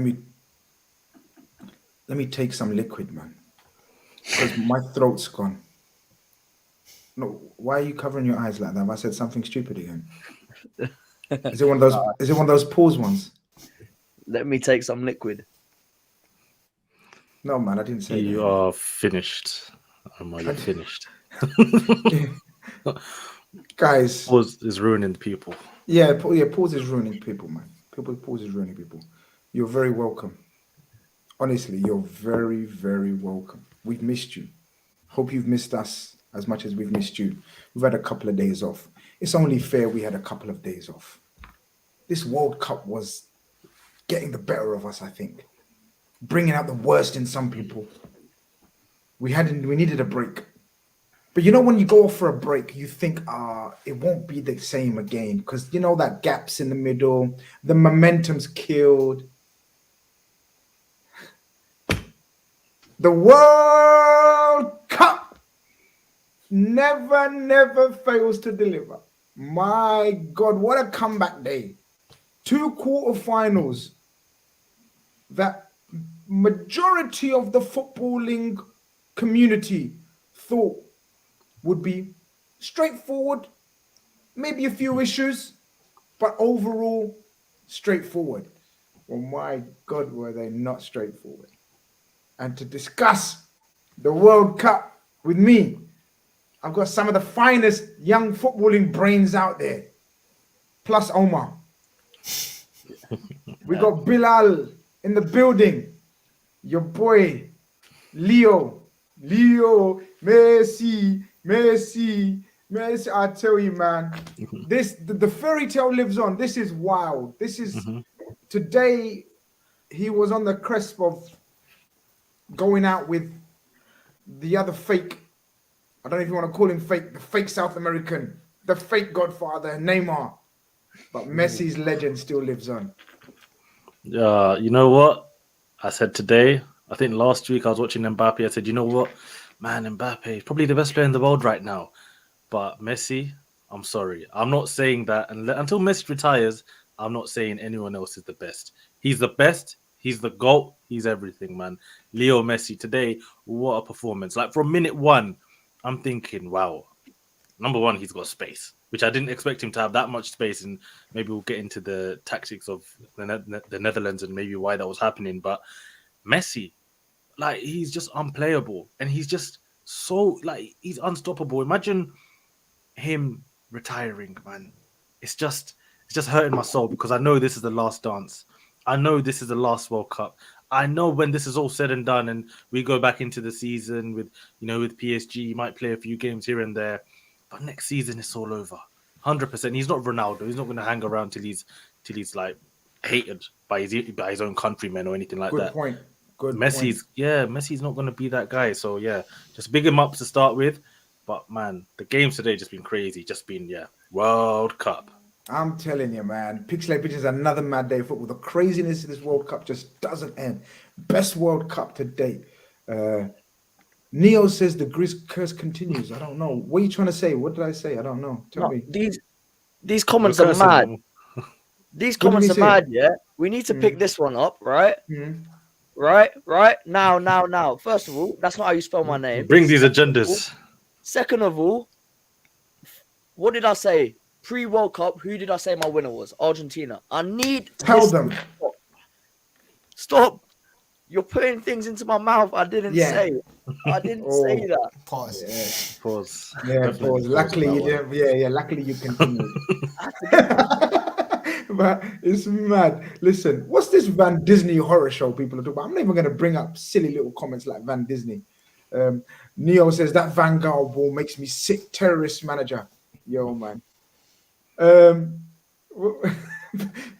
me take some liquid, man, because my throat's gone. No, why are you covering your eyes like that? Have I said something stupid again? Is it one of those? Is it one of those pause ones? Let me take some liquid. No, man, I didn't say that. You are finished. You're finished. Guys, pause is ruining people. Yeah, pause is ruining people, man. Pause is ruining people. You're very welcome. Honestly, you're very, very welcome. We've missed you. Hope you've missed us as much as we've missed you. We've had a couple of days off. It's only fair we had a couple of days off. This World Cup was getting the better of us, I think. Bringing out the worst in some people. We needed a break. But you know, when you go off for a break, you think, it won't be the same again. Because you know that gaps in the middle, the momentum's killed. The World Cup never fails to deliver. My God, what a comeback day. 2 quarterfinals that majority of the footballing community thought would be straightforward, maybe a few issues, but overall straightforward. Well, my God, were they not straightforward. And to discuss the World Cup with me, I've got some of the finest young footballing brains out there, plus Omar. We got Bilal in the building, your boy, Leo, Messi. I tell you, man, the fairy tale lives on. This is wild. This is today. He was on the cusp of going out with the other fake. I don't know if you want to call him fake. The fake South American, the fake Godfather, Neymar. But Messi's legend still lives on. You know what? I said today. I think last week I was watching Mbappe. I said, you know what? Man, Mbappe is probably the best player in the world right now. But Messi, I'm sorry. I'm not saying that. Until Messi retires, I'm not saying anyone else is the best. He's the best. He's the GOAT. He's everything, man. Leo Messi, today, what a performance. Like, from minute 1, I'm thinking, wow. Number 1, he's got space, which I didn't expect him to have that much space. And maybe we'll get into the tactics of the Netherlands and maybe why that was happening. But Messi, like, he's just unplayable, and he's just so, like, he's unstoppable. Imagine him retiring, man. It's just hurting my soul, because I know this is the last dance. I know this is the last World Cup. I know when this is all said and done and we go back into the season with PSG, he might play a few games here and there, but next season it's all over. 100%. He's not Ronaldo. He's not going to hang around till he's like hated by his own countrymen or anything like that. Good point. Messi's not going to be that guy. So yeah, just big him up to start with. But man, the games today just been crazy. Just been World Cup. I'm telling you, man. Pixelate Pitch is another mad day of football. The craziness of this World Cup just doesn't end. Best World Cup to date. Neo says the Grizz curse continues. I don't know. What are you trying to say? What did I say? I don't know. Tell me. These comments are mad. These comments are mad, yeah? We need to pick this one up, right? Right? Now. First of all, that's not how you spell my name. Bring these agendas. Second of all, what did I say? Pre-World Cup, who did I say my winner was? Argentina. I need Tell them. Stop. You're putting things into my mouth I didn't say. I didn't say that. Pause. Pause. Luckily you didn't. Luckily you continued. But it's mad. Listen, what's this Van Disney horror show people are talking about? I'm not even going to bring up silly little comments like Van Disney. Neo says that Vanguard ball makes me sick. Terrorist manager. Yo, man.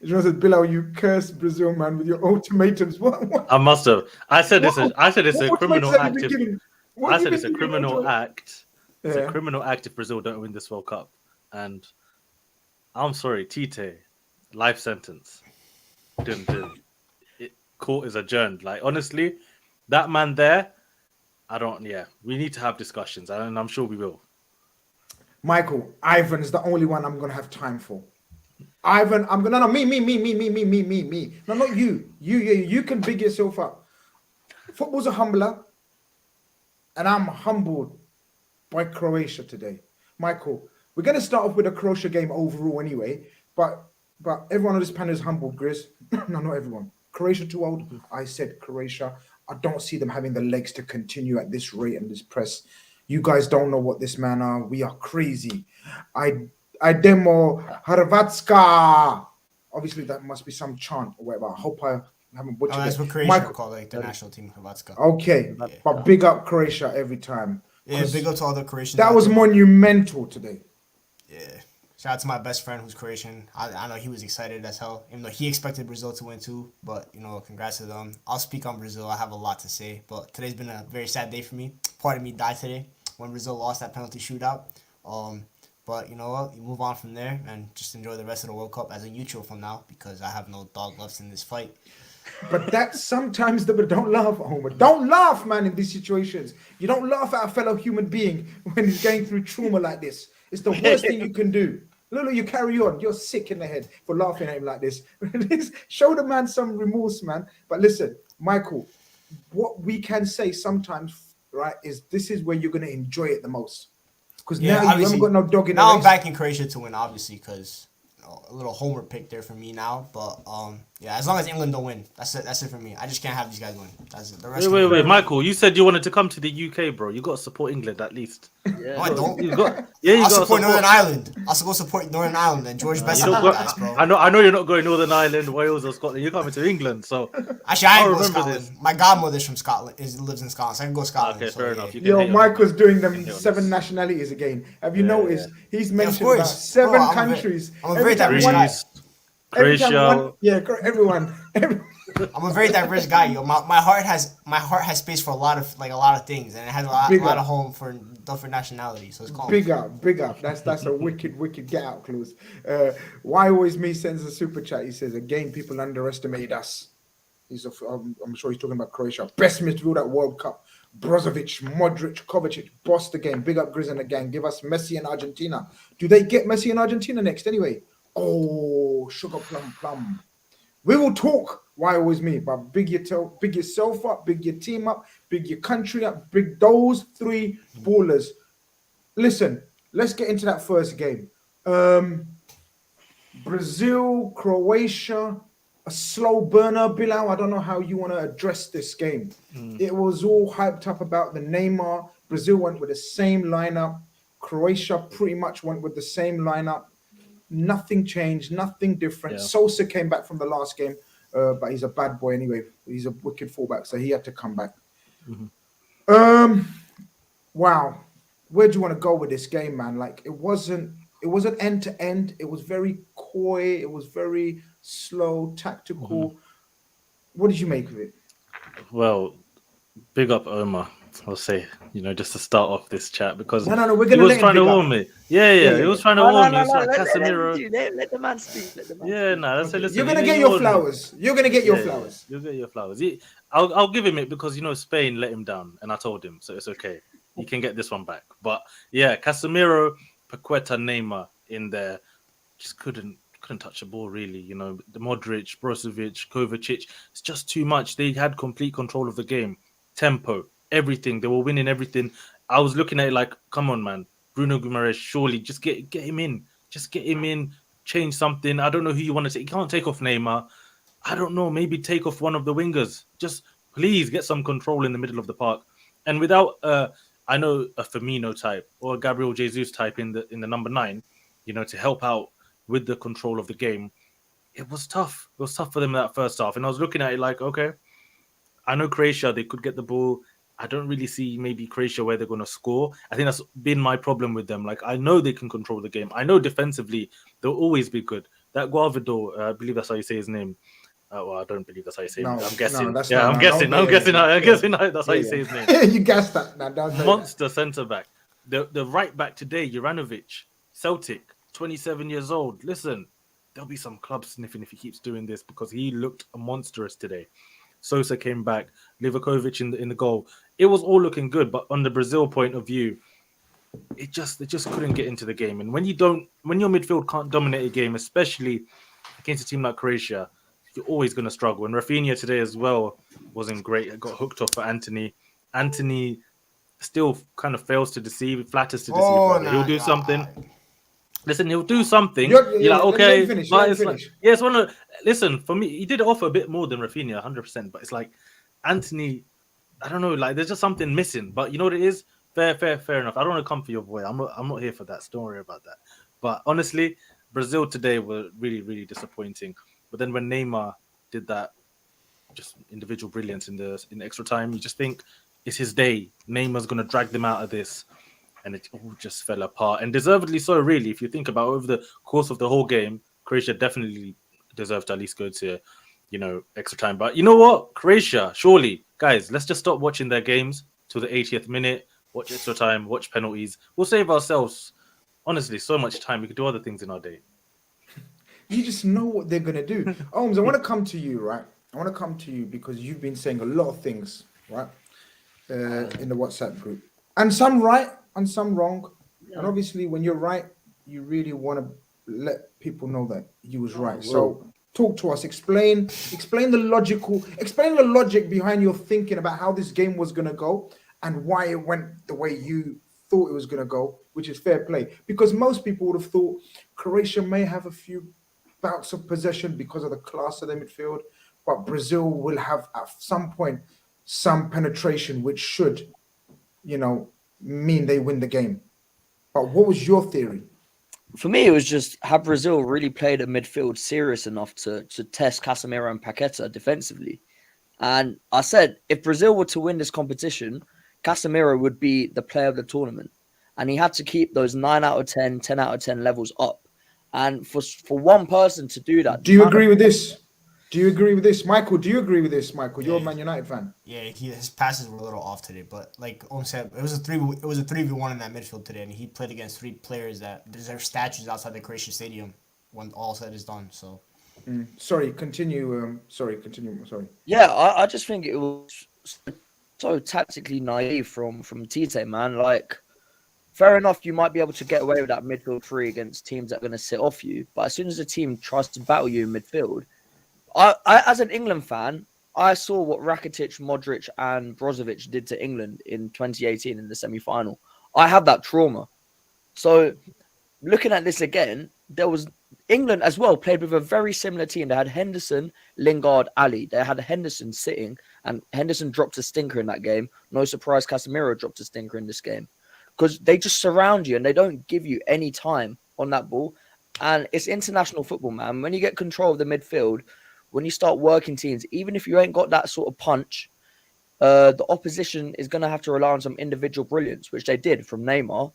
John said, Bilal, you cursed Brazil, man, with your ultimatums. What? I must have. I said it's a criminal act. I said it's a criminal act. It's a criminal act if Brazil don't win this World Cup. And I'm sorry, Tite, life sentence. Court is adjourned. Like, honestly, that man there, we need to have discussions, and I'm sure we will. Michael, Ivan is the only one I'm going to have time for. Ivan, I'm gonna me. No, not you. You can big yourself up. Football's a humbler, and I'm humbled by Croatia today. Michael, we're gonna start off with a Croatia game overall anyway, but everyone on this panel is humbled, Grizz. No, not everyone. Croatia too old. I said Croatia. I don't see them having the legs to continue at this rate and this press. You guys don't know what this man are. We are crazy. I demo Hrvatska. Obviously, that must be some chant or whatever. I hope I haven't butchered that's it. what Croatia call like the national team, Hrvatska. Okay, but big up Croatia every time. Yeah, big up to all the Croatians. That was monumental today. Yeah. Shout out to my best friend who's Croatian. I know he was excited as hell, even though he expected Brazil to win too. But, congrats to them. I'll speak on Brazil. I have a lot to say. But today's been a very sad day for me. Part of me died today when Brazil lost that penalty shootout. But you know what? You move on from there and just enjoy the rest of the World Cup as a neutral from now because I have no dog left in this fight. But that's sometimes don't laugh, Homer. Don't laugh, man, in these situations. You don't laugh at a fellow human being when he's going through trauma like this. It's the worst thing you can do. Lulu, you carry on. You're sick in the head for laughing at him like this. Show the man some remorse, man. But listen, Michael, what we can say sometimes, right, is this is where you're going to enjoy it the most. Because now you haven't got no dog in the race. Now I'm backing Croatia to win, obviously, because a little homer pick there for me now. But as long as England don't win, that's it for me. I just can't have these guys win. That's it. The rest wait, Michael, you said you wanted to come to the UK, bro. You got to support England at least. Yeah. No, I don't. I'll support Northern Ireland. I'll go support Northern Ireland and George Best guys, bro. I know you're not going Northern Ireland, Wales, or Scotland. You're coming to England, so actually I ain't go to Scotland. This. My godmother's from Scotland. Lives in Scotland, so I can go to Scotland. Okay, fair enough. Yo, Michael's doing them 7 nationalities again. Have you noticed? He's mentioned about 7 countries. I'm a very diverse guy. Croatia. Everyone. I'm a very diverse guy, yo. My heart has space for a lot of things, and it has a lot of home for different nationalities. So it's calm. Big up. That's a wicked get out clause. Why always me sends a super chat. He says again, people underestimate us. I'm sure he's talking about Croatia. Best midfield at World Cup. Brozovic, Modric, Kovacic, boss the game. Big up Grizz and the gang. Give us Messi and Argentina. Do they get Messi and Argentina next anyway? Oh, sugar plum. We will talk. Why always me? But big yourself up, big your team up, big your country up, big those 3 ballers. Listen, let's get into that first game. Brazil, Croatia, a slow burner. Bilal, I don't know how you want to address this game. It was all hyped up about the Neymar. Brazil went with the same lineup. Croatia pretty much went with the same lineup. Nothing changed, nothing different. Yeah. Sosa came back from the last game, but he's a bad boy anyway. He's a wicked fullback, so he had to come back. Wow. Where do you want to go with this game, man? Like, it wasn't end to end. It was very coy. It was very slow, tactical. What did you make of it? Well, big up Omar, I'll say, just to start off this chat, because we're gonna he was trying to warn me. Yeah, he was trying to warn me. Let the man speak. Listen, you're gonna get your flowers. You're gonna get your flowers. You'll get your flowers. I'll give him it because Spain let him down, and I told him, so it's okay. He can get this one back. But yeah, Casemiro, Paqueta, Neymar in there just couldn't touch the ball really. The Modric, Brozovic, Kovacic, it's just too much. They had complete control of the game, tempo, everything. They were winning everything. I was looking at it like, come on, man, Bruno Guimaraes, surely just get him in. Just get him in. Change something. I don't know who you want to take. You can't take off Neymar. I don't know. Maybe take off one of the wingers. Just please get some control in the middle of the park. And without, I know a Firmino type or a Gabriel Jesus type in the number 9, to help out with the control of the game. It was tough. It was tough for them in that first half. And I was looking at it like, okay, I know Croatia, they could get the ball. I don't really see maybe Croatia where they're going to score. I think that's been my problem with them. Like, I know they can control the game. I know defensively they'll always be good. That Guavador, I believe that's how you say his name. Well, I don't believe that's how you say his name. I'm guessing. I'm guessing that's how you say his name. You guessed that. Monster centre-back. The right-back today, Juranovic, Celtic, 27 years old. Listen, there'll be some club sniffing if he keeps doing this because he looked monstrous today. Sosa came back, Livakovic in the goal. It was all looking good, but on the Brazil point of view, it just couldn't get into the game. And when your midfield can't dominate a game, especially against a team like Croatia, you're always going to struggle. And Rafinha today as well wasn't great. It got hooked off for Anthony. Anthony still kind of fails to deceive, flatters to deceive. He'll do something. Listen, he'll do something. You're like, okay, finish. Yes, listen, for me, he did offer a bit more than Rafinha, 100%. But it's like Anthony, I don't know, like there's just something missing. But you know what it is? Fair enough. I don't want to come for your boy. I'm not here for that. So don't worry about that. But honestly, Brazil today were really, really disappointing. But then when Neymar did that, just individual brilliance in the extra time, you just think it's his day. Neymar's gonna drag them out of this, and it all just fell apart, and deservedly so. Really, if you think about over the course of the whole game, Croatia definitely deserved to at least go to, extra time. But you know what, Croatia, surely, guys, let's just stop watching their games till the 80th minute. Watch extra time, watch penalties. We'll save ourselves, honestly, so much time. We could do other things in our day. You just know what they're going to do. Holmes, I want to come to you, right? I want to come to you because you've been saying a lot of things, right? In the WhatsApp group. And some right and some wrong. Yeah. And obviously, when you're right, you really want to let people know that you was right. So talk to us. Explain the logic behind your thinking about how this game was going to go and why it went the way you thought it was going to go, which is fair play. Because most people would have thought Croatia may have a few bouts of possession because of the class of the midfield, but Brazil will have at some point some penetration, which should, mean they win the game. But what was your theory? For me, it was just, have Brazil really played a midfield serious enough to test Casemiro and Paqueta defensively? And I said, if Brazil were to win this competition, Casemiro would be the player of the tournament. And he had to keep those 9 out of 10, 10 out of 10 levels up. And for one person to do that... Do you agree with this? Michael, do you agree with this, Michael? You're a Man United fan. Yeah, his passes were a little off today, but like Om said, it was a 3v1 in that midfield today, and he played against 3 players that deserve statues outside the Croatia stadium when all said is done. So, sorry, continue. Sorry. Yeah, I just think it was so tactically naive from Tite, man. Like, fair enough, you might be able to get away with that midfield 3 against teams that are going to sit off you, but as soon as a team tries to battle you in midfield, I as an England fan, I saw what Rakitic, Modric, and Brozovic did to England in 2018 in the semi-final. I have that trauma. So, looking at this again, there was England as well played with a very similar team. They had Henderson, Lingard, Ali. They had Henderson sitting, and Henderson dropped a stinker in that game. No surprise, Casemiro dropped a stinker in this game. Because they just surround you and they don't give you any time on that ball. And it's international football, man. When you get control of the midfield, when you start working teams, even if you ain't got that sort of punch, the opposition is going to have to rely on some individual brilliance, which they did from Neymar.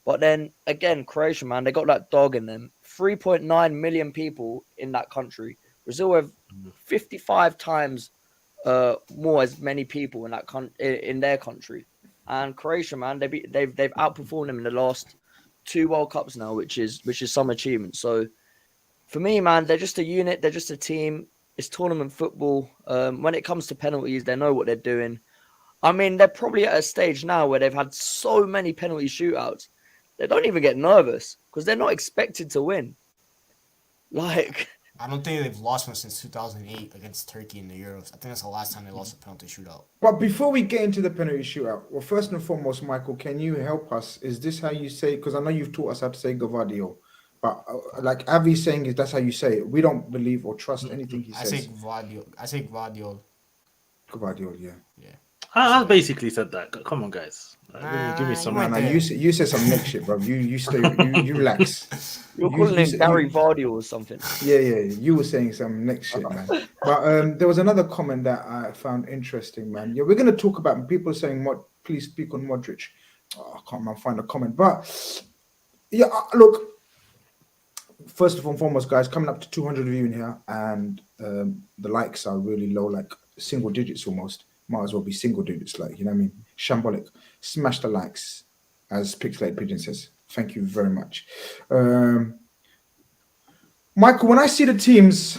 But then, again, Croatia, man, they got that dog in them. 3.9 million people in that country. Brazil have 55 times more as many people in their country. And Croatia, man, they've outperformed them in the last 2 World Cups now, which is some achievement. So, for me, man, they're just a unit. They're just a team. It's tournament football. When it comes to penalties, they know what they're doing. I mean, they're probably at a stage now where they've had so many penalty shootouts. They don't even get nervous because they're not expected to win. Like, I don't think they've lost one since 2008 against Turkey in the Euros. I think that's the last time they lost a penalty shootout. But before we get into the penalty shootout, well, first and foremost, Michael, can you help us? Is this how you say? Because I know you've taught us how to say Gavadio. But like Avi's saying, is that's how you say it. We don't believe or trust anything he says. I say Gvadio. Gvadio, yeah. I basically said that. Come on, guys. Give me some. You said some next shit, bro. You stay. You relax. You're calling him Gary Vardy or something. Yeah. You were saying some next shit, man. But there was another comment that I found interesting, man. Yeah, we're gonna talk about people saying, please speak on Modric. I can't find a comment, but yeah, look. First and foremost, guys, coming up to 200 of you in here, and the likes are really low, like single digits almost. Might as well be single digits, like, you know what I mean? Shambolic. Smash the likes, as Pixelated Pigeon says. Thank you very much. Michael, when I see the teams,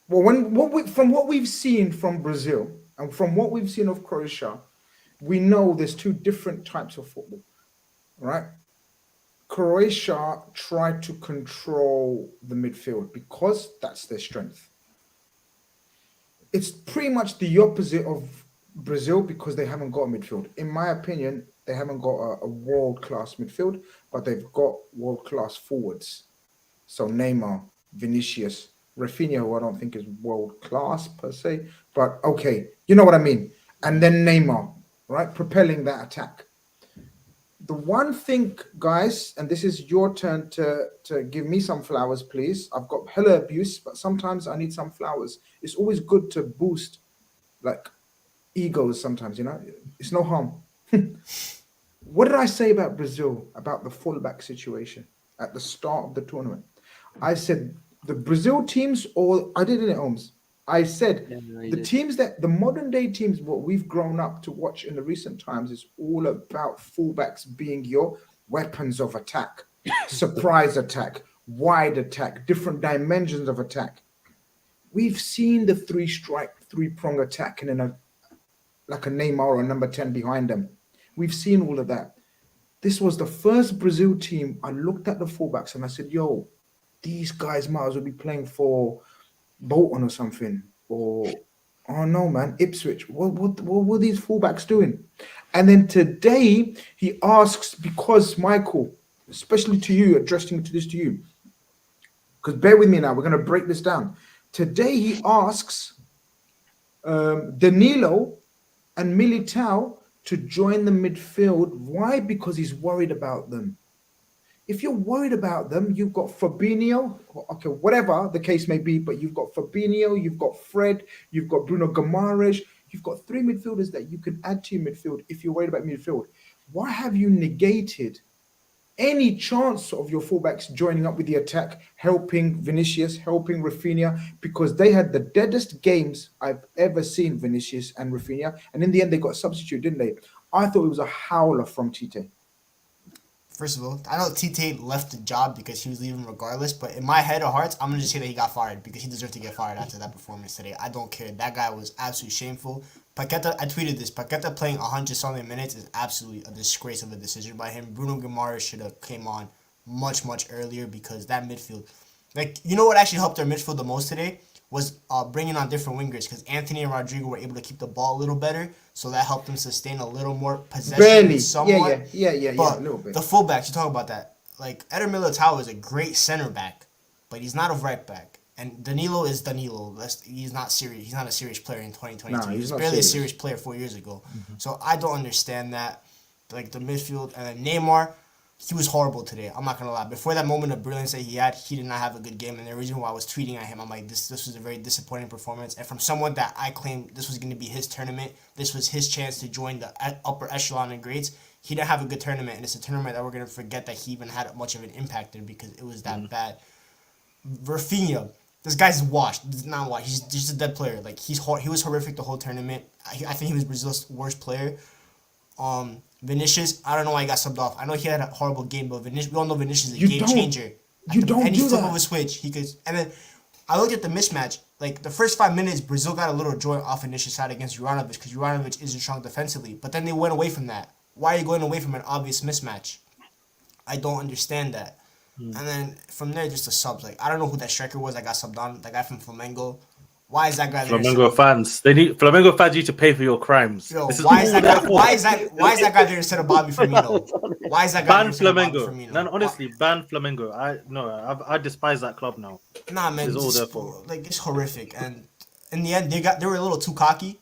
well, from what we've seen from Brazil and from what we've seen of Croatia, we know there's 2 different types of football. right? Croatia tried to control the midfield because that's their strength. It's pretty much the opposite of Brazil because they haven't got a midfield. In my opinion, they haven't got a world-class midfield, but they've got world-class forwards. So Neymar, Vinicius, Rafinha, who I don't think is world-class per se, but okay, you know what I mean. And then Neymar, right, propelling that attack. The one thing, guys, and this is your turn to give me some flowers, please. I've got hella abuse, but sometimes I need some flowers. It's always good to boost like egos sometimes, you know. It's no harm. What did I say about Brazil, about the fullback situation at the start of the tournament? I said the Brazil teams, or I did it at Holmes. I said Yeah, no, you the did. teams that the modern day teams, what we've grown up to watch in the recent times, is all about fullbacks being your weapons of attack, surprise attack, wide attack, different dimensions of attack. We've seen the three prong attack, and then like a Neymar or a number 10 behind them. We've seen all of that. This was the first Brazil team. I looked at the fullbacks and I said, yo, these guys might as well be playing for Bolton or something. Or, oh no, man, Ipswich. What were these fullbacks doing? And then today he asks, because Michael, especially to you, addressing this to you, because bear with me now, we're going to break this down. Today he asks Danilo and Militao to join the midfield. Why? Because he's worried about them. If you're worried about them, you've got Fabinho, okay, whatever the case may be, but you've got Fabinho, you've got Fred, you've got Bruno Guimaraes, you've got three midfielders that you can add to your midfield if you're worried about midfield. Why have you negated any chance of your fullbacks joining up with the attack, helping Vinicius, helping Rafinha, because they had the deadest games I've ever seen, Vinicius and Rafinha, and in the end they got substituted, didn't they? I thought it was a howler from Tite. First of all, I know Tite left the job because he was leaving regardless, but in my head of hearts, I'm going to just say that he got fired because he deserved to get fired after that performance today. I don't care. That guy was absolutely shameful. Paqueta, I tweeted this. Paqueta playing 100-something minutes is absolutely a disgrace of a decision by him. Bruno Guimaraes should have came on much, much earlier because that midfield... Like, you know what actually helped their midfield the most today? Was bringing on different wingers because Anthony and Rodrigo were able to keep the ball a little better, so that helped them sustain a little more possession. Barely. Somewhat. Yeah, But a little bit. the fullbacks, you talk about that. Like, Eder Militao is a great center back, but he's not a right back. And Danilo is Danilo. He's not serious. He's not a serious player in 2022. No, he he's was not barely serious. a serious player 4 years ago. So I don't understand that. Like, the midfield. And then Neymar, he was horrible today. I'm not going to lie. Before that moment of brilliance that he had, he did not have a good game. And the reason why I was tweeting at him, I'm like, this was a very disappointing performance. And from someone that I claimed this was going to be his tournament, this was his chance to join the upper echelon of grades, he didn't have a good tournament. And it's a tournament that we're going to forget that he even had much of an impact in because it was that bad. Rafinha, this guy's washed. He's not washed. He's just a dead player. Like, he was horrific the whole tournament. I think he was Brazil's worst player. Vinicius, I don't know why he got subbed off. I know he had a horrible game, but we all know Vinicius is a game changer. Any flip of a switch, he could. And then I looked at the mismatch. Like, the first 5 minutes, Brazil got a little joy off Vinicius' side against Juranovic because Juranovic isn't strong defensively. But then they went away from that. Why are you going away from an obvious mismatch? I don't understand that. And then from there, just the subs. Like, I don't know who that striker was that got subbed on. That guy from Flamengo. Why is that guy there? Flamengo fans. Flamengo fans need to pay for your crimes. Yo, why is that guy there instead of Bobby Firmino? Why is that guy there Ban instead of Bobby Flamengo. Firmino? No, honestly, ban Flamengo. I despise that club now. Nah, man, It's all their fault. like, it's horrific. And in the end, they were a little too cocky.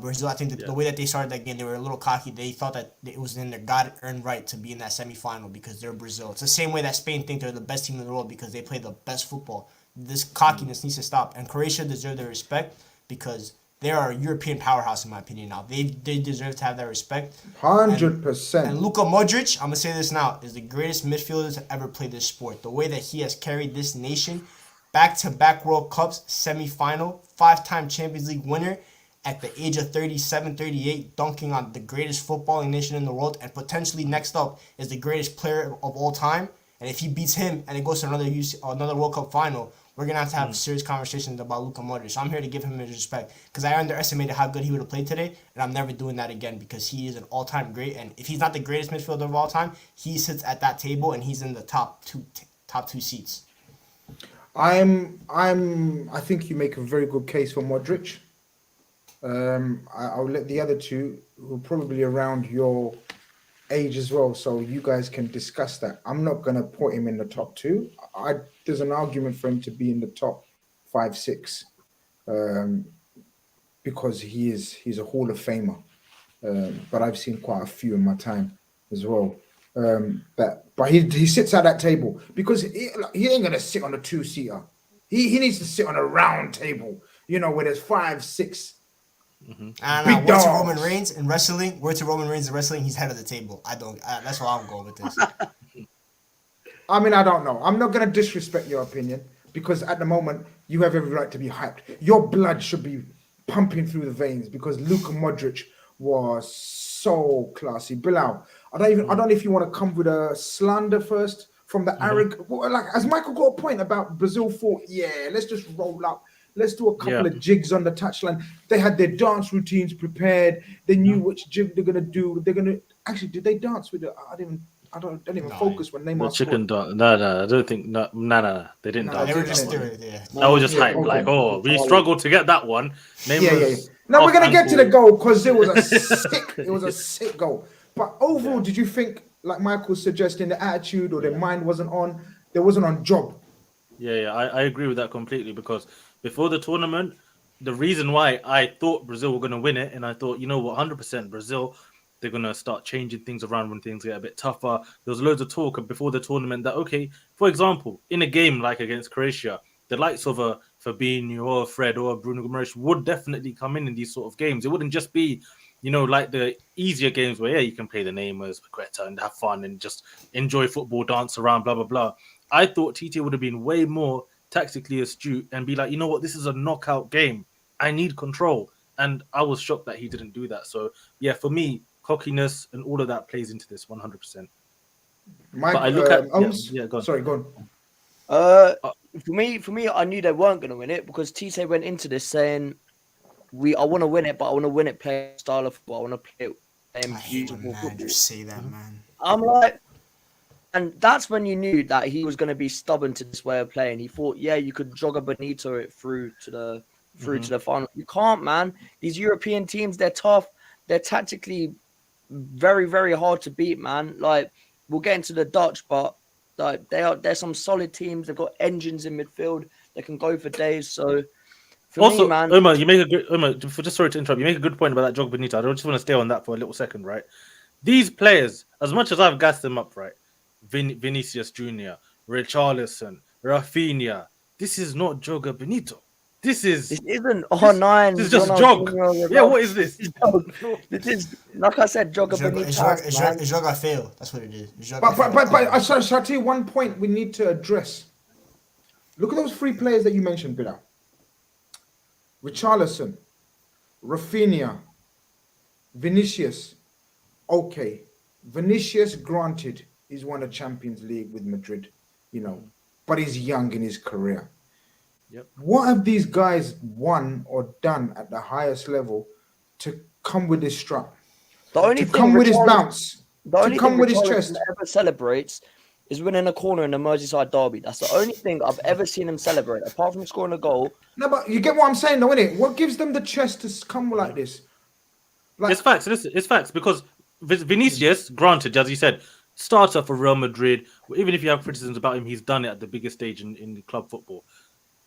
Brazil, I think the way that they started that game, they were a little cocky. They thought that it was in their God-earned right to be in that semifinal because they're Brazil. It's the same way that Spain think they're the best team in the world because they play the best football. This cockiness needs to stop. And Croatia deserve their respect because they are a European powerhouse, in my opinion, now. They deserve to have that respect. 100%. And Luka Modric, I'm going to say this now, is the greatest midfielder to ever play this sport. The way that he has carried this nation, back-to-back World Cups, semi-final, 5-time Champions League winner, at the age of 37, 38, dunking on the greatest footballing nation in the world, and potentially next up is the greatest player of all time. And if he beats him and it goes to another World Cup final, we're going to have serious conversations about Luka Modric. So I'm here to give him his respect because I underestimated how good he would have played today, and I'm never doing that again because he is an all-time great. And if he's not the greatest midfielder of all time, he sits at that table and he's in the top two seats. I think you make a very good case for Modric. I'll let the other two, who are probably around your age as well, so you guys can discuss that. I'm not going to put him in the top two. There's an argument for him to be in the top 5, 6, because he's a Hall of Famer. But I've seen quite a few in my time as well. But he sits at that table because he ain't going to sit on a 2-seater. He needs to sit on a round table, where there's 5, 6. And word to Roman Reigns in wrestling. Word to Roman Reigns in wrestling. He's head of the table. That's why I'm going with this. I mean, I don't know. I'm not going to disrespect your opinion because at the moment you have every right to be hyped. Your blood should be pumping through the veins because Luka Modric was so classy. Bilal, I don't know if you want to come with a slander first from the arrogant. Like, as Michael got a point about Brazil thought, let's just roll up. Let's do a couple of jigs on the touchline. They had their dance routines prepared. They knew which jig they're gonna do. Actually, did they dance with it? I don't even focus when Neymar. The chicken dance. No, I don't think. No. They didn't dance. They were just there. That was just hype. Okay. Like, we struggled to get that one. Neymar. Now we're gonna get to the goal because it was a sick goal. But overall, did you think, like Michael's suggesting, the attitude or their mind wasn't on? They wasn't on job. Yeah, I agree with that completely because before the tournament, the reason why I thought Brazil were going to win it, and I thought, 100% Brazil, they're going to start changing things around when things get a bit tougher. There was loads of talk before the tournament that, okay, for example, in a game like against Croatia, the likes of a Fabinho or a Fred or a Bruno Guimaraes would definitely come in these sort of games. It wouldn't just be, like the easier games where, you can play the Neymars, Paqueta, and have fun and just enjoy football, dance around, blah, blah, blah. I thought Tite would have been way more tactically astute and be like, you know what, this is a knockout game. I need control. And I was shocked that he didn't do that. So, for me, cockiness and all of that plays into this 100%. Mike, but I look at... go on. Sorry, go on. For me, I knew they weren't going to win it because Tite went into this saying, I want to win it, but I want to win it playing style of football. I want to play beautiful football. Just say that, man. I'm like... And that's when you knew that he was going to be stubborn to this way of playing. He thought, you could jog a Benito it through to the final. You can't, man. These European teams, they're tough. They're tactically very, very hard to beat, man. Like, we'll get into the Dutch, but like they're some solid teams. They've got engines in midfield. They can go for days. So, for me, man, Omar, just sorry to interrupt. You make a good point about that jog Benito. I just want to stay on that for a little second, right? These players, as much as I've gassed them up, right? Vinicius Jr., Richarlison, Rafinha. This is not Joga Benito. This isn't R9. This is just jog. What is this? This is, like I said, Joga Benito. It's Joga fail. That's what it is. But I shall tell you one point we need to address. Look at those 3 players that you mentioned, Bilal. Richarlison, Rafinha, Vinicius. Okay, Vinicius, granted, he's won a Champions League with Madrid, but he's young in his career. Yep. What have these guys won or done at the highest level to come with his strut? To come with his bounce? To come with his chest? Ever celebrates is winning a corner in the Merseyside derby. That's the only thing I've ever seen him celebrate, apart from scoring a goal. No, but you get what I'm saying, though, innit? What gives them the chest to come like this? It's facts. Listen, it's facts because Vinicius, granted, as you said, starter for Real Madrid. Even if you have criticisms about him, he's done it at the biggest stage in club football.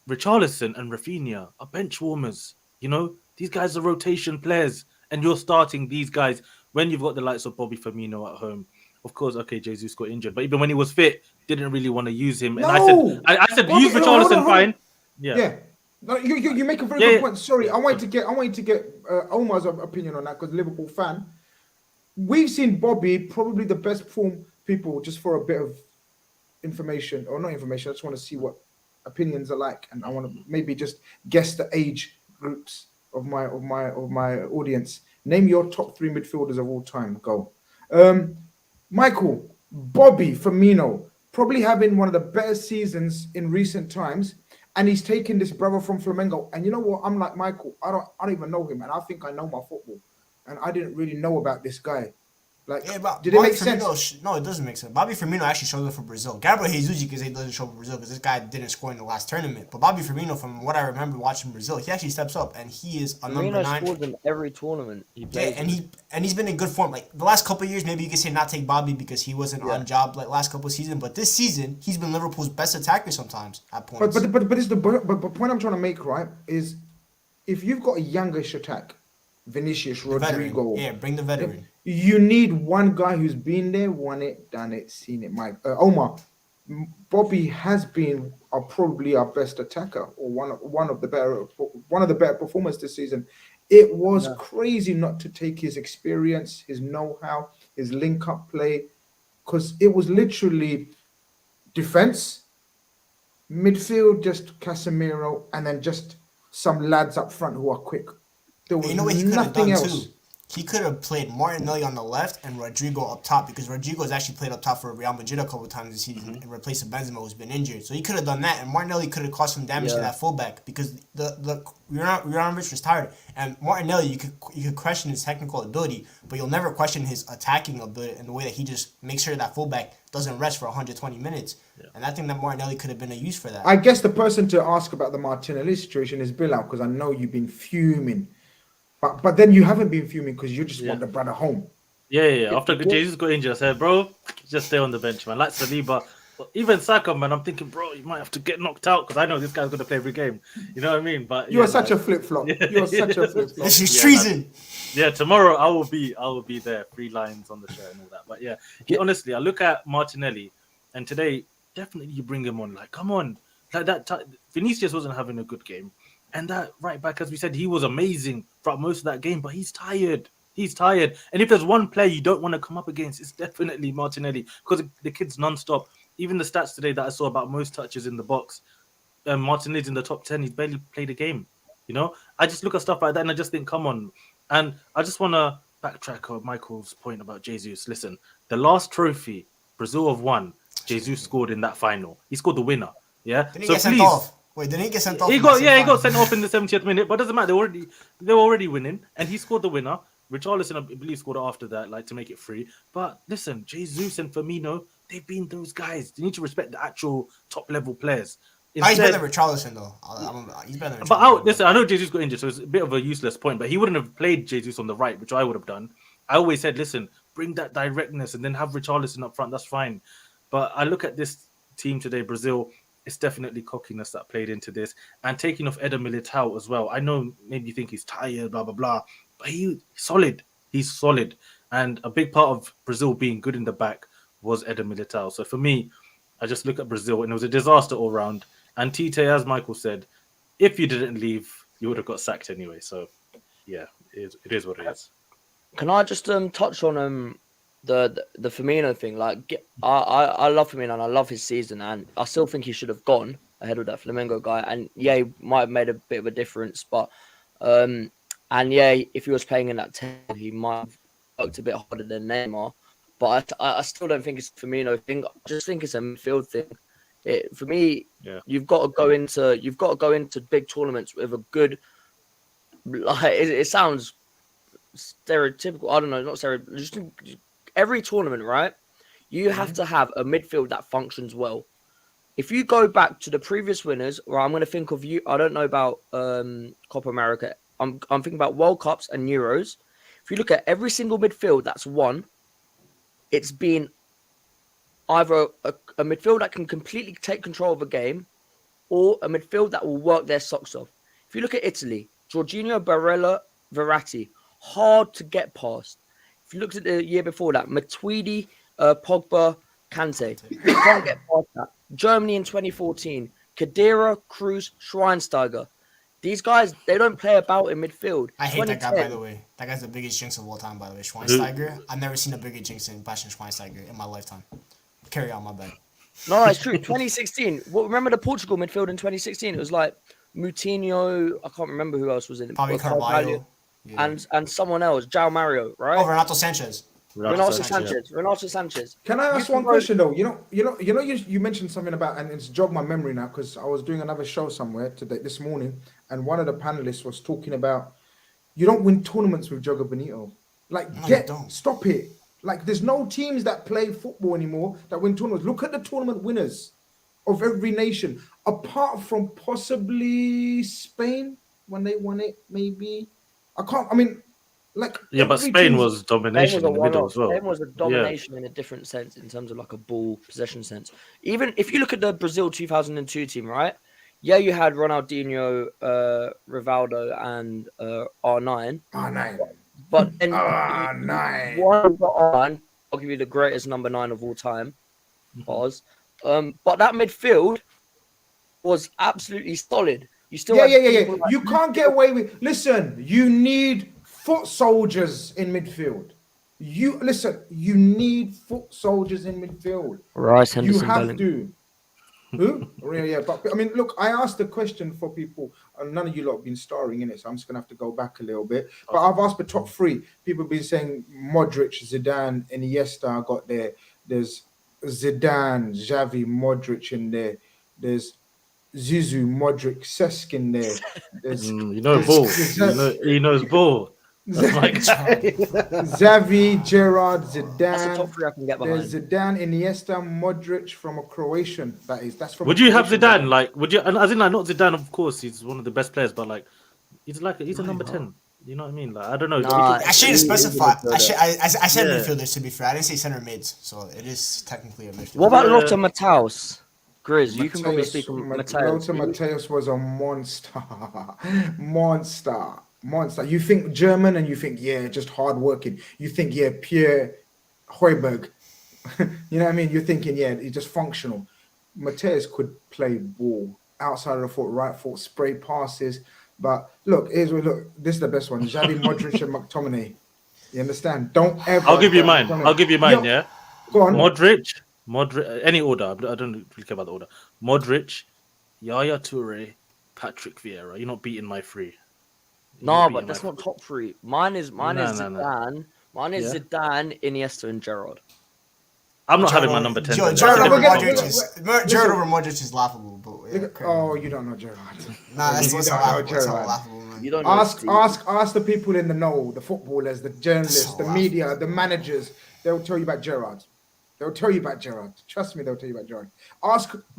Richarlison and Rafinha are bench warmers. These guys are rotation players, and you're starting these guys when you've got the likes of Bobby Firmino at home. Of course, okay, Jesus got injured, but even when he was fit, didn't really want to use him. And I said, use Richarlison, fine. Yeah. No, you make a very good point. Sorry, I want you to get Omar's opinion on that because Liverpool fan. We've seen Bobby, probably the best form people, just for a bit of information, or not information. I just want to see what opinions are like, and I want to maybe just guess the age groups of my audience. Name your top 3 midfielders of all time. Go, Michael. Bobby Firmino probably having one of the better seasons in recent times, and he's taking this brother from Flamengo. And you know what? I'm like Michael. I don't even know him, and I think I know my football, and I didn't really know about this guy. Like, Yeah, but did it make sense? No, it doesn't make sense. Bobby Firmino actually showed up for Brazil. Gabriel Jesus, you can say doesn't show up for Brazil because this guy didn't score in the last tournament. But Bobby Firmino, from what I remember watching Brazil, he actually steps up and he is a number 9. Scores in every tournament he plays. Yeah, and he's been in good form. Like the last couple of years, maybe you could say not take Bobby because he wasn't on job like last couple of seasons. But this season, he's been Liverpool's best attacker sometimes at points. But it's the point I'm trying to make, right? Is if you've got a youngish attack, Vinicius, Rodrigo, bring the veteran. You need one guy who's been there, won it, done it, seen it. Mike, Omar, Bobby has been probably our best attacker, or one of the better performers this season. It was crazy not to take his experience, his know-how, his link-up play, because it was literally defense, midfield, just Casemiro, and then just some lads up front who are quick. There was nothing else. He could have played Martinelli on the left and Rodrigo up top because Rodrigo has actually played up top for Real Madrid a couple of times this season and replaced Benzema who's been injured. So he could have done that, and Martinelli could have caused some damage to that fullback because the Rich was tired. And Martinelli, you could question his technical ability, but you'll never question his attacking ability and the way that he just makes sure that fullback doesn't rest for 120 minutes. Yeah. And I think that Martinelli could have been a use for that. I guess the person to ask about the Martinelli situation is Bilal, because I know you've been fuming. But then you haven't been fuming because you just want the brother home. Yeah. After Jesus got injured, I said, bro, just stay on the bench, man. Like Saliba, even Saka, man. I'm thinking, bro, you might have to get knocked out because I know this guy's going to play every game. You know what I mean? But you are such a flip flop. You are such a flip flop. This is treason. Man. Yeah, tomorrow I will be there, 3 lines on the show and all that. But yeah, honestly, I look at Martinelli, and today definitely you bring him on. Like, come on, like that. Vinicius wasn't having a good game. And that right back, as we said, he was amazing throughout most of that game, but he's tired. He's tired. And if there's one player you don't want to come up against, it's definitely Martinelli because the kid's non-stop. Even the stats today that I saw about most touches in the box, Martinelli's in the top 10. He's barely played a game. You know, I just look at stuff like that and I just think, come on. And I just want to backtrack on Michael's point about Jesus. Listen, the last trophy Brazil have won, Jesus scored in that final. He scored the winner. Yeah. Didn't he get sent off? Wait, didn't he get sent off? He got sent off in the 70th minute, but it doesn't matter. They were already winning, and he scored the winner. Richarlison, I believe, scored after that, like to make it free. But listen, Jesus and Firmino, they've been those guys. They need to respect the actual top level players. He's better than Richarlison, though. He's better than Richarlison. But listen, I know Jesus got injured, so it's a bit of a useless point. But he wouldn't have played Jesus on the right, which I would have done. I always said, listen, bring that directness and then have Richarlison up front. That's fine. But I look at this team today, Brazil. It's definitely cockiness that played into this, and taking off Eder Militao as well. I know maybe you think he's tired, blah blah blah, but he's solid. He's solid, and a big part of Brazil being good in the back was Eder Militao. So for me, I just look at Brazil, and it was a disaster all round. And Tite, as Michael said, if you didn't leave, you would have got sacked anyway. So yeah, it is what it is. Can I just touch on the Firmino thing? Like, I love Firmino and I love his season, and I still think he should have gone ahead of that Flamengo guy. And yeah, he might have made a bit of a difference, but and yeah, if he was playing in that 10, he might have worked a bit harder than Neymar. But I still don't think it's a Firmino thing. I just think it's a midfield thing. For me, you've got to go into big tournaments with a good. Like it sounds stereotypical. I don't know, not stereotypical. Just every tournament, right? You have to have a midfield that functions well. If you go back to the previous winners, or I'm going to think of you. I don't know about Copa America. I'm thinking about World Cups and Euros. If you look at every single midfield that's won, it's been either a midfield that can completely take control of a game, or a midfield that will work their socks off. If you look at Italy, Jorginho, Barella, Verratti, hard to get past. If you looked at the year before that, Matuidi, Pogba, Kante, you can't get past that. Germany in 2014, Khedira, Kroos, Schweinsteiger. These guys, they don't play about in midfield. I hate that guy, by the way. That guy's the biggest jinx of all time, by the way. Schweinsteiger. I've never seen a bigger jinx than Bastian Schweinsteiger in my lifetime. Carry on, my bad. No, it's true. 2016. Well, remember the Portugal midfield in 2016? It was like Moutinho. I can't remember who else was in it. Probably Carvalho. And someone else, João Mario, right? Oh, Renato Sanchez. Renato Sanchez. Can I ask one question though? You mentioned something about, and it's jogged my memory now because I was doing another show somewhere this morning, and one of the panelists was talking about you don't win tournaments with Jogo Bonito. Like, stop it. Like, there's no teams that play football anymore that win tournaments. Look at the tournament winners of every nation, apart from possibly Spain when they won it. Maybe but Spain was domination in the middle as well. Spain was a domination in a different sense, in terms of like a ball possession sense. Even if you look at the Brazil 2002 team, right? Yeah, you had Ronaldinho, Rivaldo, and R9. R9. But then R9. R9, I'll give you the greatest number 9 of all time. But that midfield was absolutely solid. You still You can't get away with. Listen, you need foot soldiers in midfield. You need foot soldiers in midfield. Rice, Henderson, you have to. Who? Yeah, but I mean, look, I asked the question for people, and none of you lot have been starring in it, so I'm just gonna have to go back a little bit. But I've asked the top 3. People have been saying Modric, Zidane, Iniesta. I got there. There's Zidane, Xavi, Modric in there. There's Zizou, Modric, Cesc in there. There's ball. He knows ball. Xavi, Gerrard, Zidane. That's the top 3 I can get behind. There's Zidane, Iniesta, Modric from a Croatian. That's from. Would you have Zidane? Like, would you? As in, like, not Zidane, of course. He's one of the best players, but like, he's a number 10. You know what I mean? Like, I don't know. I shouldn't specify. I said midfielders, to be fair. I didn't say center mids, so it is technically a midfield. What about Lothar Matthäus? Grizz, you can probably speak on Matthäus. Lothar Matthäus was a monster. You think German and you think, just hard working. You think, Pierre Højbjerg. You know what I mean? You're thinking, he's just functional. Matthäus could play ball outside of the foot, right foot, spray passes. But look, this is the best one. Xavi, Modric, and McTominay. You understand? Don't ever. I'll give you mine. Yeah. Go on. Modric, any order. I don't really care about the order. Modric, Yaya Toure, Patrick Vieira. You're not beating my 3. No, but that's not top 3. Mine is Zidane. No. Mine is Zidane, Iniesta, and Gerrard. I'm not having my number 10. Gerrard over Modric is laughable. But you don't know Gerrard. Nah, that's laughable, man. You don't ask the people in the know, the footballers, the journalists, the media, the managers. They'll tell you about Gerrard. Trust me, they'll tell you about Gerrard.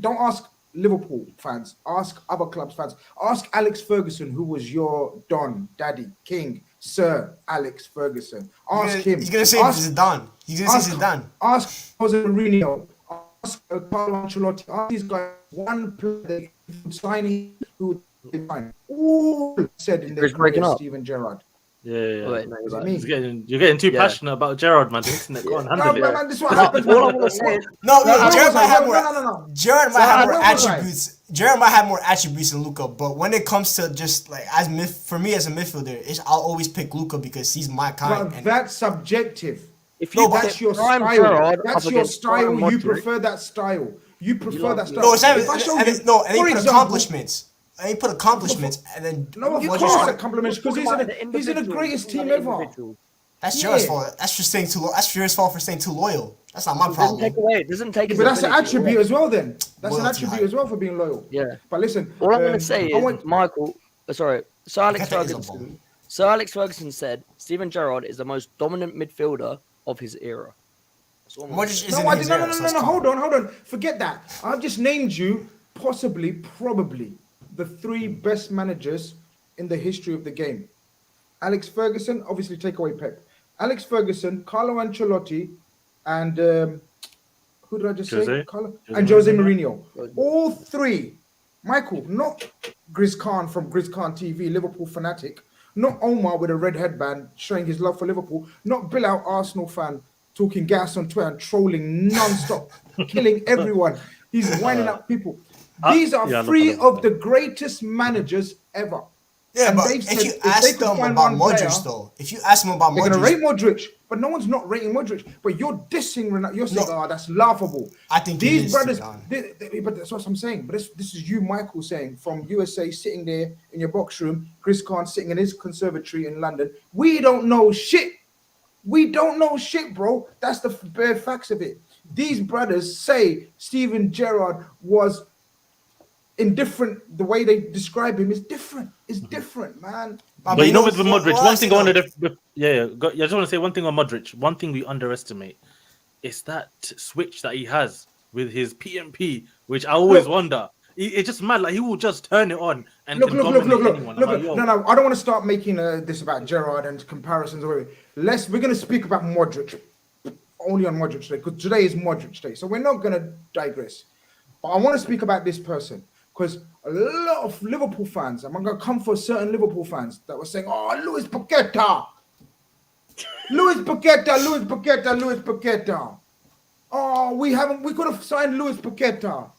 Don't ask Liverpool fans. Ask other clubs fans. Ask Alex Ferguson, who was your Don, Daddy, King, Sir Alex Ferguson. Ask him. He's gonna say Zidane. Ask Jose Mourinho. Ask Carlo Ancelotti. Ask these guys. One player signing who they find. All said in their career, Steven Gerrard. Yeah. Wait, no, you're getting too passionate about Gerrard, man. The internet can't handle it. Man, this is what happens. All I want to say is, Gerrard might have more attributes. Gerrard might have more attributes than Luka, but when it comes to just like for me as a midfielder, I'll always pick Luka because he's my kind. But that's subjective. That's your style. That's your style. You prefer that style. You prefer that style. No, and he put accomplishments. And he put accomplishments, and then you can't say compliments because he's in the greatest team ever. That's Gerard's fault. That's for staying too. That's Gerard's fault for staying too loyal. That's not my problem. Doesn't take. But that's an attribute as well. Then that's an attribute as well for being loyal. Yeah. But listen, all I'm going to say is, Michael. Sorry, Sir Alex Ferguson. Sir Alex Ferguson said Steven Gerrard is the most dominant midfielder of his era. No, hold on. Forget that. I've just named you probably the 3 best managers in the history of the game. Alex Ferguson, obviously take away Pep. Alex Ferguson, Carlo Ancelotti, and who did I just say? And Jose Mourinho. All 3. Michael, not Grizz Khan from Grizz Khan TV, Liverpool fanatic. Not Omar with a red headband showing his love for Liverpool. Not Bill Out, Arsenal fan, talking gas on Twitter and trolling non-stop, killing everyone. He's winding up people. These are 3 of the greatest managers ever. Yeah, and but if you ask them about Modric, though, they're going to rate Modric, but no one's not rating Modric. But you're dissing Ronaldo. You're saying, that's laughable. I think these brothers, but that's what I'm saying. But this is you, Michael, saying from USA, sitting there in your box room, Grizz Khan sitting in his conservatory in London. We don't know shit. We don't know shit, bro. That's the bare facts of it. These brothers say Steven Gerrard was indifferent. The way they describe him is different. It's different, man. But you know, with what- Modric, what one I thing say I wanted though- to, I just want to say one thing on Modric. One thing we underestimate is that switch that he has with his PMP, which I always wonder. It's just mad. Like he will just turn it on and Look, can look, look, dominate look, look, anyone. look. I'm like, yo. No, I don't want to start making this about Gerrard and comparisons. We're going to speak about Modric, only on Modric today, because today is Modric Day. So we're not going to digress. But I want to speak about this person, because a lot of Liverpool fans, I'm going to come for certain Liverpool fans that were saying, oh, Luis Paqueta. Luis Paqueta. Oh, we could have signed Luis Paqueta.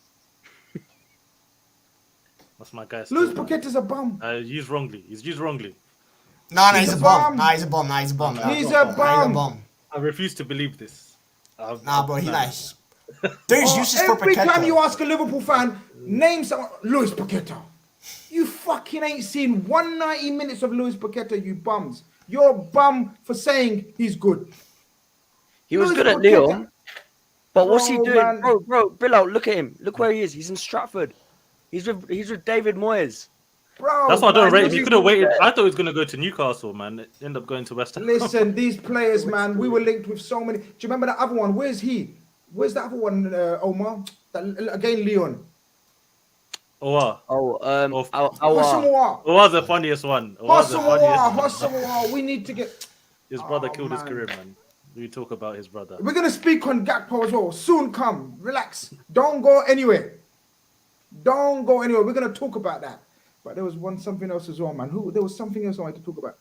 That's my guy. Luis Paqueta's a bum. Used wrongly. He's used wrongly. Nah, He's he's a a bum. bum. Nah, he's a bum. He's a bum. I refuse to believe this. Nah, bro, he nice. There's uses for Every Paqueta. time you ask a Liverpool fan, name someone, Luis Paqueta. You fucking ain't seen 190 minutes of Luis Paqueta, you bums. You're a bum for saying he's good. He was Luis good at Paqueta. Lyon, but what's he Bro, doing, man. bro? Bilal, look at him. Look where he is. He's in Stratford. He's with David Moyes. Bro, That's why I don't man, rate him. He you- could have waited. I thought he was going to go to Newcastle, man. It ended up going to West Ham. Listen, these players, man, we were linked with so many. Do you remember that other one? Where's he? Where's that other one, Omar? Again, Leon. Oh, Hassamoah. was the funniest one. Hassamoah. We need to get... His brother killed his man. career, man. We talk about his brother. We're going to speak on Gakpo as well. Soon come. Relax. Don't go anywhere. We're going to talk about that. But there was something else as well, man. There was something else I wanted to talk about.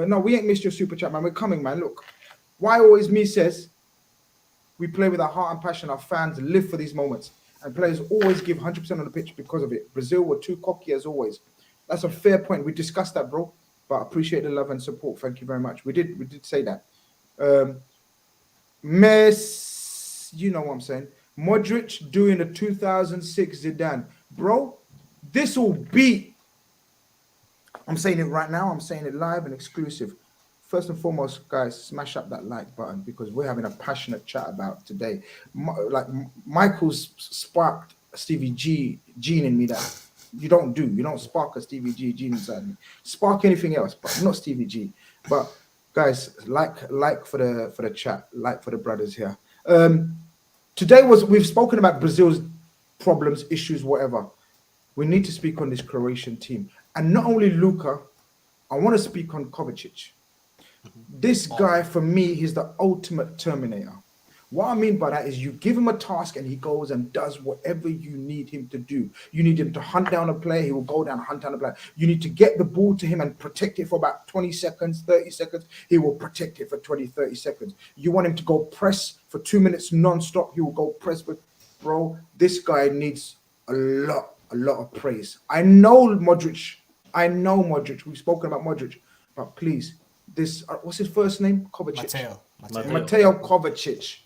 No, we ain't missed your super chat, man. We're coming, man. Look. Why always me says we play with our heart and passion. Our fans live for these moments. And players always give 100% on the pitch because of it. Brazil were too cocky as always. That's a fair point. We discussed that, bro. But I appreciate the love and support. Thank you very much. We did say that. Messi, you know what I'm saying. Modric doing the 2006 Zidane. Bro, this will beat. I'm saying it right now. I'm saying it live and exclusive. First and foremost, guys, smash up that like button because we're having a passionate chat about today. Michael's sparked Stevie G gene in me that you don't do. You don't spark a Stevie G gene inside me. Spark anything else, but not Stevie G. But guys, like for the chat, like for the brothers here. Today we've spoken about Brazil's problems, issues, whatever. We need to speak on this Croatian team. And not only Luka, I want to speak on Kovacic. This guy, for me, he's the ultimate terminator. What I mean by that is you give him a task and he goes and does whatever you need him to do. You need him to hunt down a player, he will go down and hunt down a player. You need to get the ball to him and protect it for about 20 seconds, 30 seconds. He will protect it for 20, 30 seconds. You want him to go press for 2 minutes non-stop, he will go press. But bro, this guy needs a lot of praise. I know Modric. We've spoken about Modric. But please, what's his first name? Kovacic. Mateo Kovacic.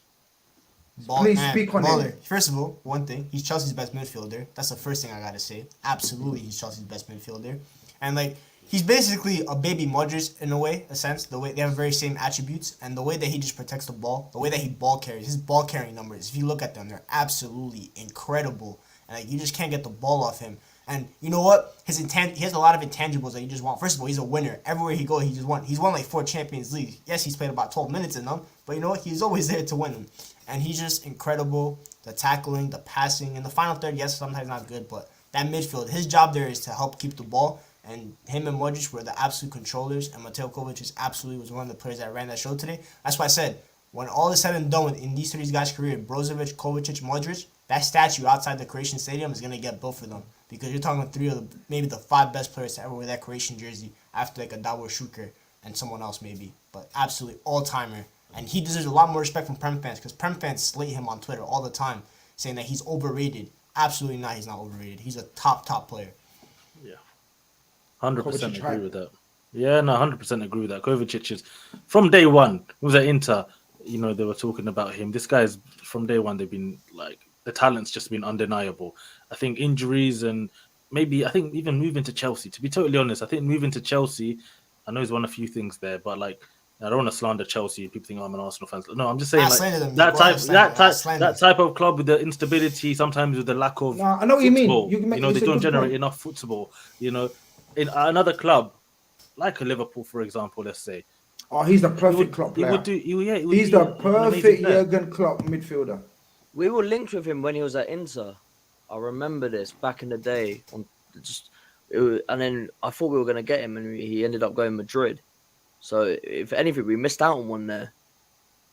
Please speak on him. First of all, one thing, he's Chelsea's best midfielder. That's the first thing I gotta say. Absolutely, he's Chelsea's best midfielder. And he's basically a baby Modric in a sense. The way they have very same attributes, and the way that he just protects the ball, the way that he ball carries, his ball carrying numbers. If you look at them, they're absolutely incredible. And you just can't get the ball off him. And you know what? He has a lot of intangibles that you just want. First of all, he's a winner. Everywhere he goes, he's won like 4 Champions League. Yes, he's played about 12 minutes in them, but you know what? He's always there to win them. And he's just incredible. The tackling, the passing, and the final third, yes, sometimes not good, but that midfield, his job there is to help keep the ball. And him and Modric were the absolute controllers, and Mateo Kovacic absolutely was one of the players that ran that show today. That's why I said, when all is said and done in these three guys' career, Brozovic, Kovacic, Modric, that statue outside the Croatian stadium is going to get built for them. Because you're talking about 3 of maybe the 5 best players to ever wear that Croatian jersey after a Davor Šuker and someone else maybe. But absolutely all-timer. And he deserves a lot more respect from Prem fans because Prem fans slate him on Twitter all the time saying that he's overrated. Absolutely not. He's not overrated. He's a top player. Yeah. 100% agree with that. Yeah, no, 100% agree with that. Kovacic is, from day one, was at Inter, they were talking about him. This guy's, from day one, they've been the talent's just been undeniable. I think injuries and maybe, I think even moving to Chelsea, to be totally honest, I think moving to Chelsea, I know he's won a few things there, but I don't want to slander Chelsea. People think I'm an Arsenal fan. No, I'm just saying I like slandered them. that Go ahead, type slander. that type of club with the instability, sometimes with the lack of No, I know what you mean. football. You can make They it's a don't good generate point. enough football. In another club like a Liverpool, for example, let's say. Oh, he's the perfect Klopp player. He's the perfect Jurgen Klopp midfielder. We were linked with him when he was at Inter. I remember this back in the day. And then I thought we were going to get him, and he ended up going Madrid. So if anything, we missed out on one there.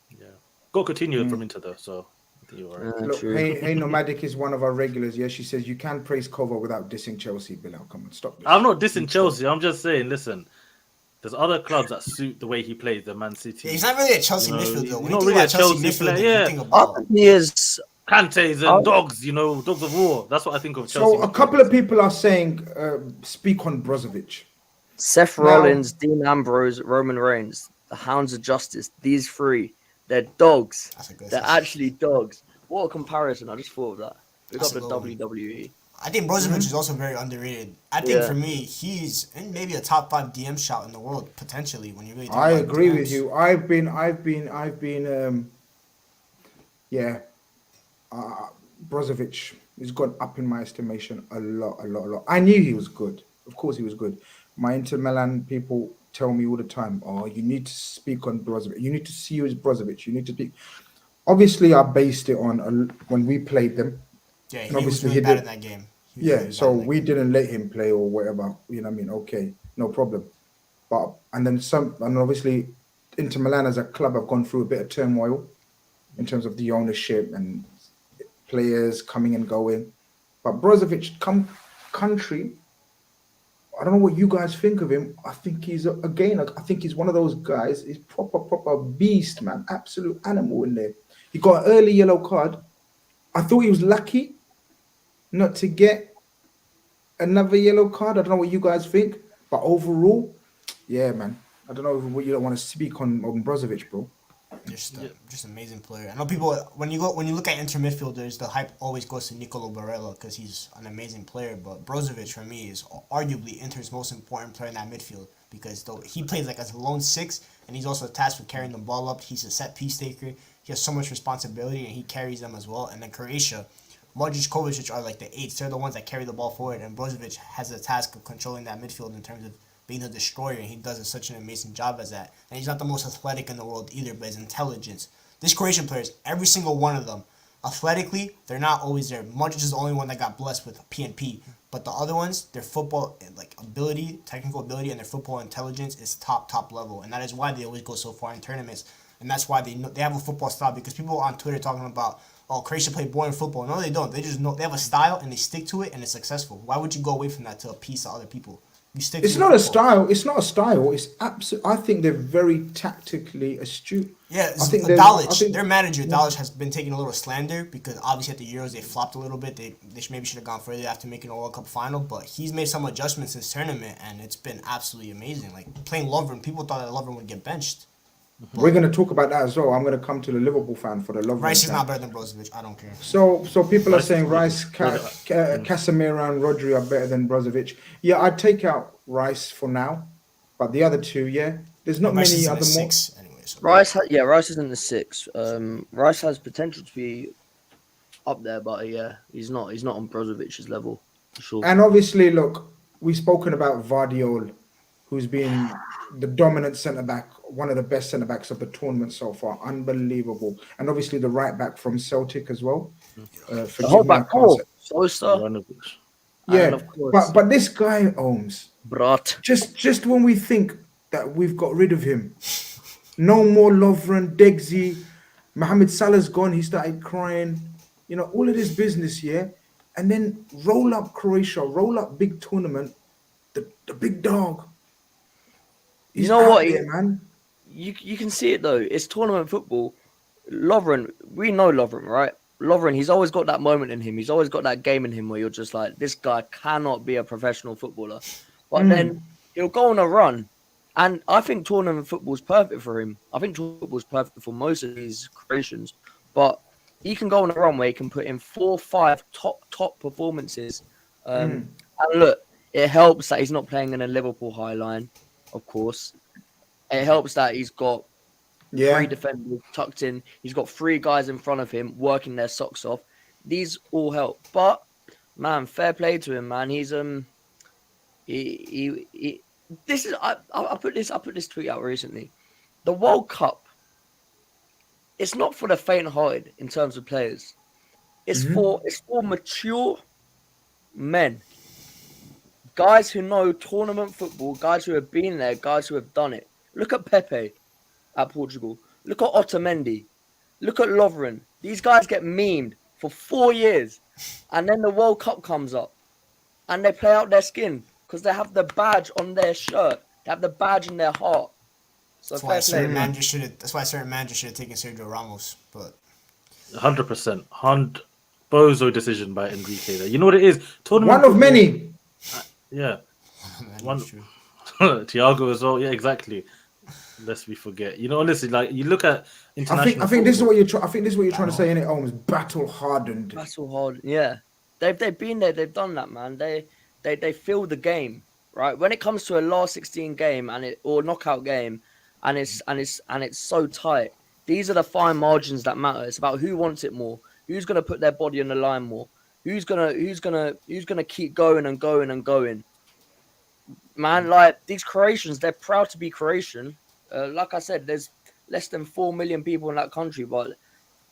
Yeah, got Coutinho from Inter though, so I think you're right. Look, hey, Nomadic is one of our regulars. Yeah, she says you can praise Cover without dissing Chelsea. Bilal, come on, stop this. I'm not dissing Chelsea. I'm just saying, listen. There's other clubs that suit the way he plays. The Man City. Yeah, he's not really a Chelsea midfielder. He's not really a Chelsea player. Yeah, he is. Kantes and dogs, dogs of war. That's what I think of Chelsea. So a couple of people are saying, speak on Brozovic. Seth Rollins, Dean Ambrose, Roman Reigns, the Hounds of Justice. These three, they're dogs. They're actually dogs. What a comparison! I just thought of that. We got the WWE. I think Brozovic is also very underrated. I think for me, he's in maybe a top 5 DM shout in the world potentially. When you really, I agree with you. I've been, Brozovic has gone up in my estimation a lot. I knew he was good. Of course, he was good. My Inter Milan people tell me all the time, "Oh, you need to speak on Brozovic. You need to see who is Brozovic. You need to speak." Obviously, I based it on when we played them. Yeah, he was really bad in that game. So we didn't let him play or whatever. You know what I mean? Okay, no problem. And obviously Inter Milan as a club have gone through a bit of turmoil in terms of the ownership and players coming and going. But Brozovic, country, I don't know what you guys think of him. I think he's I think he's one of those guys. He's proper beast, man. Absolute animal in there. He got an early yellow card. I thought he was lucky not to get another yellow card. I don't know what you guys think, but overall, yeah, man. I don't know what you don't want to speak on Brozovic, bro. Just amazing player. I know people when you look at Inter midfielders, the hype always goes to Nicolo Barella because he's an amazing player. But Brozovic for me is arguably Inter's most important player in that midfield because though he plays like as a lone 6 and he's also tasked with carrying the ball up. He's a set piece taker. He has so much responsibility and he carries them as well. And then Croatia, Modric, Kovacic are like the 8s. They're the ones that carry the ball forward. And Brozovic has the task of controlling that midfield in terms of being a destroyer. And he does such an amazing job as that. And he's not the most athletic in the world either, but his intelligence. This Croatian players, every single one of them, athletically, they're not always there. Modric is the only one that got blessed with PNP. But the other ones, their football ability, technical ability, and their football intelligence is top level. And that is why they always go so far in tournaments. And that's why they have a football style. Because people on Twitter talking about, oh, Croatia play boring football. No, they don't. They just know they have a style and they stick to it and it's successful. Why would you go away from that to appease to other people? You stick. It's not a style. It's not a style. It's absolute. I think they're very tactically astute. Yeah, I think their manager Dalic has been taking a little slander because obviously at the Euros they flopped a little bit. They maybe should have gone further after making a World Cup final, but he's made some adjustments this tournament and it's been absolutely amazing. Like playing Lovren, people thought that Lovren would get benched. We're going to talk about that as well. I'm going to come to the Liverpool fan for the Lovren. Rice is not better than Brozovic. I don't care. So people are saying Rice, Casemiro, and Rodri are better than Brozovic. Yeah, I'd take out Rice for now, but the other two, yeah, there's not many other more. Anyway, so. Rice isn't the 6. Rice has potential to be up there, but yeah, he's not on Brozovic's level for sure. And obviously, look, we've spoken about Vardiol, who's been the dominant centre-back, one of the best centre-backs of the tournament so far. Unbelievable. And obviously the right-back from Celtic as well. The whole back four. Yeah, but this guy, Ohms, Brat. Just when we think that we've got rid of him, no more Lovren, Degsy, Mohamed Salah's gone, he started crying. You know, all of this business here. And then roll up Croatia, roll up big tournament, the big dog. You know what, there, man? You can see it though. It's tournament football. Lovren, we know Lovren, right? Lovren, he's always got that moment in him. He's always got that game in him where you're just like, this guy cannot be a professional footballer. But then he'll go on a run. And I think tournament football is perfect for him. I think tournament football is perfect for most of these Croatians. But he can go on a run where he can put in 4 or 5 top performances. And look, it helps that he's not playing in a Liverpool high line, of course. It helps that he's got Yeah. 3 defenders tucked in. He's got 3 guys in front of him working their socks off. These all help. But man, fair play to him, man. He's he this is I put this tweet out recently. The World Cup, it's not for the faint-hearted in terms of players. It's for mature men. Guys who know tournament football, guys who have been there, guys who have done it. Look at Pepe at Portugal. Look at Otamendi. Look at Lovren. These guys get memed for 4 years. And then the World Cup comes up. And they play out their skin. Because they have the badge on their shirt. They have the badge in their heart. So that's why certain managers should have taken Sergio Ramos. But 100%. Bozo decision by Enrique there. You know what it is? Tournament one of many. Yeah. One. Thiago as well. Yeah, exactly. Lest we forget. You know, honestly, like you look at international. I think this is what you're. I think this is what you're trying to say in it. Holmes, battle hardened. Battle hardened. Yeah, they've been there. They've done that, man. They feel the game, right? When it comes to a last 16 game or knockout game, and it's so tight. These are the fine margins that matter. It's about who wants it more, who's gonna put their body on the line more, who's gonna keep going and going and going. Man, like these Croatians, they're proud to be Croatian. Like I said, there's less than 4 million people in that country, but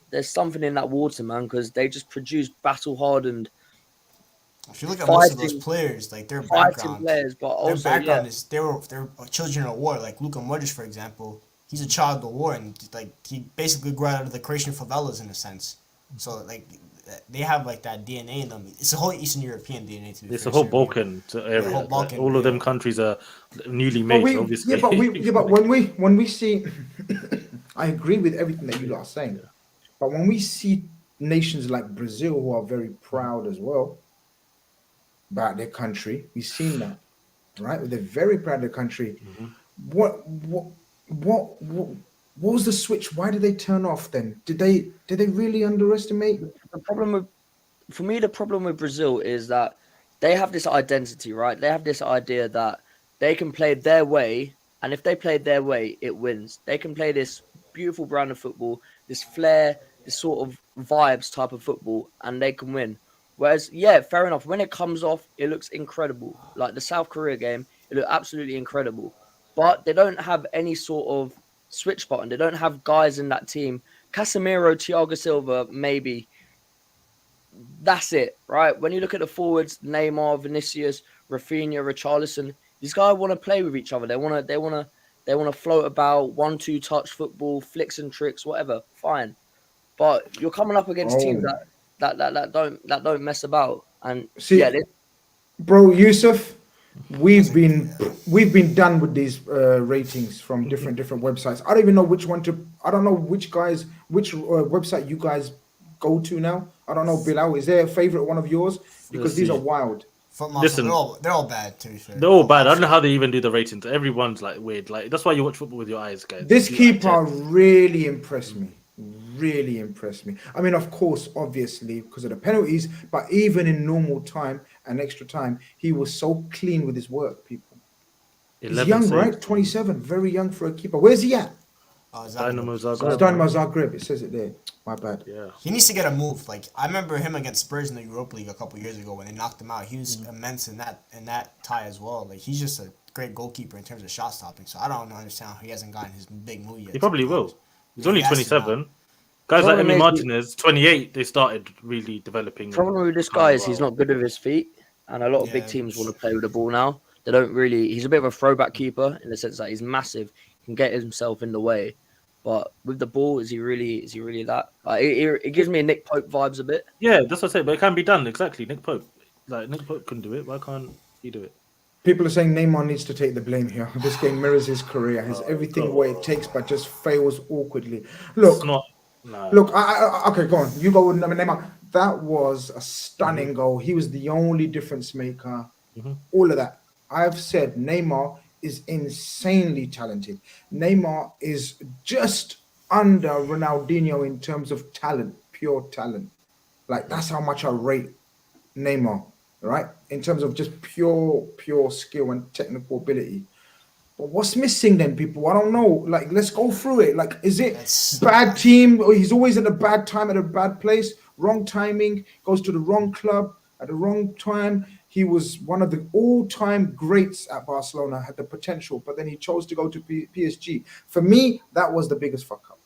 there's something in that water, man, because they just produce battle-hardened. If you look at most of those players, like their background, players, but also, is they're children of war. Like Luka Modric, for example, he's a child of war, and like he basically grew out of the Croatian favelas in a sense. So like they have like that DNA in them. It's a whole Eastern European DNA to be It's a whole Balkan area. Whole Balkan, all of them countries are newly made, obviously. But when we see, I agree with everything that you are saying. Yeah. But when we see nations like Brazil who are very proud as well about their country, we've seen that, right? They're very proud of their country. What was the switch? Why did they turn off then? Did they really underestimate? The problem with Brazil is that they have this identity, right? They have this idea that they can play their way, and if they play their way, it wins. They can play this beautiful brand of football, this flair, this sort of vibes type of football, and they can win. Whereas, yeah, fair enough. When it comes off, it looks incredible. Like the South Korea game, it looked absolutely incredible. But they don't have any sort of switch button. They don't have guys in that team. Casemiro, Thiago Silva, maybe. That's it, right? When you look at the forwards, Neymar, Vinicius, Rafinha, Richarlison, these guys want to play with each other. They want to float about, 1-2 touch football, flicks and tricks, whatever. Fine, but you're coming up against teams that don't mess about. And see, bro, Yusuf, we've been done with these ratings from different websites. I don't even know which one to. I don't know which website you guys go to now. I don't know, Bilal. Is there a favorite one of yours? Because these are wild. Listen, they're all bad too. They're all bad. I don't know how they even do the ratings. Everyone's like weird. Like that's why you watch football with your eyes, guys. This keeper really impressed me. Really impressed me. I mean, of course, obviously, because of the penalties, but even in normal time and extra time, he was so clean with his work, people. He's young, right? 27, very young for a keeper. Where's he at? Dynamo Zagreb. Dynamo Zagreb. It says it there. My bad. Yeah. He needs to get a move. Like I remember him against Spurs in the Europa League a couple years ago when they knocked him out. He was immense in that tie as well. Like he's just a great goalkeeper in terms of shot stopping. So I don't understand how he hasn't gotten his big move yet. He probably will. He's only 27. Guys like Emi Martinez, 28, they started really developing. The problem with this guy is he's not good with his feet, and a lot of big teams want to play with the ball now. They don't really. He's a bit of a throwback keeper in the sense that he's massive, he can get himself in the way. But with the ball, is he really that? It gives me a Nick Pope vibes a bit. Yeah, that's what I say. But it can be done exactly. Nick Pope can do it. Why can't he do it? People are saying Neymar needs to take the blame here. This game mirrors his career. Has everything what it takes, but just fails awkwardly. Look, it's not. No. Look, okay, go on. You go with Neymar. That was a stunning goal. He was the only difference maker. All of that. I've said Neymar is insanely talented. Neymar is just under Ronaldinho in terms of talent, pure talent. Like that's how much I rate Neymar, right? In terms of just pure skill and technical ability. But what's missing then, people? I don't know. Like, let's go through it. Like, is it That's- bad team, or he's always at a bad time at a bad place, wrong timing, goes to the wrong club at the wrong time? He was one of the all-time greats at Barcelona, had the potential, but then he chose to go to PSG. For me, that was the biggest fuck up.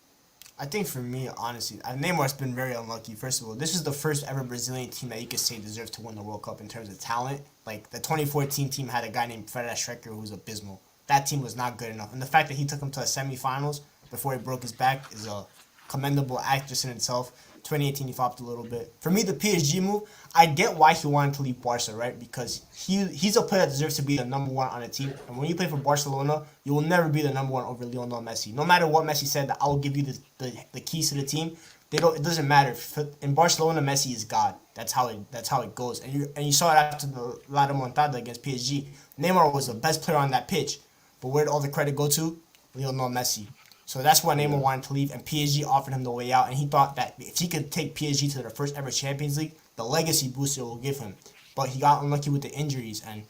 I think for me, honestly, Neymar's been very unlucky. First of all, this is the first ever Brazilian team that you could say deserves to win the World Cup in terms of talent. Like, the 2014 team had a guy named Fred Striker who was abysmal. That team was not good enough. And the fact that he took him to the semifinals before he broke his back is a commendable act just in itself. 2018, he flopped a little bit. For me, the PSG move, I get why he wanted to leave Barca, right? Because he's a player that deserves to be the number one on a team. And when you play for Barcelona, you will never be the number one over Lionel Messi. No matter what Messi said, that I will give you the keys to the team. It doesn't matter. In Barcelona, Messi is God. That's how it goes. And you saw it after the La Remontada against PSG. Neymar was the best player on that pitch. But where did all the credit go to? Lionel Messi. So that's why Neymar wanted to leave, and PSG offered him the way out, and he thought that if he could take PSG to their first ever Champions League, the legacy boost it will give him. But he got unlucky with the injuries, and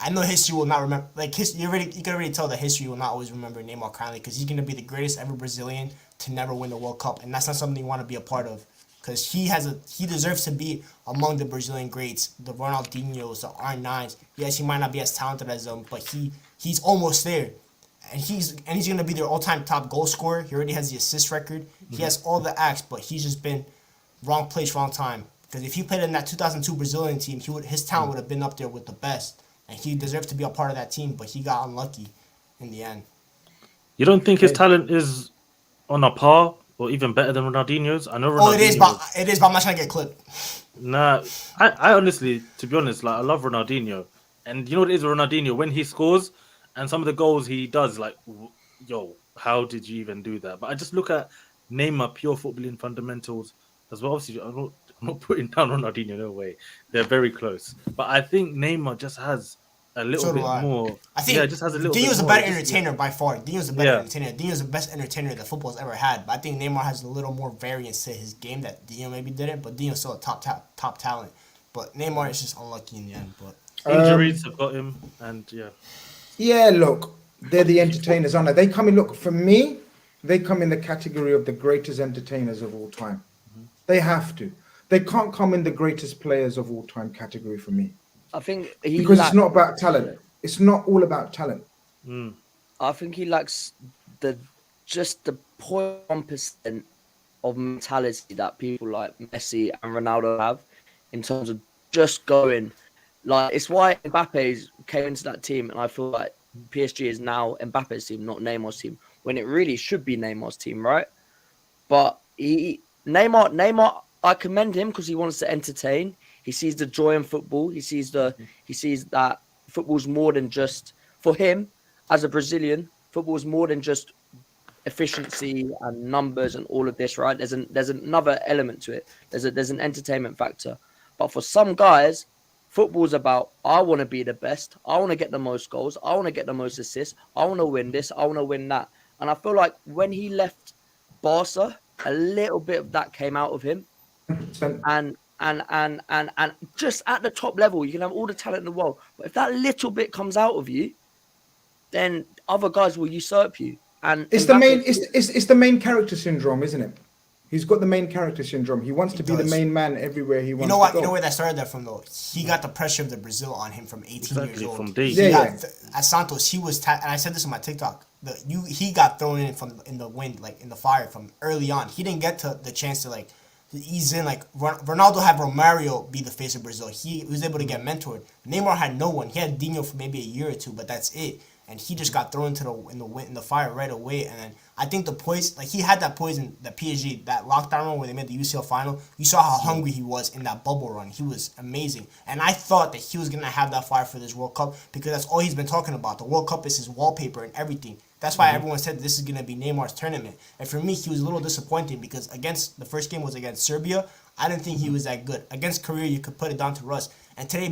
I know history will not remember. Like, you can already tell that history will not always remember Neymar kindly, because he's going to be the greatest ever Brazilian to never win the World Cup, and that's not something you want to be a part of, because he deserves to be among the Brazilian greats, the Ronaldinhos, the R9s. Yes, he might not be as talented as them, but he's almost there. And he's going to be their all-time top goal scorer. He already has the assist record. He has all the acts, but he's just been wrong place, wrong time. Because if he played in that 2002 Brazilian team, his talent would have been up there with the best. And he deserves to be a part of that team, but he got unlucky in the end. You don't think his talent is on a par or even better than Ronaldinho's? I know Ronaldinho. Oh, it is, but I'm not trying to get clipped. Nah, I honestly, to be honest, like I love Ronaldinho. And you know what it is with Ronaldinho? When he scores, and some of the goals he does, like, yo, how did you even do that? But I just look at Neymar, pure footballing fundamentals as well. Obviously, I'm not putting down Ronaldinho, no way. They're very close. But I think Neymar just has a little bit more. I think just has a little Dino's bit a more. better entertainer by far. Dino's a better entertainer. Dino's the best entertainer that football's ever had. But I think Neymar has a little more variance to his game that Dino maybe didn't. But Dino's still a top talent. But Neymar is just unlucky in the end. But Injuries have got him, and Yeah, look, they're the entertainers, aren't they? They come in, look, for me, they come in the category of the greatest entertainers of all time. They have to. They can't come in the greatest players of all time category for me. I think because it's not about talent. It's not all about talent. I think he lacks just the 0.1% of mentality that people like Messi and Ronaldo have in terms of just going. Like, it's why Mbappe came into that team, and I feel like PSG is now Mbappe's team, not Neymar's team, when it really should be Neymar's team, right? But Neymar, I commend him because he wants to entertain. He sees the joy in football. He sees that football's more than just, for him as a Brazilian, football's more than just efficiency and numbers and all of this, right? There's another element to it. There's an entertainment factor. But for some guys, football's about, I want to be the best. I want to get the most goals. I want to get the most assists. I want to win this. I want to win that. And I feel like when he left Barca, a little bit of that came out of him. And just at the top level, you can have all the talent in the world. But if that little bit comes out of you, then other guys will usurp you. And it's the main character syndrome, isn't it? He's got the main character syndrome. He wants to be the main man everywhere he wants to go. You know where that started that from, though? He got the pressure of the Brazil on him from 18 years old. From day. At Santos, he was, and I said this on my TikTok, he got thrown in the wind, like in the fire from early on. He didn't get the chance to ease in. Like, Ronaldo had Romario be the face of Brazil. He was able to get mentored. Neymar had no one. He had Dino for maybe a year or two, but that's it. And he just got thrown in the fire right away. And then I think the poison, he had that poison, the PSG, that lockdown run where they made the UCL final. You saw how hungry he was in that bubble run. He was amazing. And I thought that he was going to have that fire for this World Cup because that's all he's been talking about. The World Cup is his wallpaper and everything. That's why everyone said this is going to be Neymar's tournament. And for me, he was a little disappointing because the first game was against Serbia. I didn't think he was that good. Against Korea, you could put it down to Russ. And today,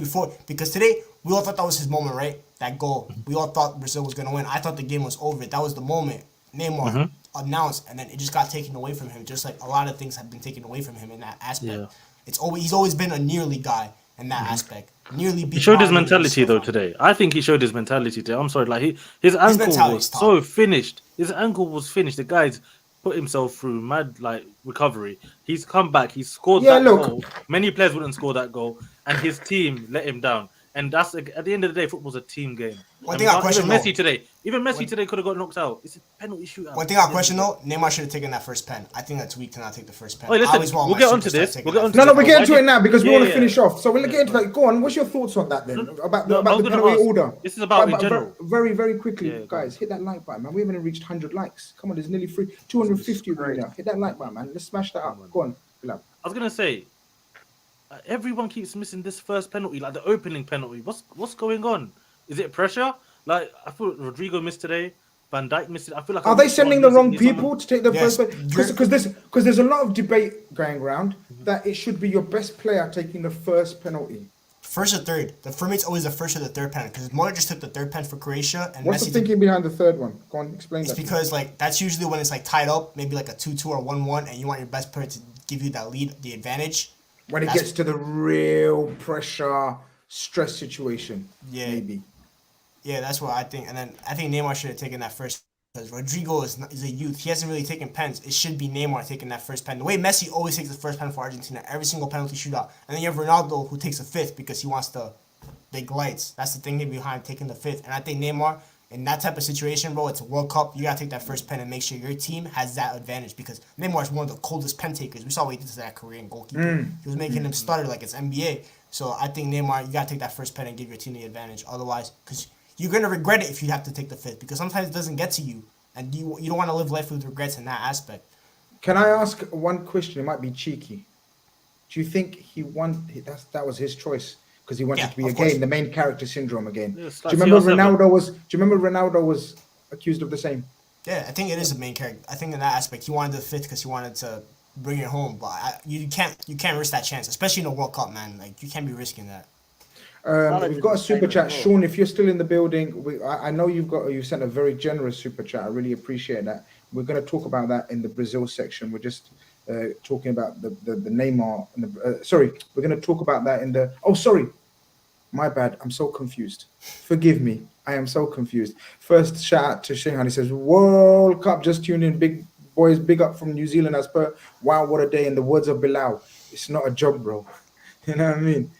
we all thought that was his moment, right? That goal. We all thought Brazil was going to win. I thought the game was over. That was the moment Neymar announced, and then it just got taken away from him, just like a lot of things have been taken away from him in that aspect. Yeah. He's always been a nearly guy. in that aspect. Nearly beat He showed his Bayern in the mentality though semifinal. today. I think he showed his mentality today. I'm sorry, like his ankle mentality was is top. so finished. His ankle was finished. The guy's put himself through mad like recovery. He's come back. He scored Yeah, that look. goal. Many players wouldn't score that goal, and his team let him down. And that's at the end of the day, football's a team game. One And thing we I can't- question even Messi though- today, could have got knocked out. It's a penalty shootout. One thing I question though, Neymar should have taken that first pen. I think that's weak to not take the first pen. Wait, listen, I always want we'll my get onto superstar this. taking We'll get that onto No, first no, this. we're pen. getting Why to did- it now because we Yeah, want to yeah. finish off. So we'll Yeah, get into fine. that. Go on. What's your thoughts on that then? About No, I the was gonna penalty ask. order? This is about in But general. Very, very quickly, Yeah, go guys, hit that like button, man. We haven't reached 100 likes. Come on, there's nearly 250 of you now. Hit that like button, man. Let's smash that up. Go on, Bilal. I was gonna say, everyone keeps missing this first penalty, like the opening penalty. What's going on? Is it pressure? Like I thought Rodrigo missed today. Van Dijk missed it. I feel like Are they sending the wrong people to take the Yes, first? Because there's a lot of debate going around that it should be your best player taking the first penalty. First or third. For me, it's always the first or the third pen because Modric just took the third pen for Croatia, and What's Messi the thinking behind the third one? Go on, explain It's that. because like that's usually when it's like tied up, maybe like a 2-2 or 1-1, and you want your best player to give you that lead, the advantage. When it gets to the real pressure, stress situation, Yeah. maybe. Yeah, that's what I think. And then I think Neymar should have taken that first because Rodrigo is a youth. He hasn't really taken pens. It should be Neymar taking that first pen. The way Messi always takes the first pen for Argentina, every single penalty shootout. And then you have Ronaldo who takes the fifth because he wants the big lights. That's the thing behind taking the fifth. And I think Neymar, in that type of situation, bro, it's a World Cup. You got to take that first pen and make sure your team has that advantage because Neymar is one of the coldest pen takers. We saw what he did to that Korean goalkeeper. He was making him stutter like it's NBA. So I think Neymar, you got to take that first pen and give your team the advantage. Otherwise, because you're going to regret it if you have to take the fifth because sometimes it doesn't get to you. And you don't want to live life with regrets in that aspect. Can I ask one question? It might be cheeky. Do you think he won? That was his choice because he wanted to be of course. again the main character syndrome again. Yeah, Do you remember Ronaldo was accused of the same? Yeah, I think it is the main character. I think in that aspect, he wanted the fifth because he wanted to bring it home. But you can't risk that chance, especially in a World Cup, man. Like you can't be risking that. We've got a super chat, Sean. If you're still in the building, I know you sent a very generous super chat. I really appreciate that. We're going to talk about that in the Brazil section. We're just talking about the Neymar. Sorry, we're going to talk about that in the. Oh, sorry, my bad. I'm so confused. Forgive me. I am so confused. First shout out to Shehan. He says World Cup just tuned in. Big boys, big up from New Zealand as per. Wow, what a day! In the words of Bilal, it's not a job, bro. You know what I mean?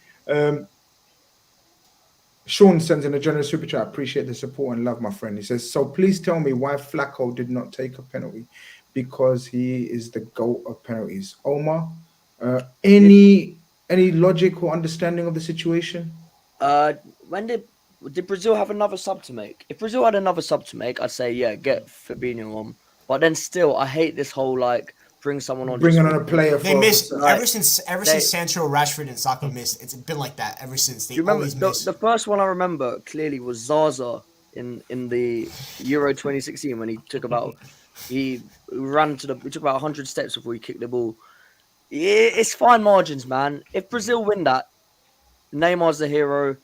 Sean sends in a generous super chat. Appreciate the support and love, my friend. He says, so please tell me why Flacco did not take a penalty because he is the GOAT of penalties. Omar, any logic or understanding of the situation? When did Brazil have another sub to make? If Brazil had another sub to make, I'd say, yeah, get Fabinho on. But then still, I hate this whole, like, bring someone on. Bringing on a player. They missed like, ever since Sancho, Rashford, and Saka missed. It's been like that ever since. They Do you remember always miss. the first one I remember clearly was Zaza in the Euro 2016 when he took about 100 steps before he kicked the ball. It's fine margins, man. If Brazil win that, Neymar's the hero.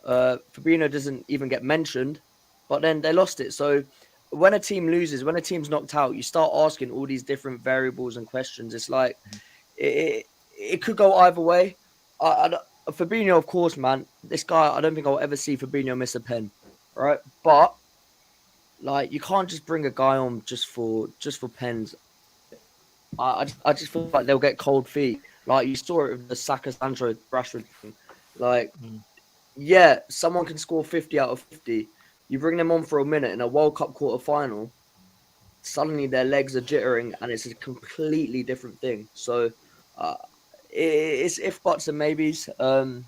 Fabinho doesn't even get mentioned, but then they lost it. So when a team loses, when a team's knocked out, you start asking all these different variables and questions. It's like it could go either way. Fabinho, of course, man. This guy, I don't think I'll ever see Fabinho miss a pen, right? But like, you can't just bring a guy on just for pens. I just feel like they'll get cold feet. Like you saw it with the Saka, Sancho, Rashford thing. Like, yeah, someone can score 50 out of 50. You bring them on for a minute in a World Cup quarter-final, suddenly their legs are jittering and it's a completely different thing. So it's if, buts and maybes. And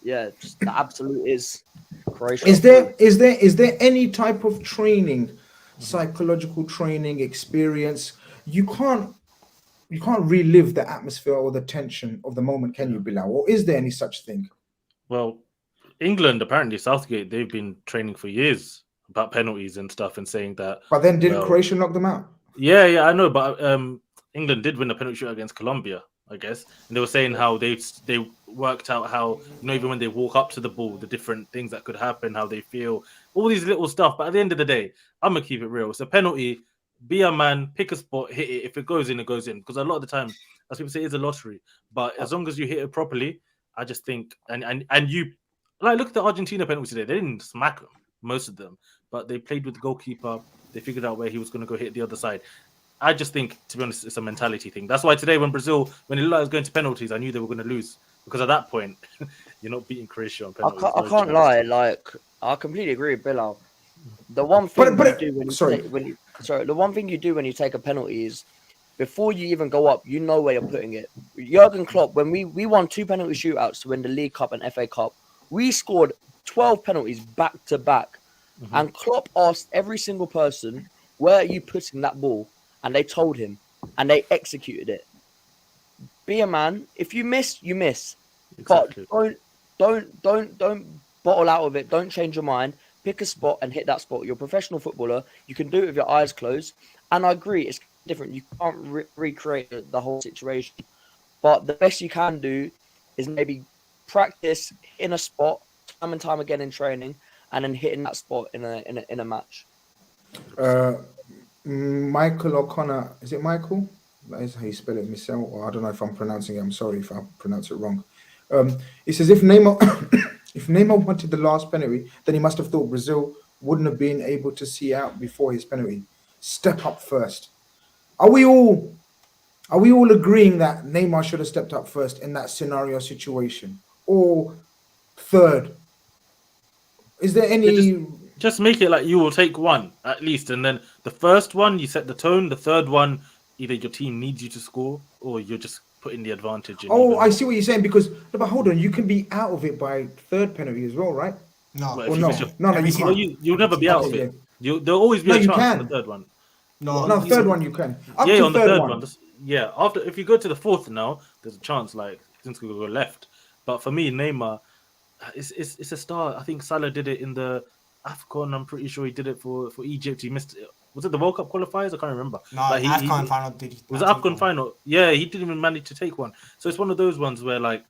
yeah, just the absolute is Croatia. Is there any type of training, psychological training, experience? You can't relive the atmosphere or the tension of the moment, can you, Bilal? Or is there any such thing? Well, England, apparently Southgate, they've been training for years about penalties and stuff and saying that. But then didn't Croatia knock them out? Yeah, I know. But England did win a penalty shoot against Colombia, I guess. And they were saying how they worked out how, even when they walk up to the ball, the different things that could happen, how they feel, all these little stuff. But at the end of the day, I'm going to keep it real. It's a penalty. Be a man, pick a spot, hit it. If it goes in, it goes in. Because a lot of the time, as people say, it's a lottery. But as long as you hit it properly, I just think, and you like look at the Argentina penalty today. They didn't smack them, most of them, but they played with the goalkeeper. They figured out where he was going to go hit the other side. I just think, to be honest, it's a mentality thing. That's why today, when Brazil, when it looked like it was going to penalties, I knew they were going to lose because at that point, you're not beating Croatia on penalties. I can't lie. Like, I completely agree with Bilal. The one thing you do when the one thing you do when you take a penalty is before you even go up, you know where you're putting it. Jurgen Klopp, when we won 2 penalty shootouts to win the League Cup and FA Cup, we scored 12 penalties back to back, and Klopp asked every single person, "Where are you putting that ball?" And they told him, and they executed it. Be a man. If you miss, you miss. Exactly. But don't bottle out of it. Don't change your mind. Pick a spot and hit that spot. You're a professional footballer. You can do it with your eyes closed. And I agree, it's different. You can't recreate the whole situation. But the best you can do is maybe practice in a spot time and time again in training, and then hitting that spot in a match. Michael O'Connor, is it Michael? That is how you spell it, Michelle. Or I don't know if I'm pronouncing it. I'm sorry if I pronounce it wrong. It says if Neymar, if Neymar wanted the last penalty, then he must have thought Brazil wouldn't have been able to see out before his penalty. Step up first. Are we all agreeing that Neymar should have stepped up first in that scenario situation, or third? Is there any? Just make it like you will take one at least, and then the first one you set the tone. The third one, either your team needs you to score, or you're just putting the advantage in. Oh, I see what you're saying. Because no, but hold on, you can be out of it by third penalty as well, right? No, Or no, no, you can't. You'll never be out of it. There'll always be a chance on the third one. No, third one you can. Up yeah, to on the third third one. one. Yeah, after if you go to the fourth now, there's a chance like things could go left. But for me, Neymar, it's a start. I think Salah did it in the AFCON. I'm pretty sure he did it for Egypt. He missed it. Was it the World Cup qualifiers? I can't remember. No, like AFCON final. Was it AFCON final? Yeah, he didn't even manage to take one. So it's one of those ones where like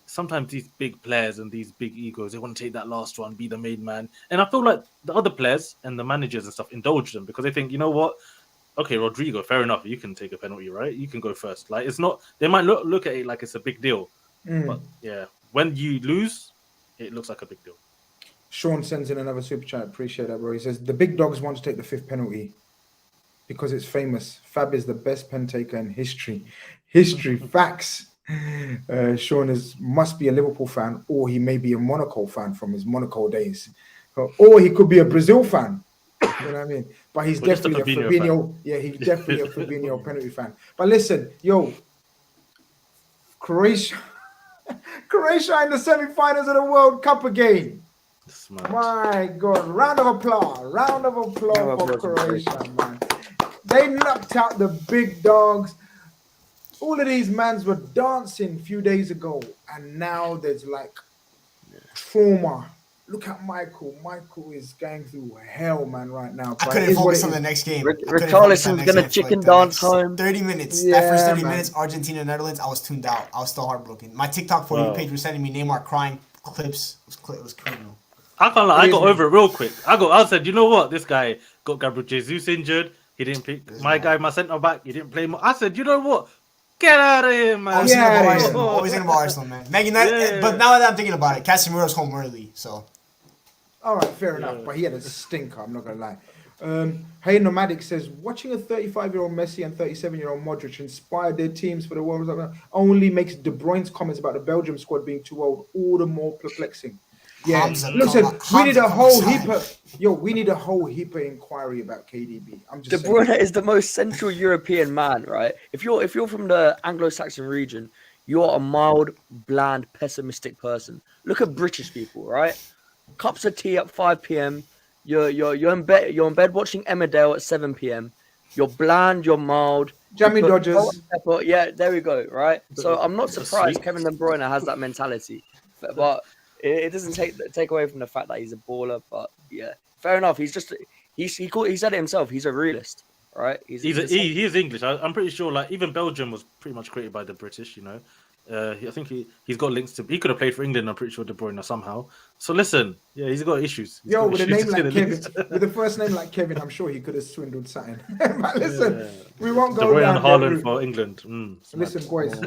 sometimes these big players and these big egos, they want to take that last one, be the main man. And I feel like the other players and the managers and stuff indulge them because they think, you know what? Okay, Rodrigo, fair enough. You can take a penalty, right? You can go first. Like it's not. They might look at it like it's a big deal, but yeah, when you lose, it looks like a big deal. Sean sends in another super chat. Appreciate that, bro. He says the big dogs want to take the 5th penalty because it's famous. Fab is the best pen taker in history. Facts. Sean must be a Liverpool fan, or he may be a Monaco fan from his Monaco days, or he could be a Brazil fan. You know what I mean? But he's definitely a Fabinho. Yeah, he's definitely a Fabinho penalty fan. But listen, Croatia in the semi-finals of the World Cup again. My God, round of applause for Croatia, man. They knocked out the big dogs. All of these mans were dancing a few days ago, and now there's like trauma. Look at Michael. Michael is going through hell, man, right now. I couldn't focus on the next game. Richarlison's gonna chicken dance home. 30 minutes. Yeah, that first 30 man. minutes, Argentina, Netherlands, I was tuned out. I was still heartbroken. My TikTok for you page was sending me Neymar crying clips. It was criminal. I can't lie. I got over it real quick. I said, you know what? This guy got Gabriel Jesus injured. He didn't pick my guy, my centre back. He didn't play. I said, you know what? Get out of here, man. Always thinking about Arsenal, man. Man United, but now that I'm thinking about it, Casemiro's home early, so. All right, fair enough. But he had a stinker, I'm not going to lie. Hey Nomadic says, watching a 35-year-old Messi and 37-year-old Modric inspire their teams for the World Cup only makes De Bruyne's comments about the Belgium squad being too old all the more perplexing. Yeah, listen, we need a whole heap of inquiry about KDB. I'm just De Bruyne is the most Central European man, right? If you're from the Anglo-Saxon region, you're a mild, bland, pessimistic person. Look at British people, right? Cups of tea at 5 p.m. You're in bed watching Emmerdale at 7 p.m. You're bland, you're mild. Jamie Dodgers. Yeah, there we go, right? So I'm not surprised Kevin De Bruyne has that mentality. But it doesn't take away from the fact that he's a baller. But yeah, fair enough. He said it himself. He's a realist, right? He is English. I'm pretty sure. Like even Belgium was pretty much created by the British. You know, I think he's got links to. He could have played for England. I'm pretty sure De Bruyne somehow. So listen, yeah, he's got issues. With a name like Kevin, with the first name like Kevin, I'm sure he could have swindled something. But listen, we won't go De Bruyne down and Haaland for England. Listen, boys.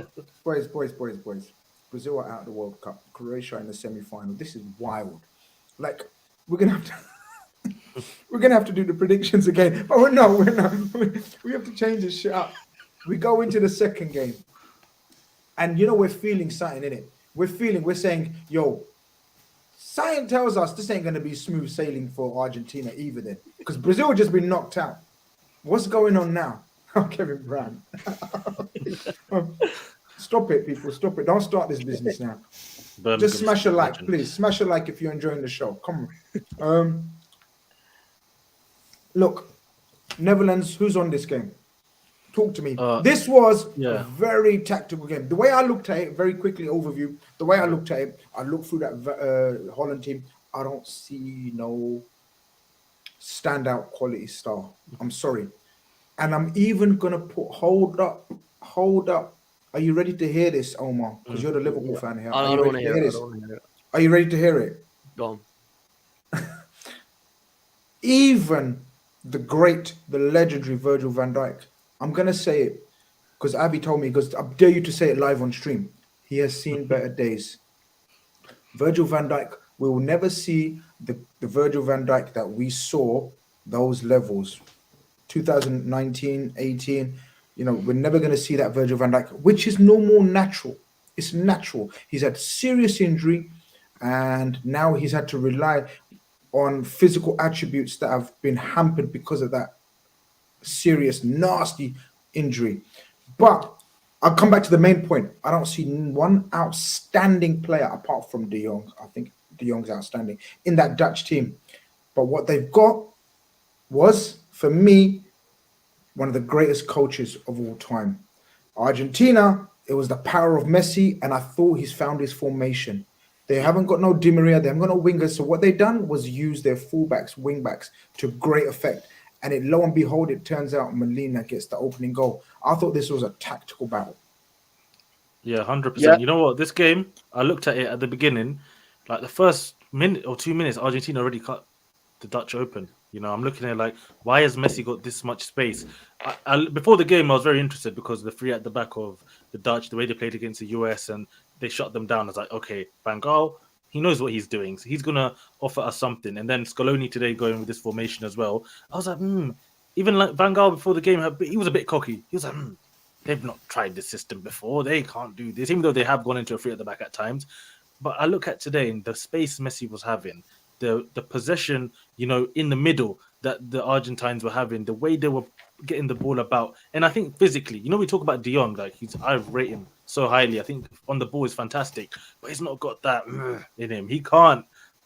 Brazil are out of the World Cup. Croatia in the semi-final. This is wild. Like, we're gonna have to we're gonna have to do the predictions again. Oh no, we're not. We have to change this shit up. We go into the second game, and we're feeling something in it. We're saying, yo, science tells us this ain't gonna be smooth sailing for Argentina either. Then, because Brazil just been knocked out. What's going on now? Oh, Kevin Brown. Stop it, people. Stop it. Don't start this business now. Just smash a like, please. Smash a like if you're enjoying the show. Come on. Look, Netherlands, who's on this game? Talk to me. This was a very tactical game. The way I looked at it, very quickly overview, the way I looked at it, I looked through that Holland team. I don't see no standout quality star. I'm sorry. And I'm even going to put, hold up. Are you ready to hear this, Omar? Because you're the Liverpool fan here. I don't want to hear it. Are you ready to hear it? Go on. Even the legendary Virgil van Dijk, I'm going to say it because Abby told me, because I dare you to say it live on stream. He has seen better days. Virgil van Dijk, we will never see the Virgil van Dijk that we saw those levels. 2019, 18, we're never going to see that Virgil van Dijk, which is no more natural. It's natural. He's had serious injury, and now he's had to rely on physical attributes that have been hampered because of that serious, nasty injury. But I'll come back to the main point. I don't see one outstanding player apart from De Jong. I think De Jong's outstanding in that Dutch team. But what they've got was, for me, one of the greatest coaches of all time. Argentina, it was the power of Messi, and I thought he's found his formation. They haven't got no Di Maria, they haven't got no wingers. So what they've done was use their fullbacks, wingbacks to great effect. And lo and behold, it turns out Molina gets the opening goal. I thought this was a tactical battle. Yeah, 100%. Yeah. You know what? This game, I looked at it at the beginning, like the first minute or 2 minutes, Argentina already cut the Dutch open. I'm looking at it like, why has Messi got this much space? Before the game, I was very interested because the three at the back of the Dutch, the way they played against the US, and they shut them down. I was like, okay, Van Gaal, he knows what he's doing. So he's going to offer us something. And then Scaloni today going with this formation as well. I was like, Even like Van Gaal before the game, he was a bit cocky. He was like, they've not tried this system before. They can't do this, even though they have gone into a three at the back at times. But I look at today and the space Messi was having, the possession, in the middle that the Argentines were having, the way they were getting the ball about. And I think physically, we talk about De Jong, like I rate him so highly. I think on the ball is fantastic, but he's not got that in him. He can't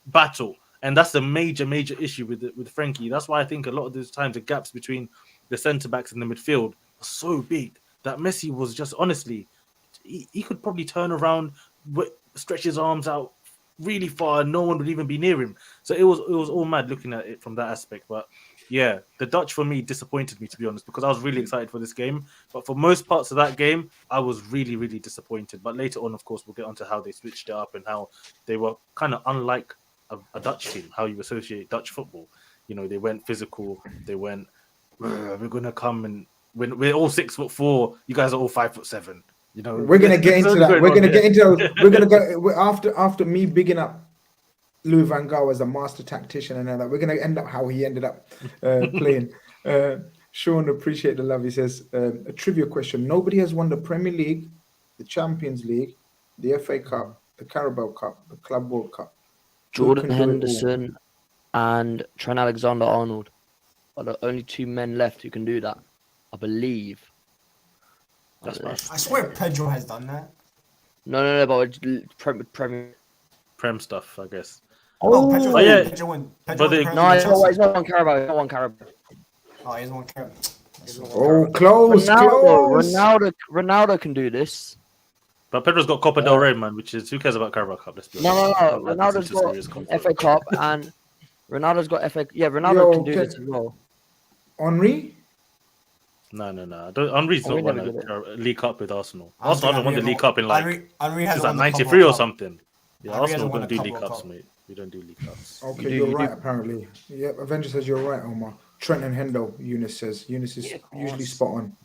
battle. And that's the major issue with Frankie. That's why I think a lot of those times the gaps between the centre-backs and the midfield are so big that Messi was just, honestly, he could probably turn around, stretch his arms out really far, and no one would even be near him. So it was all mad looking at it from that aspect. But yeah, the Dutch for me disappointed me, to be honest, because I was really excited for this game. But for most parts of that game, I was really, really disappointed. But later on, of course, we'll get onto how they switched it up and how they were kind of unlike a Dutch team, how you associate Dutch football. They went physical. They went, we're going to come and we're all 6'4". You guys are all 5'7". We're gonna get into that. We're gonna get into. We're gonna go after me bigging up Louis van Gaal as a master tactician and all that. We're gonna end up how he ended up playing. Sean, appreciate the love. He says a trivia question: nobody has won the Premier League, the Champions League, the FA Cup, the Carabao Cup, the Club World Cup. Jordan Henderson and Trent Alexander-Arnold are the only two men left who can do that, I believe. I swear Pedro has done that. No, but Prem stuff, I guess. Pedro won. He's not on Carabao. He's not on Carabao. Oh, he's on Carabao. Close. Ronaldo can do this. But Pedro's got Copa del Rey, man, which is, who cares about Carabao Cup? No. Ronaldo's got FA Cup and Ronaldo's got FA. Yeah, Ronaldo can do this as well. Henry? No. Henry's not won a League Cup with Arsenal. Arsenal haven't won the League Cup in like 93 or something. Yeah, Arsenal don't do League Cups, mate. We don't do League Cups. Okay, you're right, apparently. Yeah, Avenger says you're right, Omar. Trent and Hendo, Eunice says. Eunice is usually spot on.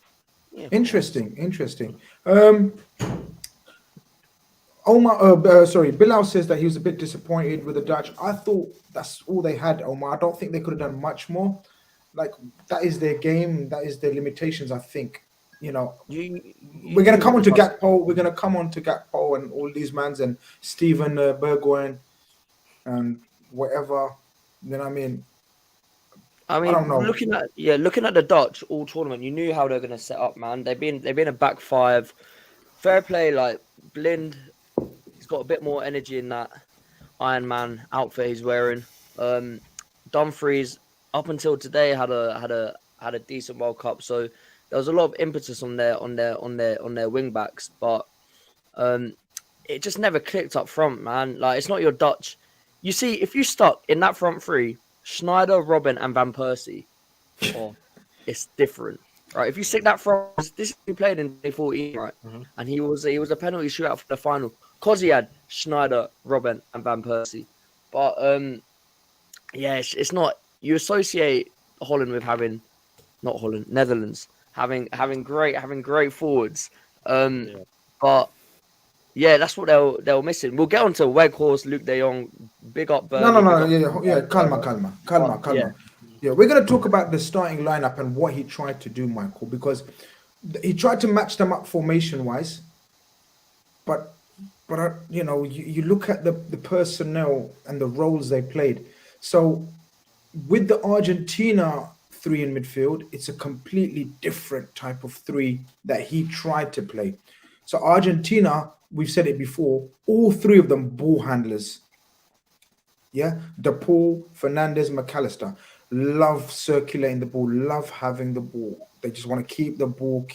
Yeah, interesting. Bilal says that he was a bit disappointed with the Dutch. I thought that's all they had, Omar. I don't think they could have done much more. Like, that is their game. That is their limitations, I think. You know, we're going to come on to Gakpo. We're going to come on to Gakpo and all these mans and Steven Bergwijn and whatever. You know what I mean? I don't know. looking at the Dutch all tournament, you knew how they're going to set up, man. They've been a back five. Fair play, like Blind. He's got a bit more energy in that Iron Man outfit he's wearing. Dumfries, up until today, had a decent World Cup, so there was a lot of impetus on their wing backs, but it just never clicked up front, man. Like, it's not your Dutch. You see, if you stuck in that front three, Schneider, Robben, and Van Persie, it's different, right? If you stick that front, this is who played in 2014, right? Mm-hmm. And he was a penalty shootout for the final because he had Schneider, Robben, and Van Persie. But it's not. You associate Holland with Netherlands having great forwards. But yeah, that's what they were missing. We'll get on to Weghorst, Luke De Jong, big up. No. Calma. Yeah, we're going to talk about the starting lineup and what he tried to do, Michael, because he tried to match them up formation-wise. But you know, you look at the personnel and the roles they played. So with the Argentina three in midfield, it's a completely different type of three that he tried to play. So Argentina, we've said it before, all three of them ball handlers. Yeah, De Paul, Fernandes, McAllister love circulating the ball, love having the ball. They just want to keep the ball,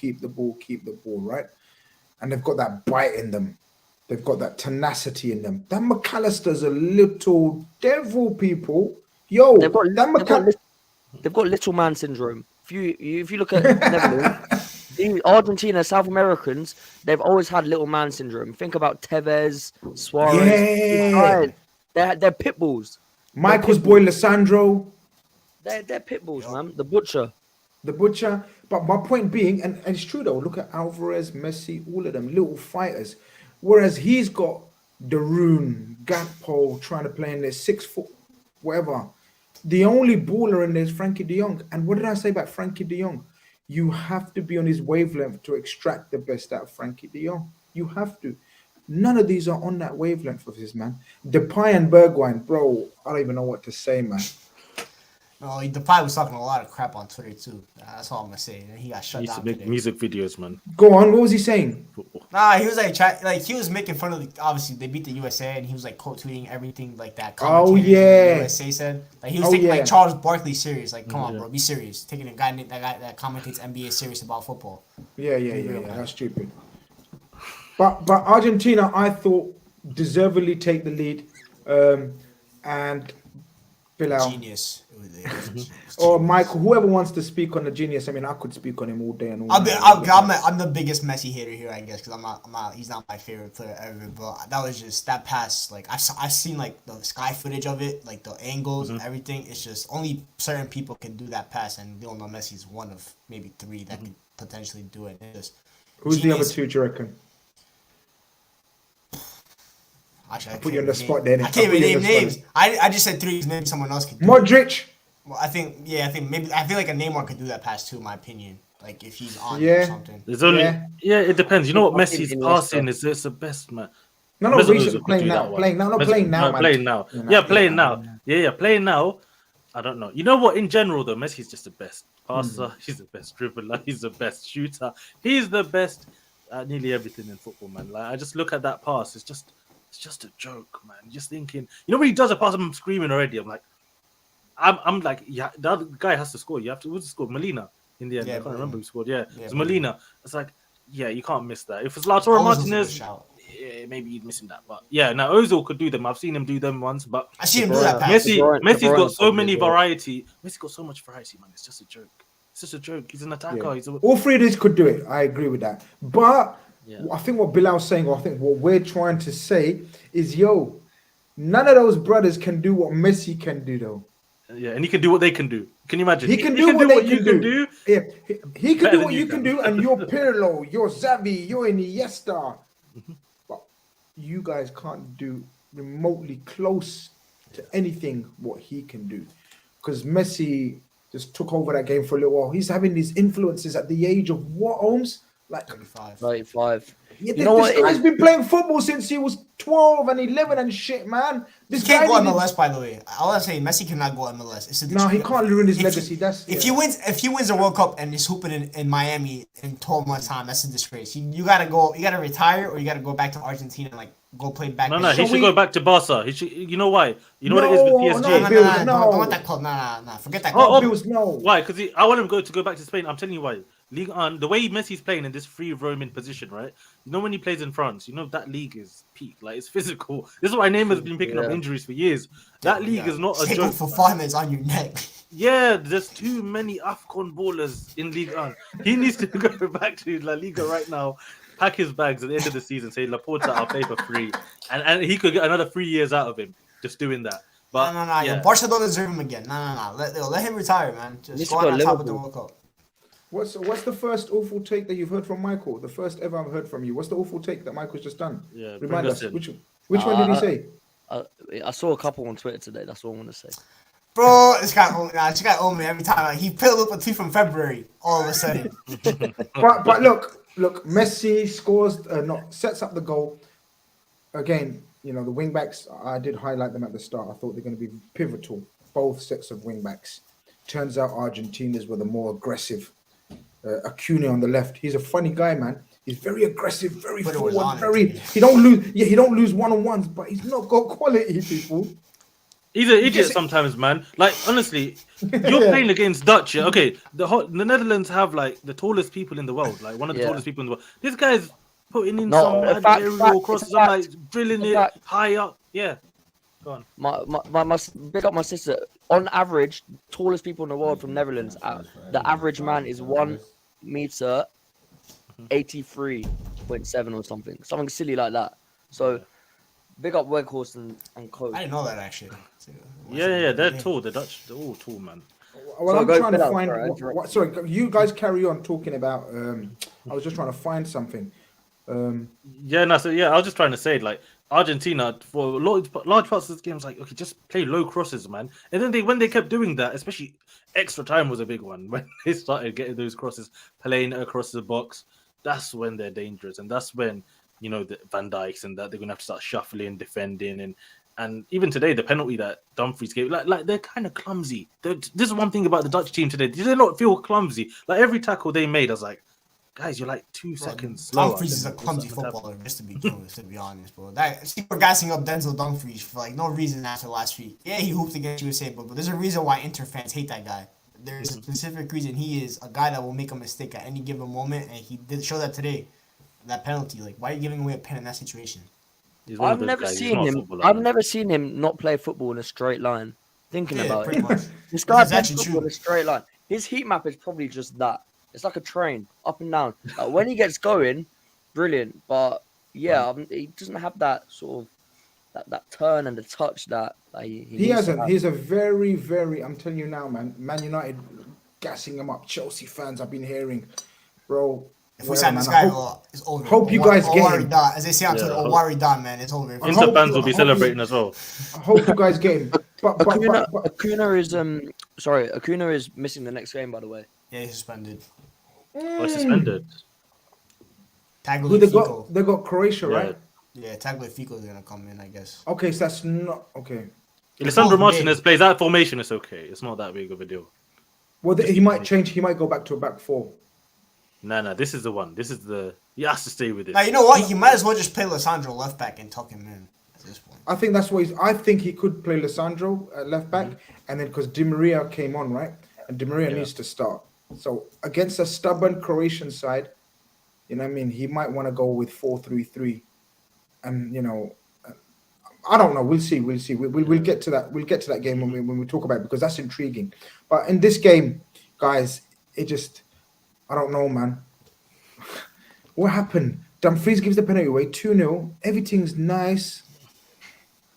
right? And they've got that bite in them. They've got that tenacity in them. That McAllister's a little devil, people. Yo, they've got little man syndrome. If you look at Netherlands, Argentina, South Americans, they've always had little man syndrome. Think about Tevez, Suarez. Yeah. They're pit bulls. Michael's boy Lissandro. They're pit bulls, man. The Butcher. But my point being, and it's true though, look at Alvarez, Messi, all of them, little fighters. Whereas he's got Darun, Gakpo trying to play in there, 6 foot, whatever. The only baller in there is Frankie de Jong. And what did I say about Frankie de Jong? You have to be on his wavelength to extract the best out of Frankie de Jong. You have to. None of these are on that wavelength of his, man. Depay and Bergwijn, bro, I don't even know what to say, man. No, Depay was talking a lot of crap on Twitter too. That's all I'm gonna say. He got shut down. He used to make music videos, man. Go on, what was he saying? Nah, he was he was making fun of obviously they beat the USA and he was like quote tweeting everything like that. Oh yeah, the USA said like he was taking like Charles Barkley serious. Like, come on, bro, be serious. Taking a guy that commentates NBA serious about football. Yeah. That's stupid. But Argentina, I thought deservedly take the lead, and Bilal. Genius. Or Michael, whoever wants to speak on the genius. I mean, I could speak on him all day and all night. I'm the biggest Messi hater here, I guess, because I'm not. He's not my favorite player ever. But that was just that pass. Like I've seen like the sky footage of it, like the angles and everything. It's just only certain people can do that pass, and Lionel Messi's one of maybe 3 that could potentially do it. Who's genius. The other 2? Do you reckon? Actually, I put you on the spot there. I can't even name names. I just said 3. Maybe someone else could do Modric. It. Well, I think maybe I feel like a Neymar could do that pass too. In my opinion, like if he's on or something. There's only it depends. You know what Messi's passing is the best, man. No, recently playing now. Playing now. Yeah, playing now. Yeah, playing now. I don't know. You know what? In general, though, Messi's just the best passer. He's the best dribbler. He's the best shooter. He's the best at nearly everything in football, man. Like I just look at that pass. It's just a joke, man. Just thinking, you know, when he does a pass, I'm screaming already. I'm like, yeah, the other guy has to score. You have to. Who's scored? Molina in the end. I can't remember who scored. Yeah, it's Molina. It's like, yeah, you can't miss that. If it's Lautaro Martinez, maybe you'd miss him that. But yeah, now Ozil could do them. I've seen him do them once, but I see him do that. Messi's got so many variety. Messi's got so much variety, man. It's just a joke. It's just a joke. He's an attacker. Yeah. All 3 of these could do it. I agree with that. But I think what Bilal's saying, or I think what we're trying to say is, none of those brothers can do what Messi can do, though. Yeah, and he can do what they can do. Can you imagine? He can do what you can do. Yeah, he can do what you can do, and you're Pirlo, you're Xavi, you're Iniesta. But you guys can't do remotely close to anything what he can do. Because Messi just took over that game for a little while. He's having these influences at the age of what, Holmes? Like 35. Yeah, You know this what? guy's been playing football since he was 12 and 11 and shit, man. This He can't guy go MLS, by the way. All I'm saying, Messi cannot go MLS. No, he can't ruin his legacy. If he wins a World Cup and is hooping in Miami in 12 months' time, that's a disgrace. You gotta go. You gotta retire, or you gotta go back to Argentina and like go play back. No, he should go back to Barca. He should. You know why? You know what it is with PSG. Don't want that club. Nah. Forget that club. Why? Because I want him to go back to Spain. I'm telling you why. League on the way Messi's playing in this free roaming position, right? You know when he plays in France, you know that league is peak. Like it's physical. This is why Neymar's been picking up injuries for years. That league is not a joke. For 5 minutes on your neck. Yeah, there's too many AFCON ballers in Ligue 1. He needs to go back to La Liga right now, pack his bags at the end of the season, say Laporta, I'll play for free, and he could get another 3 years out of him just doing that. But no. Yeah. Barca don't deserve him again. No. Let him retire, man. Just go on top of the World Cup. What's the first awful take that you've heard from Michael? The first ever I've heard from you. What's the awful take that Michael's just done? Yeah, remind us. Which one did he say? I saw a couple on Twitter today. That's all I want to say. Bro, this guy owes me every time. Like, he filled up a tweet from February all of a sudden. but look, Messi scores, sets up the goal. Again, you know, the wing backs, I did highlight them at the start. I thought they're going to be pivotal, both sets of wing backs. Turns out Argentina's were the more aggressive. Acuna on the left. He's a funny guy, man. He's very aggressive, very forward, he don't lose one-on-ones, but he's not got quality, people. He's an idiot sometimes, man. Like, honestly, you're playing against Dutch. Yeah? Okay, the Netherlands have, like, the tallest people in the world. Like, one of the tallest people in the world. This guy's putting in some aerial crosses. I'm like, drilling it high up. Yeah. Go on. Big up my sister. On average, tallest people in the world from Netherlands. The average man is 1 meter 83.7 or something silly like that. So big up Weghorst and Coach. I didn't know that actually. Yeah, they're tall. The Dutch, they're all tall, man. Well, I'm trying to find. Sorry, you guys carry on talking about. I was just trying to find something. I was just trying to say, like, Argentina for large parts of this game was like, okay, just play low crosses, man. And then when they kept doing that, especially extra time was a big one. When they started getting those crosses, playing across the box, that's when they're dangerous, and that's when, you know, the Van Dijks and that they're gonna have to start shuffling, defending, and even today the penalty that Dumfries gave, like they're kind of clumsy. This is one thing about the Dutch team today. Did they not feel clumsy? Like every tackle they made, I was like, guys, you're like 2 seconds slower. Dumfries is a clumsy footballer, just to be honest, bro. People are gassing up Denzel Dumfries for like no reason after last week. Yeah, he hooped against USA, but there's a reason why Inter fans hate that guy. There's a specific reason. He is a guy that will make a mistake at any given moment, and he did show that today. That penalty, like, why are you giving away a pen in that situation? I've never seen him not play football in a straight line. Thinking about it, this guy plays football in a straight line. His heat map is probably just that. It's like a train, up and down. When he gets going, brilliant. But yeah, he doesn't have that sort of that turn and the touch that he hasn't. He's a very, very. I'm telling you now, man. Man United gassing him up. Chelsea fans, I've been hearing, bro. If we sign this guy, it's over. Hope you guys get him. As they say on Twitter, Owari done, man. It's over. Inter fans will be celebrating as well. I hope you guys get him. But Acuna is missing the next game, by the way. Yeah, he's suspended. Suspended. They got Croatia, right? Yeah, Tagliafico is gonna come in, I guess. Okay, so that's not okay. Alessandro Martinez plays that formation. It's okay. It's not that big of a deal. Well, he might change. He might go back to a back four. No, this is the one. He has to stay with it. Now, you know what? He might as well just play Alessandro left back and tuck him in at this point. I think that's what I think he could play Alessandro at left back, and then because Di Maria came on, right? And Di Maria needs to start. So against a stubborn Croatian side, you know what I mean? He might want to go with 4-3-3. And, you know, I don't know. We'll see. We'll get to that. We'll get to that game when we talk about it, because that's intriguing. But in this game, guys, I don't know, man. What happened? Dumfries gives the penalty away, 2-0. Everything's nice.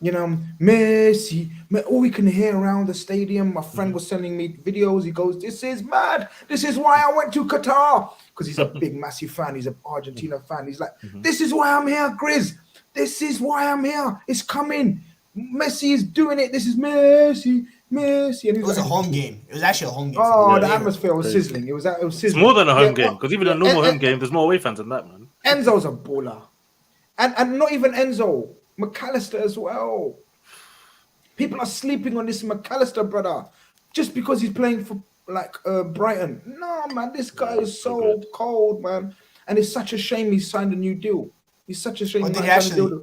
You know, Messi. All we can hear around the stadium. My friend was sending me videos. He goes, "This is mad. This is why I went to Qatar." Because he's a big, massive fan. He's an Argentina fan. He's like, "This is why I'm here, Grizz." This is why I'm here. It's coming. Messi is doing it. This is Messi. And It was a home game. It was actually a home game. Oh, Yeah. the atmosphere was sizzling. It was It's sizzling. more than a home game because even a normal home game, there's more away fans than that, man. Enzo's a baller, and not even Enzo, McAllister as well. People are sleeping on this McAllister brother just because he's playing for like Brighton. No, man, this guy is so cold, man, and it's such a shame he signed a new deal. It's such a shame. Did he actually?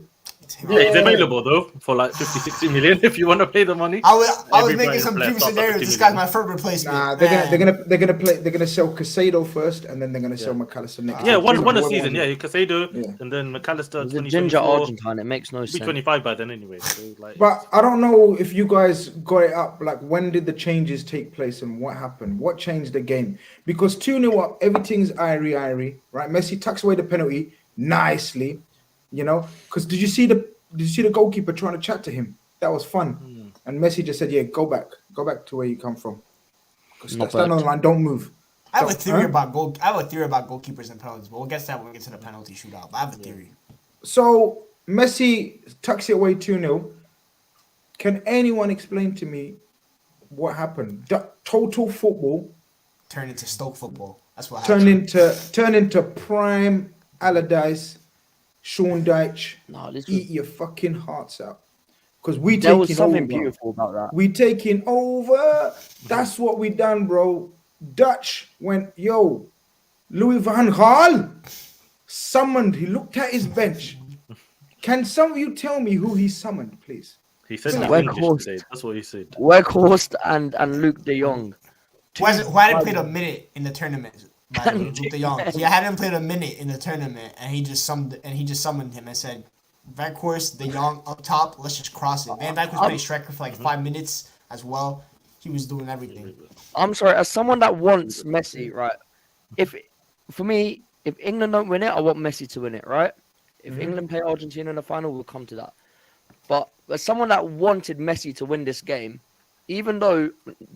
Yeah, he's available though for like 50-60 million if you want to pay the money. I was making some dream scenarios. This guy's my third replacement. Nah, they're gonna sell Casado first, and then they're gonna sell McAllister next. Yeah, one a season. Yeah, Casado, and then McAllister. The ginger Argentine. It makes no sense. Be 25 by then anyway. So like, but I don't know if you guys got it up. Like, when did the changes take place and what happened? What changed the game? Because 2-0 up, everything's irie, right? Messi tucks away the penalty nicely. You know, because did you see the goalkeeper trying to chat to him? That was fun. And Messi just said, "Yeah, go back to where you come from. Stand on the line, don't move." I have a theory about goalkeepers and penalties, but we'll get to that when we get to the penalty shootout. But I have a theory. So Messi tucks it away 2-0. Can anyone explain to me what happened? Total football turned into Stoke football. That's what turned happened. Turned into prime Allardyce. Sean Dyche, eat your fucking hearts out. Because there was something beautiful about that. We taking over. That's what we done, bro. Dutch went, yo, Louis van Gaal summoned. He looked at his bench. Can some of you tell me who he summoned, please? He said Weghorst. That's what he said. Weghorst and Luke de Jong. Who hadn't played a minute in the tournament? Luke de Jong. He hadn't played a minute in the tournament, and he just summoned him and said, Weghorst, de Jong up top. Let's just cross it. Van Dijk was playing striker for like 5 minutes as well. He was doing everything. I'm sorry, as someone that wants Messi, right? If England don't win it, I want Messi to win it, right? If England play Argentina in the final, we'll come to that. But as someone that wanted Messi to win this game, even though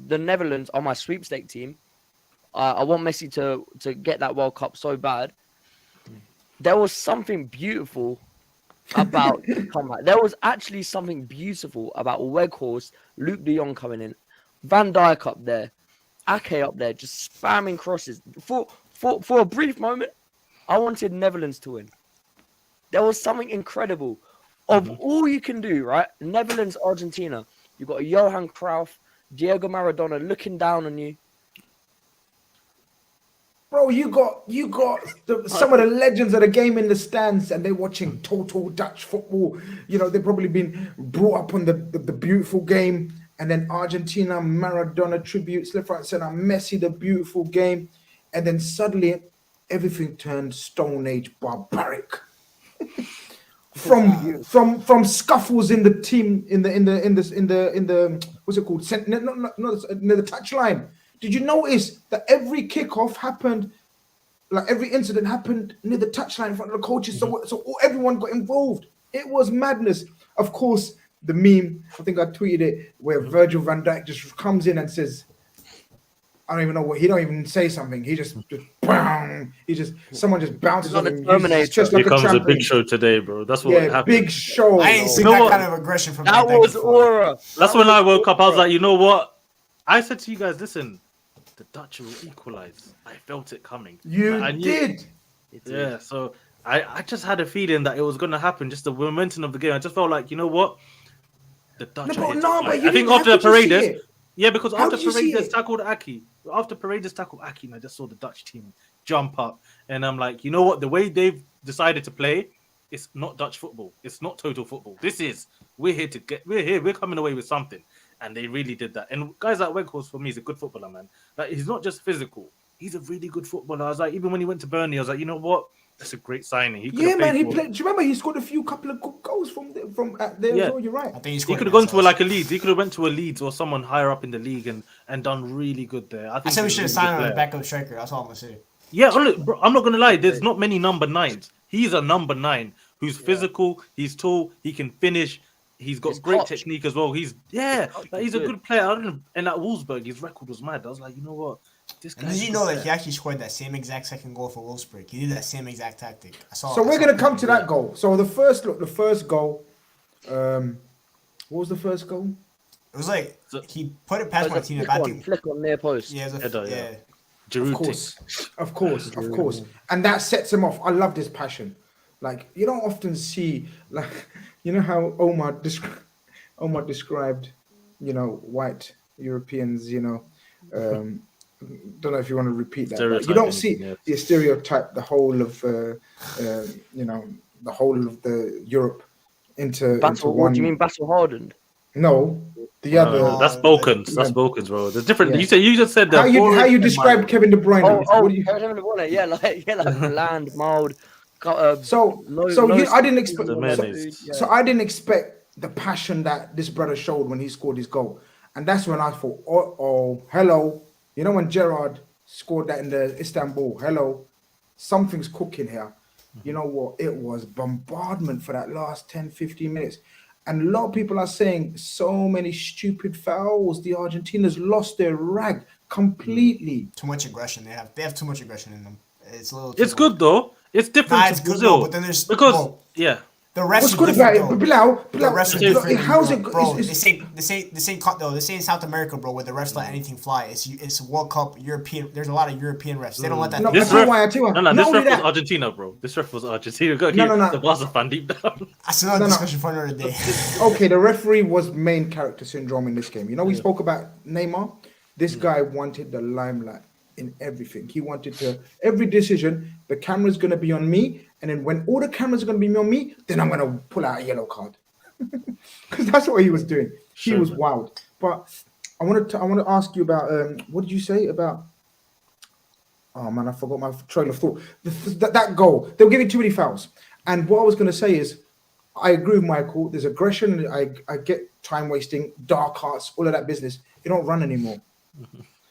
the Netherlands are my sweepstake team, I want Messi to get that World Cup so bad. There was something beautiful about the comeback. There was actually something beautiful about Weghorst, Luke de Jong coming in, Van Dijk up there, Ake up there, just spamming crosses. For a brief moment, I wanted Netherlands to win. There was something incredible. Of all you can do, right? Netherlands, Argentina. You've got Johan Cruyff, Diego Maradona looking down on you. Bro, you got some of the legends of the game in the stands, and they're watching total Dutch football. You know, they've probably been brought up on the beautiful game, and then Argentina, Maradona tributes, left, right, center, Messi, the beautiful game, and then suddenly everything turned Stone Age barbaric. From scuffles in the team in the what's it called? Not near the touchline. Did you notice that every kickoff happened, like every incident happened near the touchline in front of the coaches? So everyone got involved. It was madness. Of course, the meme, I think I tweeted it, where Virgil van Dijk just comes in and says, I don't even know what, he don't even say something. He just bang. Someone just bounces on him. Just like becomes a big show today, bro. That's what happened. Big show. I ain't seen that kind of aggression from that. Was aura. That's when I woke up. I was like, you know what? I said to you guys, listen, the Dutch will equalize. I felt it coming. You did. Yeah, so I just had a feeling that it was going to happen. Just the momentum of the game. I just felt like, you know what? The Dutch I think after the Paredes. Yeah, because after Paredes tackled Aki, I just saw the Dutch team jump up. And I'm like, you know what? The way they've decided to play, it's not Dutch football. It's not total football. We're coming away with something. And they really did that. And guys like Weghorst, for me, is a good footballer, man. Like, he's not just physical. He's a really good footballer. I was like, even when he went to Burnley, I was like, you know what? That's a great signing. He played. Do you remember he scored a couple of good goals from there as well? You're right. I think he could have gone to a Leeds. He could have went to a Leeds or someone higher up in the league and done really good there. I said we should have signed him as a backup striker. That's all I'm gonna say. Yeah, bro, I'm not gonna lie. There's not many number 9s. He's a number 9 who's physical. He's tall. He can finish. He's got great technique as well. He's a good player. And at Wolfsburg, his record was mad. I was like, you know what? This And guy's did you know that good. he actually scored that same exact second goal for Wolfsburg? He did that same exact tactic. So we're gonna come to that goal. So the first goal. What was the first goal? It was like So- he put it past Martinez. Flick I on, think flick on near post. yeah, it was Header, yeah. Giroud Of course, and that sets him off. I love this passion. Like you don't often see, like you know how Omar described, white Europeans. Don't know if you want to repeat that. But you don't see the stereotype the whole of the whole of the Europe into Battle. one. What do you mean battle hardened? No, the other. That's Balkans. That's Balkans, bro. There's different. Yeah. You just said that. How you describe Kevin De Bruyne? What do you? Kevin De Bruyne, yeah, like bland, mild. I didn't expect. So I didn't expect the passion that this brother showed when he scored his goal, and that's when I thought, oh, hello. You know when Gerrard scored that in the Istanbul, hello, something's cooking here. You know what? It was bombardment for that last 10, 15 minutes. And a lot of people are saying so many stupid fouls. The Argentinians lost their rag completely. Too much aggression. They have too much aggression in them. It's a little. It's good though. It's different it's to good Brazil. though, but then there's yeah. The refs What's are good about different, it? though. Bilal, The refs are different. how's it, bro? it's- This ain't South America, bro, where the refs let anything fly. It's World Cup European. There's a lot of European refs. They don't let that. No, thing This I tell you ref, why, I tell you why. no, Not this only ref was that- Argentina, bro. This ref was Argentina. Go No, keep the Barca fan deep down. That's another discussion for another day. Okay, the referee was main character syndrome in this game. You know, we spoke about Neymar. This guy wanted the limelight in everything. He wanted to, every decision, the camera's going to be on me. And then when all the cameras are going to be on me, then I'm going to pull out a yellow card. Because that's what he was doing. He was wild. But I want to ask you about, what did you say about, oh man, I forgot my train of thought. That goal, they were giving too many fouls. And what I was going to say is, I agree with Michael. There's aggression. I get time wasting, dark arts, all of that business. You don't run anymore.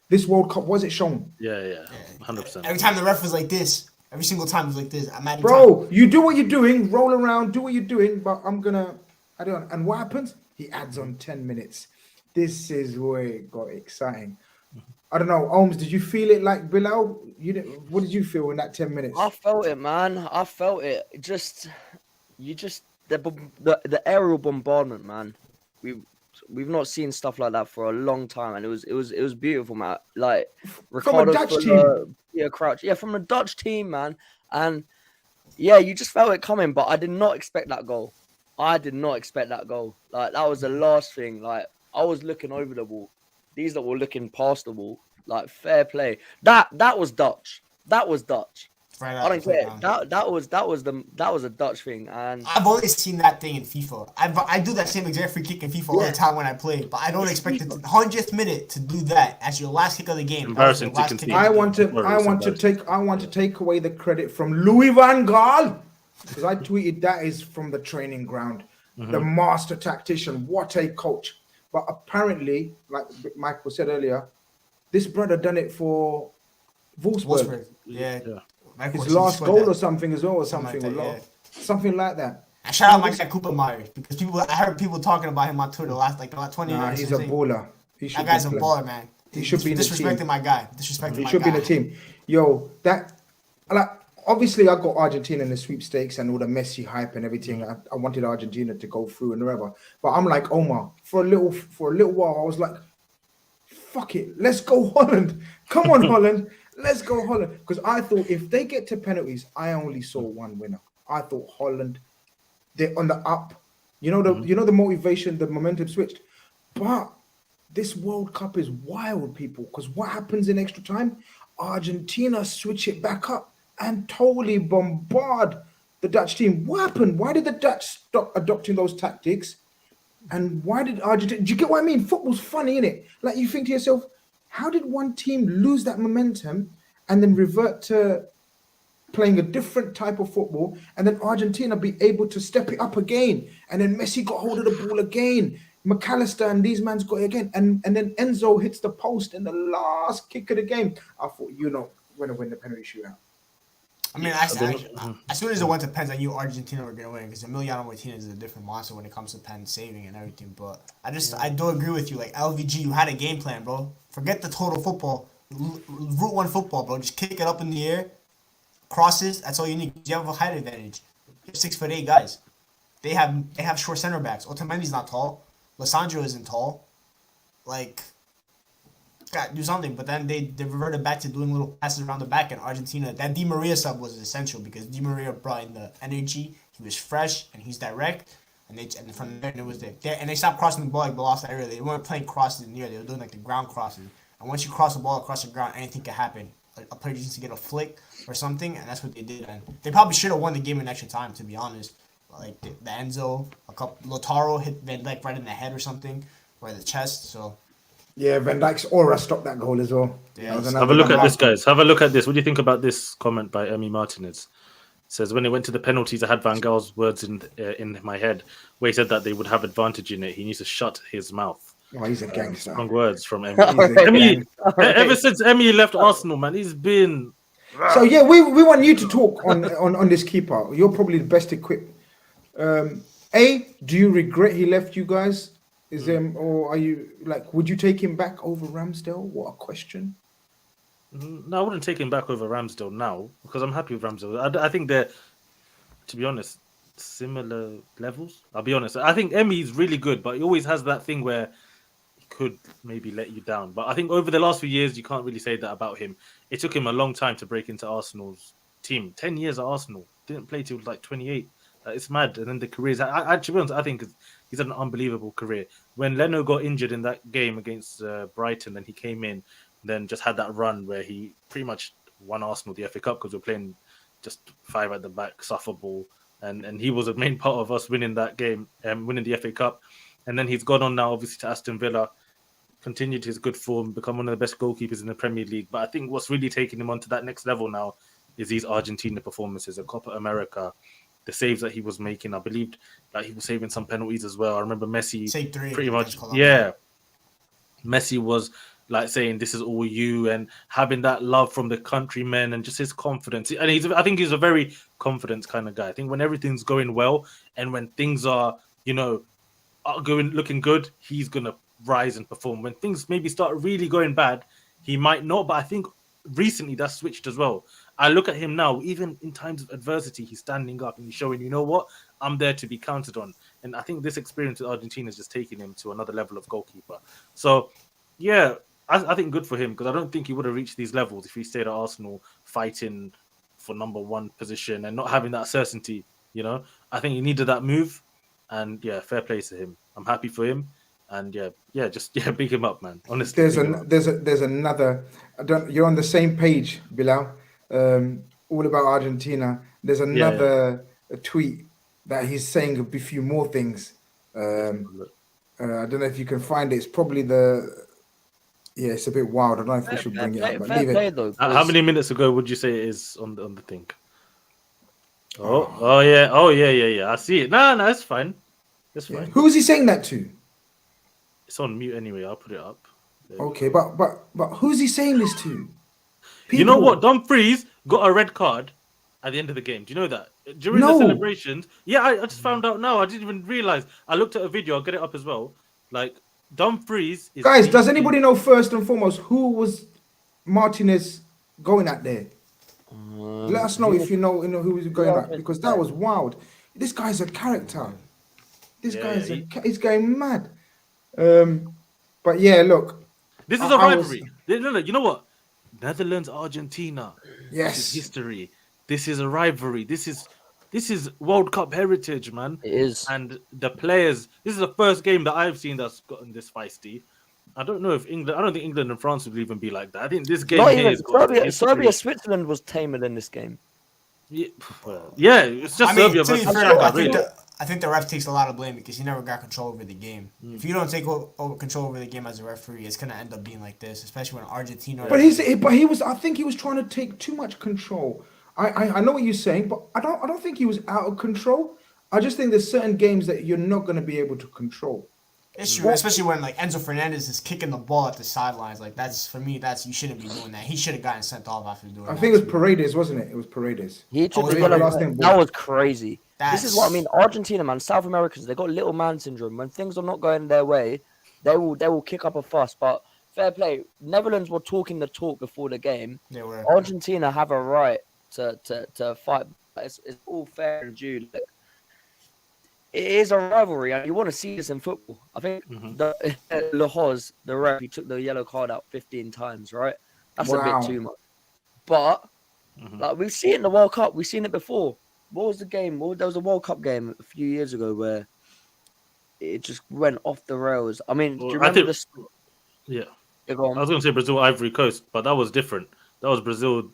This World Cup, was it shown? Yeah, 100%. Every time the ref was like this, every single time it was like this. I'm mad. Bro, you do what you're doing, roll around, do what you're doing, but I don't. And what happens? He adds on 10 minutes. This is where it got exciting. I don't know, Holmes, did you feel it like Bilal? What did you feel in that 10 minutes? I felt it, man. I felt it. The aerial bombardment, man. We've not seen stuff like that for a long time, and it was beautiful, man. Like Ricardo from a Dutch team. Crouch, from the Dutch team, man. And yeah, you just felt it coming, but I did not expect that goal. Like that was the last thing. Like I was looking over the wall. These that were looking past the wall. Like fair play. That was Dutch. That was Dutch. Right, I don't care. That was a Dutch thing, and I've only seen that thing in FIFA. I do that same exact free kick in FIFA all the time when I play, but I don't expect the 100th minute to do that as your last kick of the game. Embarrassing to continue. I want to take away the credit from Louis van Gaal, because I tweeted that is from the training ground. The master tactician, what a coach. But apparently, like Michael said earlier, this brother done it for Wolfsburg. Yeah. His last goal or something as well, or something like that. And shout out my guy Cooper Myers, because I heard people talking about him on Twitter the last 20 years. He's a baller. That guy's a baller, man. He should be in the team. Disrespecting my guy. He should be in the team. Yo, obviously I got Argentina in the sweepstakes and all the Messi hype and everything. I wanted Argentina to go through and whatever. But I'm like Omar, for a little while, I was like, fuck it, let's go Holland. Come on, Holland. Let's go Holland. Because I thought if they get to penalties, I only saw one winner. I thought Holland, they're on the up. You know the motivation, the momentum switched. But this World Cup is wild, people. Because what happens in extra time? Argentina switch it back up and totally bombard the Dutch team. What happened? Why did the Dutch stop adopting those tactics? And why did Argentina? Do you get what I mean? Football's funny, innit? Like you think to yourself, how did one team lose that momentum and then revert to playing a different type of football, and then Argentina be able to step it up again, and then Messi got hold of the ball again, McAllister and these mans got it again, and then Enzo hits the post in the last kick of the game. I thought, we're going to win the penalty shootout. I mean, as soon as it went to pens, I knew Argentina were going to win, because Emiliano Martinez is a different monster when it comes to pen saving and everything. But I do agree with you. Like, LVG, you had a game plan, bro. Forget the total football. Route 1 football, bro. Just kick it up in the air, crosses. That's all you need. You have a height advantage. You have 6'8" guys. They have short center backs. Otamendi's not tall. Lissandro isn't tall. Like, got do something. But then they reverted back to doing little passes around the back in Argentina. That Di Maria sub was essential because Di Maria brought in the energy. He was fresh and he's direct. And from there, it was there. And they stopped crossing the ball like the lost area. They weren't playing crosses in the air. They were doing like the ground crosses. And once you cross the ball across the ground, anything can happen. A player just needs to get a flick or something, and that's what they did. And they probably should have won the game in extra time, to be honest. Like the Enzo, Lautaro hit Van Dijk right in the head or something, or the chest. So yeah, Van Dijk's aura stopped that goal as well. Yeah, have a look at this, guys. Have a look at this. What do you think about this comment by Emi Martinez? It says, when it went to the penalties, I had Van Gaal's words in my head, where he said that they would have advantage in it. He needs to shut his mouth. Oh, he's a gangster. Strong words from Emi. Ever since Emi left Arsenal, man, he's been. So yeah, we want you to talk on this keeper. You're probably the best equipped. Do you regret he left you guys? Or are you like, would you take him back over Ramsdale? What a question. No, I wouldn't take him back over Ramsdale now because I'm happy with Ramsdale. I think they're, to be honest, similar levels. I'll be honest. I think Emi's really good, but he always has that thing where he could maybe let you down. But I think over the last few years, you can't really say that about him. It took him a long time to break into Arsenal's team. 10 years at Arsenal. Didn't play till like 28. It's mad. And then the careers. To be honest, I think he's had an unbelievable career. When Leno got injured in that game against Brighton, then he came in, then just had that run where he pretty much won Arsenal the FA Cup because we're playing just 5 at the back, suffer ball. And he was a main part of us winning that game, winning the FA Cup. And then he's gone on now, obviously, to Aston Villa, continued his good form, become one of the best goalkeepers in the Premier League. But I think what's really taking him on to that next level now is these Argentina performances, the Copa America, the saves that he was making. I believed that he was saving some penalties as well. I remember Messi pretty much, Messi was like saying, this is all you, and having that love from the countrymen and just his confidence. And I think he's a very confident kind of guy. I think when everything's going well and when things are, looking good, he's going to rise and perform. When things maybe start really going bad, he might not, but I think recently that's switched as well. I look at him now, even in times of adversity, he's standing up and he's showing, you know what, I'm there to be counted on. And I think this experience with Argentina is just taking him to another level of goalkeeper. So, yeah, I think good for him because I don't think he would have reached these levels if he stayed at Arsenal fighting for number 1 position and not having that certainty, I think he needed that move. And, yeah, fair play to him. I'm happy for him. And, big him up, man. Honestly. There's another... you're on the same page, Bilal. All about Argentina. There's another tweet that he's saying a few more things. I don't know if you can find it. It's probably it's a bit wild. I don't know if we should bring it up. But leave it. How many minutes ago would you say it is on the thing? Oh yeah. I see it. No, it's fine. It's fine. Who is he saying that to? It's on mute anyway. I'll put it up. Okay, but who's he saying this to? People. You know what? Dumfries got a red card at the end of the game. Do you know that? During the celebrations. Yeah, I just found out now. I didn't even realize. I looked at a video. I'll get it up as well. Like, Dumfries is... Guys, does anybody know first and foremost who was Martinez going at there? Let us know if you know who was going at, because that was wild. This guy's a character. He's going mad. But yeah, look. This is a rivalry. No, you know what? Netherlands, Argentina. Yes. This is history. This is a rivalry. This is World Cup heritage, man. It is. And the players, this is the first game that I've seen that's gotten this feisty. I don't think England and France would even be like that. I think this game Serbia, Switzerland was tamer than this game. Yeah, it's just Serbia versus I think the ref takes a lot of blame because he never got control over the game. If you don't take over control over the game as a referee, it's gonna end up being like this, especially when Argentina. But he was. I think he was trying to take too much control. I know what you're saying, but I don't think he was out of control. I just think there's certain games that you're not going to be able to control. It's true, especially when like Enzo Fernandez is kicking the ball at the sidelines. Like that's you shouldn't be doing that. He should have gotten sent off after doing that. I think it was Paredes, wasn't it? It was Paredes. He took the that was crazy. This is what I mean. Argentina, man, South Americans, they got little man syndrome. When things are not going their way, they will kick up a fuss. But fair play. Netherlands were talking the talk before the game. They were. Argentina have a right to fight. It's all fair and due. Like, it is a rivalry, and you want to see this in football. I think the Lahoz, the ref, he took the yellow card out 15 times, right? That's a bit too much. But like we've seen it in the World Cup, we've seen it before. What was the game? There was a World Cup game a few years ago where it just went off the rails. I mean, do you remember this? Yeah. I was going to say Brazil, Ivory Coast, but that was different. That was Brazil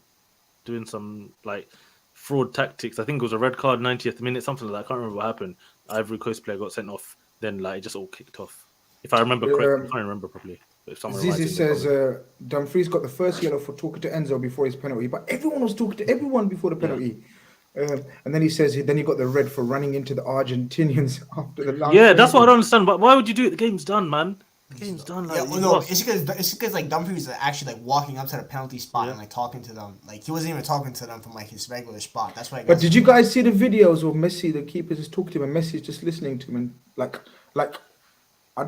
doing some like fraud tactics. I think it was a red card 90th minute, something like that. I can't remember what happened. Ivory Coast player got sent off. Then like it just all kicked off. If I remember correctly, I can't remember properly. But if someone Zizi says Dumfries got the first yellow for talking to Enzo before his penalty, but everyone was talking to everyone before the penalty. And then he says then he got the red for running into the Argentinians after the last. Yeah, that's what I don't understand. But why would you do it? The game's done, man. The game's done. Like, yeah, no, it's because like Dumfries was actually like walking up to the penalty spot and like talking to them. Like he wasn't even talking to them from like his regular spot. That's why. But did you guys see the videos of Messi? The keepers is talking to him, and Messi's just listening to him, and like I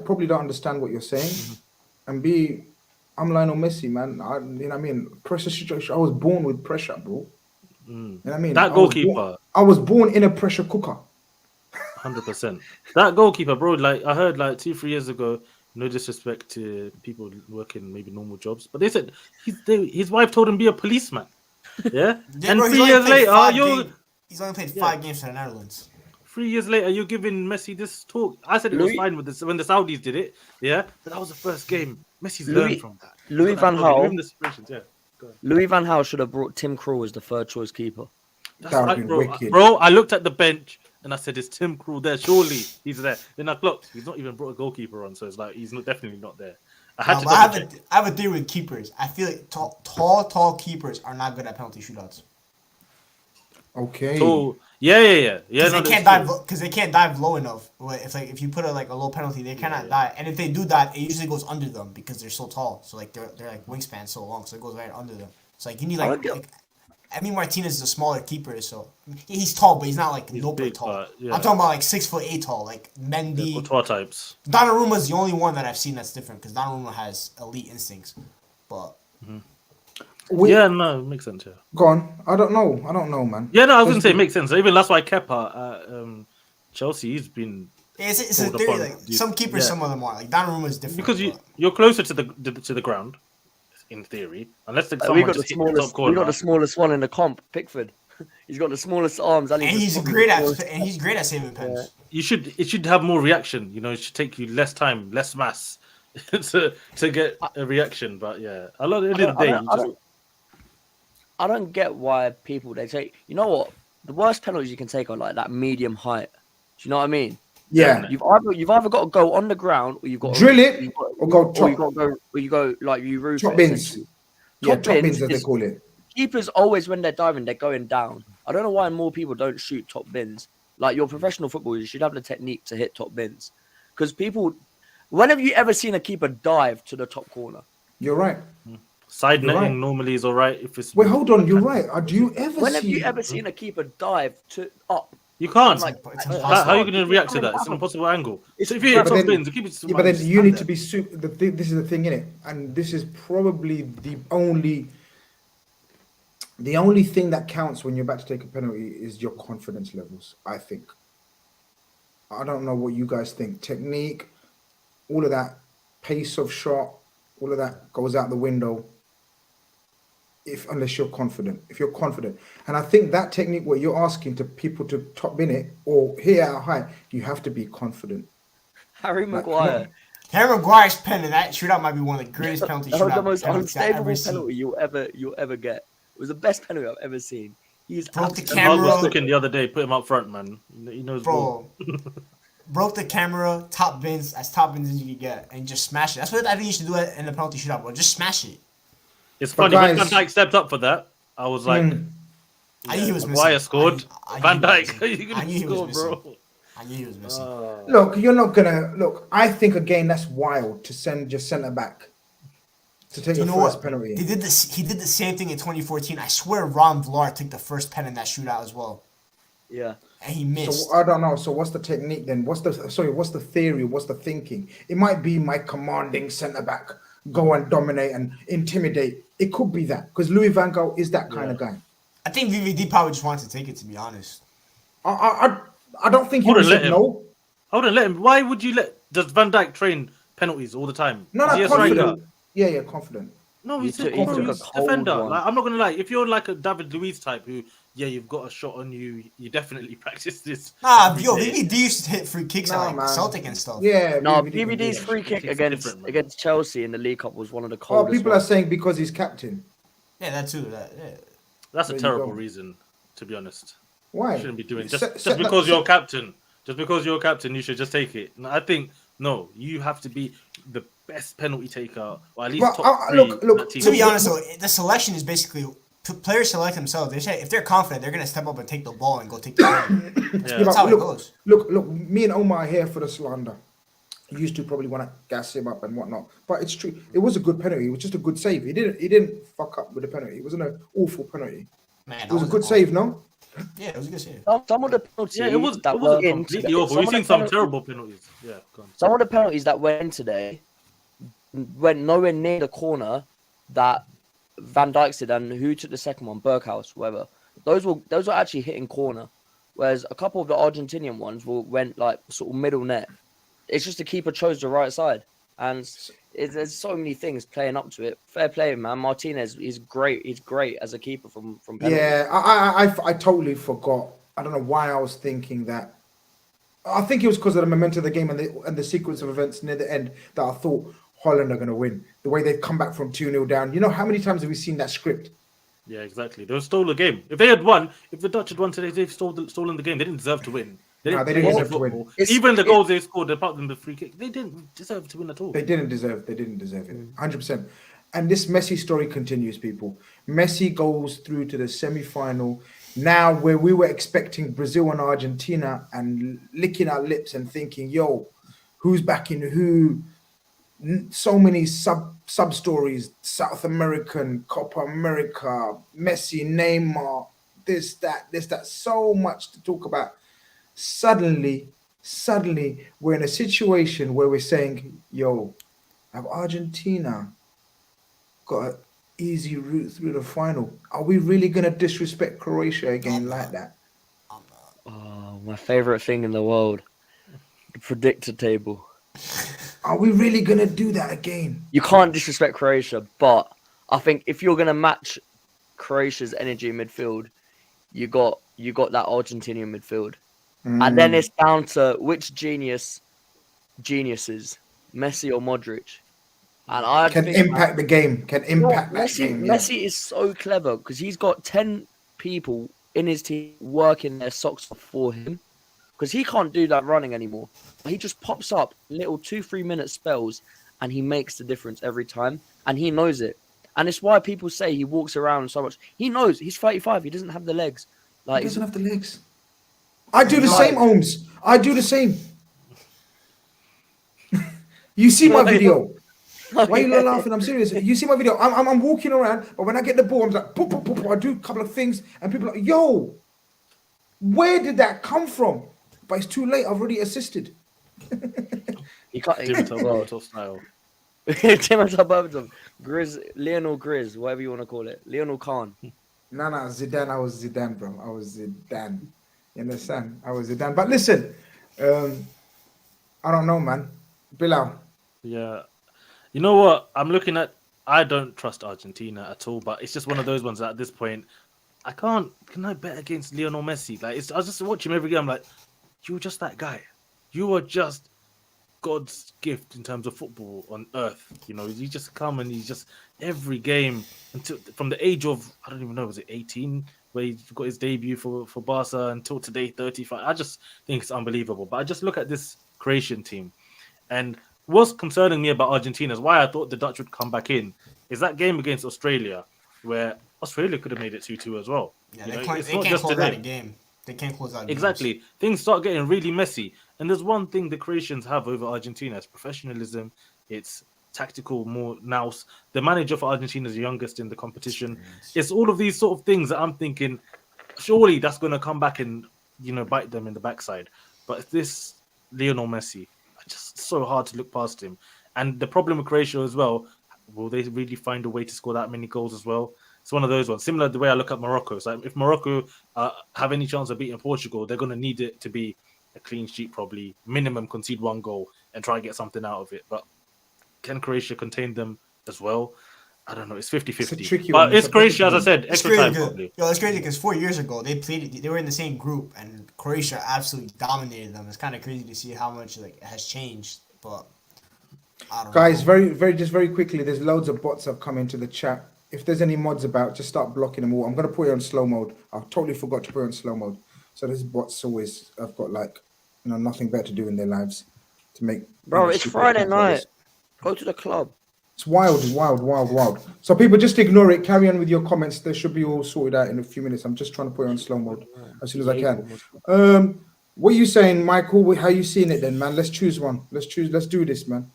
probably don't understand what you're saying, and B, I'm Lionel Messi, man. You know what I mean? Pressure situation. I was born with pressure, bro. You know what I mean? That goalkeeper. I was born in a pressure cooker. 100%. That goalkeeper, bro. Like I heard, like 2-3 years ago. No disrespect to people working maybe normal jobs, but they said his wife told him be a policeman. Yeah, and bro, 3 years later, he's only played 5 games for the Netherlands. 3 years later, you're giving Messi this talk. I said it was fine with this when the Saudis did it. Yeah, but that was the first game. Messi's learned from that. Louis van Gaal. Yeah. Louis van Gaal should have brought Tim Krul as the third choice keeper. That's right, bro. I looked at the bench and I said, "Is Tim Krul there? Surely he's there." Then I clocked. He's not even brought a goalkeeper on, so it's like he's definitely not there. I have a theory with keepers. I feel like tall keepers are not good at penalty shootouts. Okay. So yeah. Because they can't dive low enough. If you put a low penalty, they cannot dive. And if they do dive, it usually goes under them because they're so tall. So like they're like wingspan so long, so it goes right under them. So like you need I mean Martinez is a smaller keeper, so he's tall, but he's not like big tall. Yeah. I'm talking about like 6'8" tall, like Mendy. Courtois types. Donnarumma is the only one that I've seen that's different because Donnarumma has elite instincts, but. No, it makes sense. Yeah. Go on. I don't know, man. Yeah, no, I was gonna say it makes sense. Even that's why Kepa, Chelsea, he's been. It's a theory. Like some keepers, some of them are like Donnarumma is different because you're closer to the ground, in theory. Unless we got the smallest one in the comp, Pickford. He's got the smallest arms, and he's great at saving pens. Yeah. It should have more reaction. You know, it should take you less time, less mass to get a reaction. But yeah, a lot of the day. I don't get why people they take. You know what? The worst penalties you can take are like that medium height. Do you know what I mean? Yeah. You've either got to go on the ground or you've got to drill it or go top. Or you go like you roof top bins. Top bins as they call it. Keepers always when they're diving they're going down. I don't know why more people don't shoot top bins. Like your professional footballers, you should have the technique to hit top bins. Because people, when have you ever seen a keeper dive to the top corner? You're right. Side netting normally is all right if it's. Wait, hold on. You're right. Do you ever? When have you ever seen a keeper dive up? You can't. How are you going to react to that? It's an impossible angle. So if you hit top bins, but then you need to be super. This is the thing, innit? And this is probably the only thing that counts when you're about to take a penalty is your confidence levels. I think. I don't know what you guys think. Technique, all of that, pace of shot, all of that goes out the window. Unless you're confident. If you're confident. And I think that technique where you're asking to people to top bin it or hit out high, you have to be confident. Harry Maguire. Harry Maguire's pen in that shootout might be one of the greatest penalty shootouts. That was the most unstable penalty you'll ever get. It was the best penalty I've ever seen. He's broke the camera. I was looking the other day, put him up front, man. He knows bro. Broke the camera, top bins as you can get, and just smash it. That's what I think you should do in the penalty shootout, bro. Just smash it. It's funny when Van Dijk stepped up for that. I was like, I knew he was missing. Maguire scored. Van Dijk, I knew he was missing. I knew he was missing. Look, you're not gonna look. I think again that's wild to send your centre back to take the first penalty. He did the same thing in 2014. I swear, Ron Vlaar took the first pen in that shootout as well. Yeah. And he missed. So I don't know. So what's the technique then? What's the theory? What's the thinking? It might be my commanding centre back go and dominate and intimidate. It could be that because Louis van Gaal is that kind of guy. I think VVD probably just wanted to take it, to be honest. I don't think he I would wouldn't let said him. no. I wouldn't let him. Why would you let? Does Van Dijk train penalties all the time? No, Is he a confident. striker? Yeah, confident. No, He he's took- a he bro, took a he's cold defender. one. Like, I'm not gonna lie. If you're like a David Luiz type, who you've got a shot on you, you definitely practice this. Nah, every yo, day. VVD used to hit free kicks Nah, at like man. Celtic and stuff. Yeah. No, VVD can do BBD's that. free kick It's against different, man. against Chelsea in the League Cup was one of the Oh, coldest. people are ones. saying because he's captain. Yeah, that too. Yeah. That's There a you terrible go. reason, to be honest. Why? You shouldn't be doing Set- just set because that- you're captain. Just because you're captain, you should just take it. No, I think no, you have to be the best penalty taker, or at least But, top three. look, in that team. To be honest, though, the selection is basically players select themselves. They say if they're confident, they're gonna step up and take the ball and go take the penalty. Yeah. Yeah, That's but how it look, goes. look, me and Omar are here for the slander. You used to probably want to gas him up and whatnot, but it's true. It was a good penalty. It was just a good save. He didn't fuck up with the penalty. It wasn't an awful penalty. Man, It was a good save, no? Yeah, it was a good save. Some of the penalties Yeah, it was. that It were wasn't in completely today, awful. We've of the seen some penalties- terrible penalties. Yeah, go on. Some of the penalties that went in today went nowhere near the corner that Van Dijk did, and who took the second one, Berghaus, whoever. Those were actually hitting corner, whereas a couple of the Argentinian ones went like sort of middle net. It's just the keeper chose the right side, and there's so many things playing up to it. Fair play, man. Martinez, he's great. He's great as a keeper from penalties. Yeah, I totally forgot. I don't know why I was thinking that. I think it was because of the momentum of the game and the sequence of events near the end that I thought Holland are going to win. The way they've come back from 2-0 down. You know, how many times have we seen that script? Yeah, exactly. They stole the game. If they had won, if the Dutch had won today, they've stolen the game. They didn't deserve to win. They No, they play didn't their deserve to win. football. It's- Even the goals they scored, apart from the free kick, they didn't deserve to win at all. They didn't deserve it. 100%. And this Messi story continues, people. Messi goes through to the semi-final. Now, where we were expecting Brazil and Argentina and licking our lips and thinking, yo, who's backing who? So many sub stories, South American, Copa America, Messi, Neymar, this, that, so much to talk about. Suddenly, we're in a situation where we're saying, yo, have Argentina got an easy route through the final? Are we really going to disrespect Croatia again like that? Oh, my favorite thing in the world, the predictor table. Are we really going to do that again? You can't disrespect Croatia, but I think if you're gonna match Croatia's energy in midfield, you got that Argentinian midfield, and then it's down to which geniuses, Messi or Modric. And I Can think impact the game. Can impact that Messi, game. Yeah. Messi is so clever because he's got 10 people in his team working their socks off for him because he can't do that running anymore. He just pops up little 2-3 minute spells and he makes the difference every time, and he knows it. And it's why people say he walks around so much. He knows he's 35. He doesn't have the legs. Like He doesn't have the legs. I do the same, Holmes. I do the same. You see my video. Why are you not laughing? I'm serious. You see my video. I'm walking around, but when I get the ball, I'm like, boop, boop, boop, boop. I do a couple of things, and people are like, yo, where did that come from? But it's too late. I've already assisted. he can't. Digital style. Grizz, Lionel Grizz, whatever you want to call it, Lionel Khan. No, Zidane. I was Zidane, bro. I was Zidane. You understand? I was Zidane. But listen, I don't know, man. Bilal. Yeah. You know what? I don't trust Argentina at all, but it's just one of those ones that at this point, can I bet against Lionel Messi? Like, I just watch him every game. I'm like, you're just that guy. You are just God's gift in terms of football on earth. You know, you just come and he's just every game until from the age of, I don't even know, was it 18 where he got his debut for Barca until today, 35. I just think it's unbelievable. But I just look at this Croatian team, and what's concerning me about Argentina is why I thought the Dutch would come back in is that game against Australia where Australia could have made it 2-2 as well. Yeah, You they know, can't, it's they not can't just close out a today. game. They can't close out games. Exactly. Things start getting really messy. And there's one thing the Croatians have over Argentina. It's professionalism. It's tactical, more nous. The manager for Argentina is the youngest in the competition. It's all of these sort of things that I'm thinking, surely that's going to come back and, bite them in the backside. But this Lionel Messi, just so hard to look past him. And the problem with Croatia as well, will they really find a way to score that many goals as well? It's one of those ones. Similar to the way I look at Morocco. It's like if Morocco have any chance of beating Portugal, they're going to need it to be a clean sheet, probably minimum concede 1 goal and try and get something out of it. But can Croatia contain them as well? I don't know. It's 50-50. But it's Croatia, as I said, extra time probably. Yo, it's crazy because 4 years ago they were in the same group and Croatia absolutely dominated them. It's kind of crazy to see how much like it has changed. But I don't Guys, know. very quickly, there's loads of bots have come into the chat. If there's any mods about, just start blocking them all. I'm gonna put it on slow mode. I totally forgot to put it on slow mode. So there's bots always have got like nothing better to do in their lives to make. Bro, it's Friday night. Go to the club. It's wild. So people just ignore it. Carry on with your comments. They should be all sorted out in a few minutes. I'm just trying to put it on slow mode as soon as I can. What are you saying, Michael? How are you seeing it then, man? Let's choose one. Let's do this, man.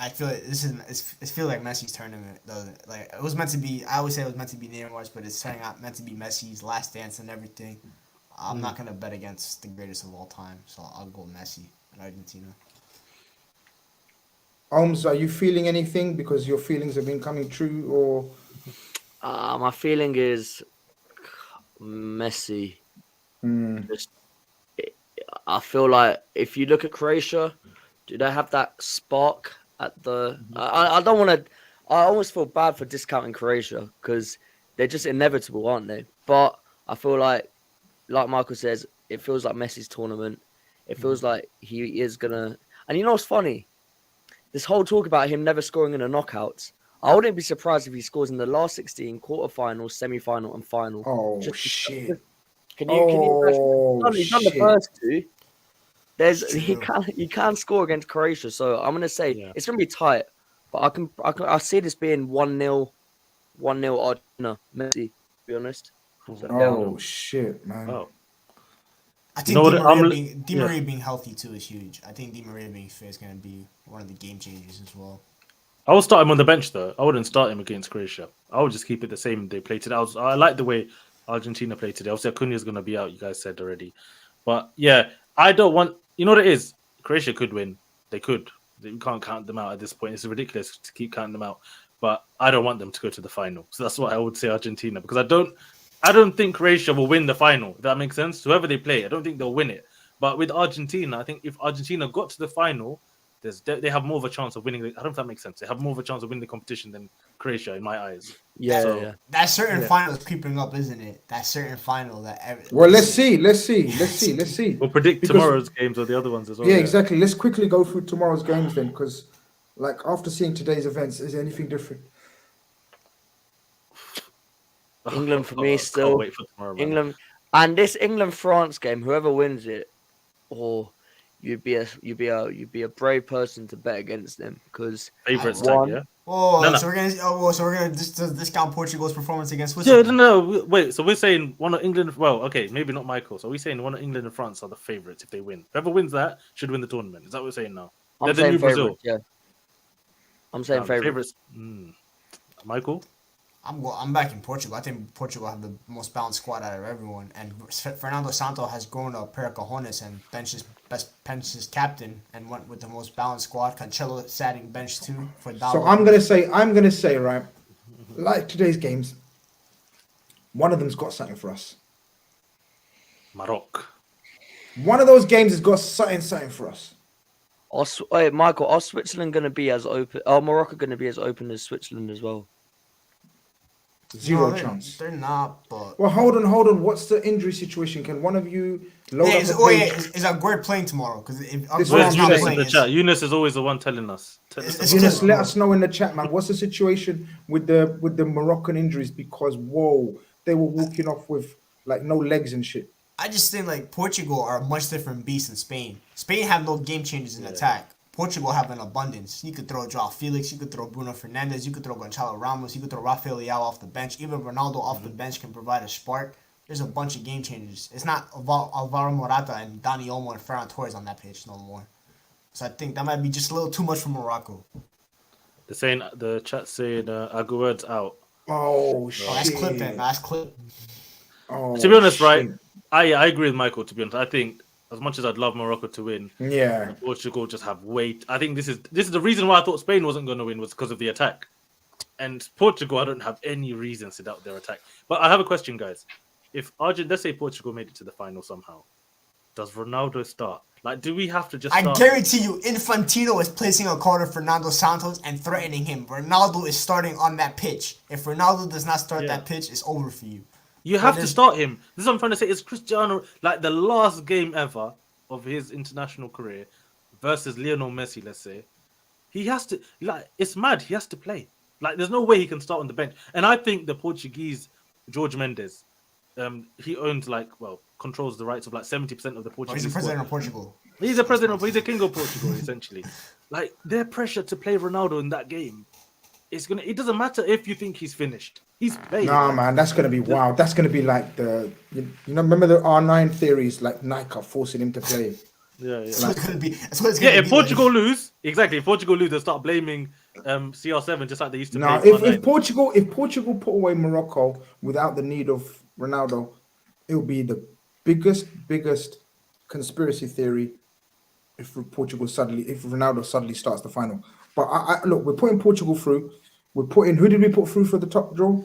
I feel like it feels like Messi's tournament, doesn't it? Like it was meant to be. I always say it was meant to be Neymar's, but it's turning out meant to be Messi's last dance and everything. I'm not gonna bet against the greatest of all time, so I'll go Messi in Argentina. Holmes, are you feeling anything because your feelings have been coming true, or? My feeling is Messi. I feel like if you look at Croatia, do they have that spark at the? I don't want to. I almost feel bad for discounting Croatia because they're just inevitable, aren't they? But I feel like Michael says, it feels like Messi's tournament. It feels like he is gonna. And you know what's funny? This whole talk about him never scoring in the knockouts. I wouldn't be surprised if he scores in the last 16, quarterfinal, semi-final, and final. Oh shit! Can you he's done the first two. He can score against Croatia, so I'm gonna say it's gonna be tight. But I see this being 1-0 Argentina, Messi. To be honest. So, shit, man! Oh. I think Di Maria being healthy too is huge. I think Di Maria being fit is gonna be one of the game changers as well. I would start him on the bench though. I wouldn't start him against Croatia. I would just keep it the same they played today. I like the way Argentina played today. Obviously, Acuna's gonna be out. You guys said already, but yeah, I don't want. You know what it is? Croatia could win. They could. You can't count them out at this point. It's ridiculous to keep counting them out. But I don't want them to go to the final. So that's why I would say Argentina, because I don't think Croatia will win the final. If that makes sense. Whoever they play, I don't think they'll win it. But with Argentina, I think if Argentina got to the final, they have more of a chance of winning. I don't know if that makes sense. They have more of a chance of winning the competition than Croatia, in my eyes. Yeah. That certain final is creeping up, isn't it? That certain final that. Well, let's see. We'll predict tomorrow's games or the other ones as well. Yeah, exactly. Let's quickly go through tomorrow's games then, because, like, after seeing today's events, is there anything different? England for me still. Can't wait for tomorrow, man. England and this England-France game, whoever wins it, you'd be a brave person to bet against them because favorites tag, yeah. So we're gonna discount Portugal's performance against Switzerland. Yeah, no. Wait, so we're saying one of England. Well, okay, maybe not Michael. So we're saying one of England and France are the favorites if they win. Whoever wins that should win the tournament. Is that what we're saying now? I'm saying favorites. Yeah, I'm saying favorites. Michael. I'm backing Portugal. I think Portugal have the most balanced squad out of everyone, and Fernando Santos has grown a pair of cojones and benched his captain and went with the most balanced squad. Cancelo sat in bench too for Dalot. So I'm gonna say right, like today's games, one of them's got something for us. Morocco. One of those games has got something for us. Michael, are Switzerland going to be as open? Are Morocco going to be as open as Switzerland as well? Zero chance. They're not, but... Well, hold on. What's the injury situation? Can one of you load up the page? Is Aguerd playing tomorrow? Because if Where's Yunus in the chat? Yunus is always the one telling us. Yunus, let us know in the chat, man. What's the situation with the Moroccan injuries? Because, they were walking off with, like, no legs and shit. I just think, like, Portugal are a much different beast than Spain. Spain have no game changers in attack. Portugal have an abundance. You could throw João Felix, you could throw Bruno Fernandes, you could throw Gonçalo Ramos, you could throw Rafael Leao off the bench. Even Ronaldo off the bench can provide a spark. There's a bunch of game changers. It's not Alvaro Morata and Dani Olmo and Ferran Torres on that pitch no more. So I think that might be just a little too much for Morocco. The chat saying Aguerd's out. Oh shit! That's clip then. That's clip. To be honest, right? I agree with Michael. To be honest, I think as much as I'd love Morocco to win, Yeah. Portugal just have weight. I think this is the reason why I thought Spain wasn't going to win was because of the attack. And Portugal, I don't have any reasons to doubt their attack. But I have a question, guys. If let's say Portugal made it to the final somehow, does Ronaldo start? Like, do we have to just I start? guarantee you, Infantino is placing a call to Fernando Santos and threatening him. Ronaldo is starting on that pitch. If Ronaldo does not start that pitch, it's over for you. You have to start him. This is what I'm trying to say. It's Cristiano, like the last game ever of his international career versus Lionel Messi, let's say. He has to, like, it's mad. He has to play. Like, there's no way he can start on the bench. And I think the Portuguese, Jorge Mendes, he owns, controls the rights of, 70% of the Portuguese He's the president squad. of Portugal. He's a king of Portugal, essentially. Like, their pressure to play Ronaldo in that game, it doesn't matter if you think he's finished. He's playing. Nah, man, that's gonna be wild. That's gonna be like remember the R9 theories, like Nike forcing him to play. Yeah. That's what it's gonna be. That's what it's gonna be. If Portugal lose, exactly. If Portugal lose, they start blaming CR7 just like they used to. Now, if Portugal put away Morocco without the need of Ronaldo, it will be the biggest conspiracy theory if Ronaldo suddenly starts the final. But I look, we're putting Portugal through. Who did we put through for the top draw?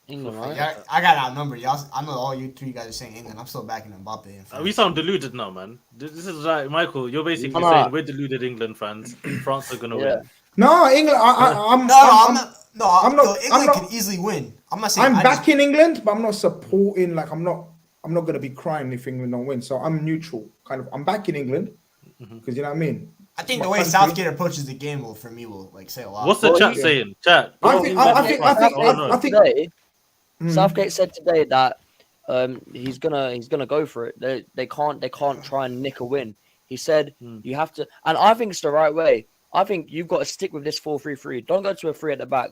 England, right? Yeah, I got outnumbered, y'all. I know all you three guys are saying England. I'm still backing Mbappe. We sound deluded now, man. This is like Michael. You're basically saying we're deluded England fans. France are gonna win. No, England. I'm not. England can easily win. I'm not saying I'm backing England, but I'm not supporting. Like I'm not gonna be crying if England don't win. So I'm neutral. I'm backing England because you know what I mean. I think the way Southgate approaches the game will say a lot. What's the chat saying? Chat. I think today, Southgate said today that he's gonna go for it. They can't try and nick a win. He said you have to, and I think it's the right way. I think you've got to stick with this 4-3-3. Don't go to a 3 at the back.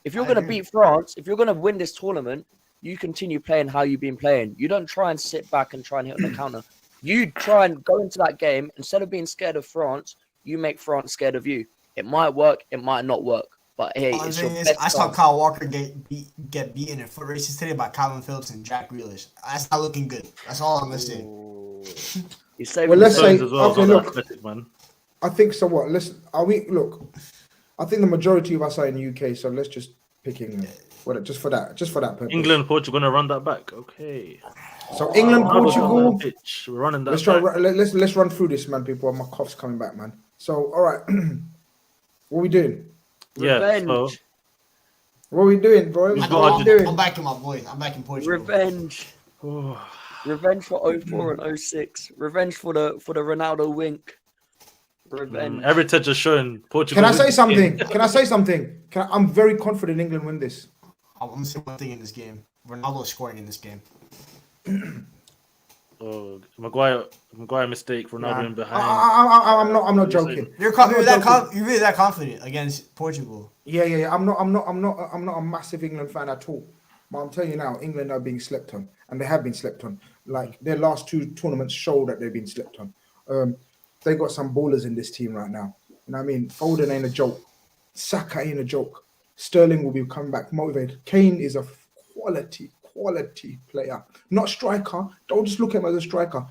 If you're going to beat France, if you're going to win this tournament, you continue playing how you've been playing. You don't try and sit back and try and hit on the counter. You try and go into that game, instead of being scared of France, you make France scared of you. It might work, it might not work. But hey, it's your best I saw Kyle Walker get beaten in foot races today by Calvin Phillips and Jack Grealish. That's not looking good. That's all I'm saying. Well, let's say, okay, look, man. I think so. What? I think the majority of us are in the UK, so let's just pick England. Just for that purpose. England, Portugal, gonna run that back. Okay. So England, Portugal. We're running that. Let's run through this, man. People, my cough's coming back, man. So, all right, what are we doing? Revenge. So, what are we doing, bro? I'm backing my boys. I'm backing Portugal. Revenge. Revenge for 04 and 06. Revenge for the Ronaldo wink. Revenge. Heritage has shown Portugal. Can I say something? I'm very confident England win this. I'm gonna say one thing in this game. Ronaldo is scoring in this game. Maguire mistake. Ronaldo in behind. I'm not joking. You're really that confident against Portugal? Yeah. I'm not a massive England fan at all. But I'm telling you now, England are being slept on, and they have been slept on. Like their last 2 tournaments show that they've been slept on. They got some ballers in this team right now. You know what I mean? Foden ain't a joke. Saka ain't a joke. Sterling will be coming back motivated. Kane is a quality player. Not striker. Don't just look at him as a striker.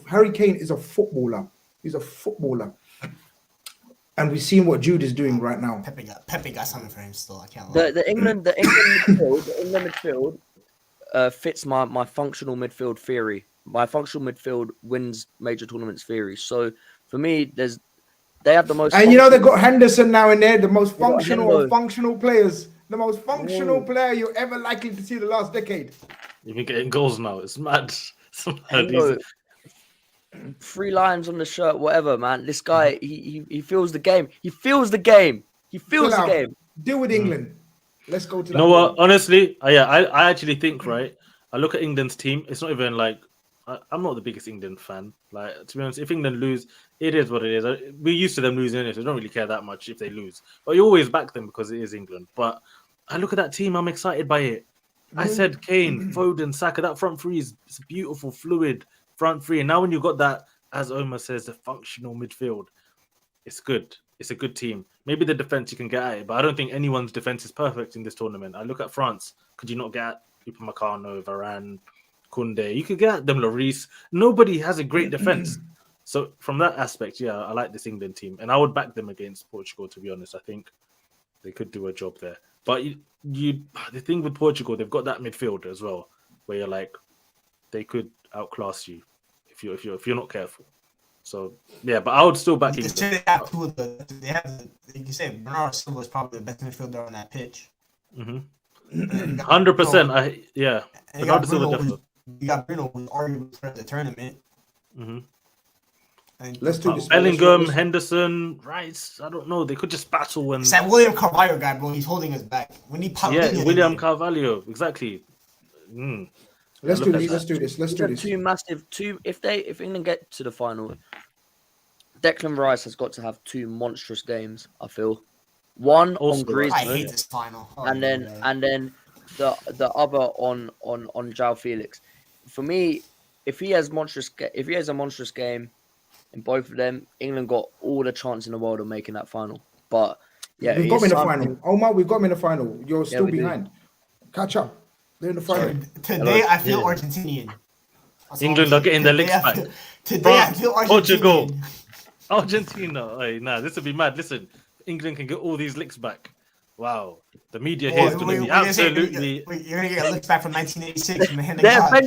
Harry Kane is a footballer. He's a footballer. And we've seen what Jude is doing right now. Pepe got something for him still. I can't lie. The England midfield fits my functional midfield theory. My functional midfield wins major tournaments theory. So for me, they have the most. And they've got Henderson now in there, the most functional players. The most functional player you're ever likely to see the last decade. Even getting goals now. It's mad. 3 lines on the shirt, whatever, man. This guy, he feels the game. He feels the game. Deal with England. Let's go to that. You know what? Honestly, I actually think, right? I look at England's team. It's not even like I'm not the biggest England fan. Like, to be honest, if England lose, it is what it is. We're used to them losing it, so we don't really care that much if they lose. But you always back them because it is England. But I look at that team, I'm excited by it. I said Kane, Foden, Saka, that front three is beautiful, fluid front three. And now when you've got that, as Omar says, the functional midfield, it's good. It's a good team. Maybe the defense you can get at it, but I don't think anyone's defense is perfect in this tournament. I look at France. Could you not get at Upamecano, Varane, Kunde. You could get them Lloris. Nobody has a great defense. So from that aspect, yeah, I like this England team, and I would back them against Portugal. To be honest, I think they could do a job there. But the thing with Portugal, they've got that midfield as well, where you're like, they could outclass you if you're not careful. So yeah, but I would still back England. They have two of they have, like you say, Bernardo Silva is probably the best midfielder on that pitch. 100%. Yeah. Bernardo Silva definitely. You got Bruno, who's arguably player of the tournament. And Let's do this. Bellingham, Henderson, Rice. I don't know. They could just battle when. It's that William Carvalho guy, bro. He's holding us back. We need William Carvalho. Exactly. Let's do this. Let's do this. Let's do this. If England get to the final, Declan Rice has got to have two monstrous games. I feel one Also, on Grizz, I hate this final. and then the other on João Felix. For me, if he has a monstrous game in both of them, England got all the chance in the world of making that final. But yeah, we've got him in the final. Omar, we've got him in the final. You're still behind. Catch up. They're in the final. Today I feel Argentinian. England are getting their licks back. Today I feel Argentinian. Portugal, Argentina. Hey, this would be mad. Listen, England can get all these licks back. Wow, the media here is going to be absolutely. You're going to get licks back from 1986 from the hand of They're God.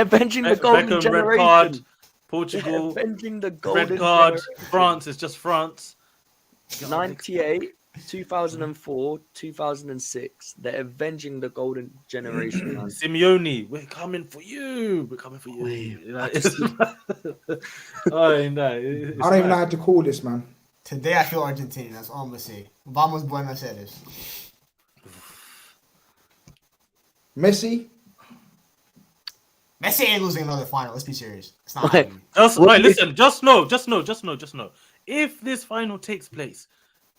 avenging the golden Beckham, generation. red card. Portugal, avenging the golden red card. generation. France is just France. 98, 2004, 2006. They're avenging the golden generation. Man. Simeone, we're coming for you. We're coming for you. Oh, no, I don't even know how to call this, man. Today I feel Argentinian. That's all I'm going to say. Vamos Buenos Aires. Messi. Messi ain't losing another final. Let's be serious. It's not Wait. happening. Listen, just know. If this final takes place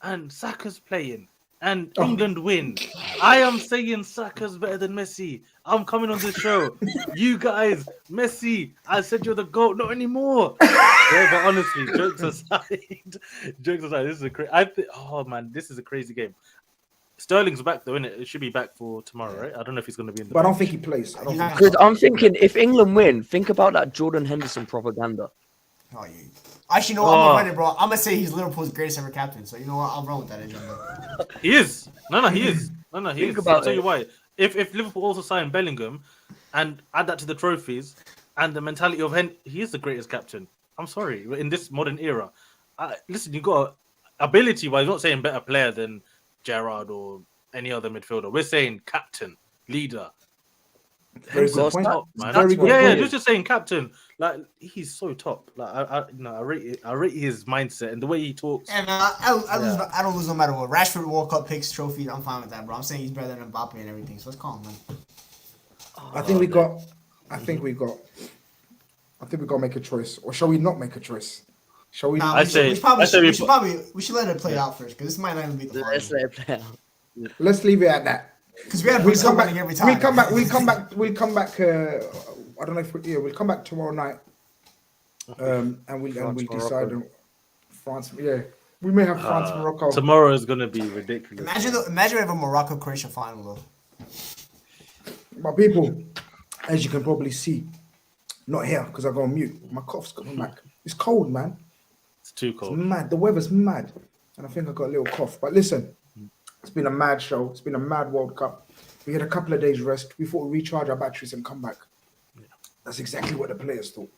and Saka's playing and England win, I am saying Saka's better than Messi. I'm coming on this show. You guys, Messi, I said you're the GOAT. Not anymore. Yeah, but honestly, jokes aside, this is this is a crazy game. Sterling's back though, isn't it? It should be back for tomorrow, right? I don't know if he's going to be in the. But I don't think he plays. Because I'm thinking, if England win, think about that Jordan Henderson propaganda. Oh, yeah. Actually, you know what? I'm going to run it, bro. I'm going to say he's Liverpool's greatest ever captain. So, you know what? I'll run with that agenda. He is. No, he is. He is. I'll tell you why. If Liverpool also sign Bellingham and add that to the trophies and the mentality of he is the greatest captain. I'm sorry. In this modern era. Listen, you got ability-wise, not saying better player than Gerrard or any other midfielder. We're saying captain, leader. Very good point. Top, man. Very good point. Just saying captain. Like he's so top. Like I rate his mindset and the way he talks. And I don't lose no matter what. Rashford World Cup picks trophy. I'm fine with that, bro. I'm saying he's better than Mbappe and everything. So let's call him, man. I think we got to make a choice, or shall we not make a choice? Shall we? We should let it play out first because this might not even be the final. Let's let it play out. Let's leave it at that. Because we have Brazil winning every time. We'll come back. I don't know if we'll come back tomorrow night. And we'll decide on France. Yeah, we may have France Morocco. Tomorrow is gonna be ridiculous. Imagine we have a Morocco Croatia final though. My people, as you can probably see, not here because I go on mute. My cough's coming back. It's cold, man. It's too cold. It's mad. The weather's mad, and I think I got a little cough. But listen. It's been a mad show. It's been a mad World Cup. We had a couple of days rest. We thought we'd recharge our batteries and come back. Yeah. That's exactly what the players thought.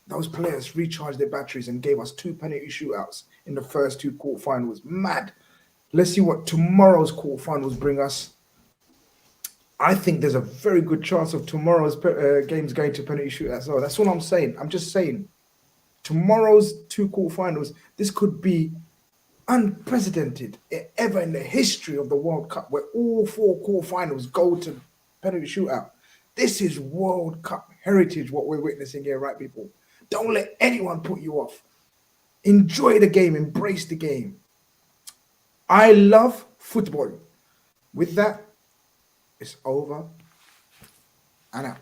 Those players recharged their batteries and gave us 2 penalty shootouts in the first 2 quarterfinals. Mad. Let's see what tomorrow's quarterfinals bring us. I think there's a very good chance of tomorrow's games going to penalty shootouts. So that's all I'm saying. I'm just saying. Tomorrow's 2 quarterfinals, this could be unprecedented ever in the history of the World Cup, where all 4 quarterfinals go to penalty shootout. This is World Cup heritage, what we're witnessing here, right, people? Don't let anyone put you off. Enjoy the game, embrace the game. I love football. With that, it's over and out.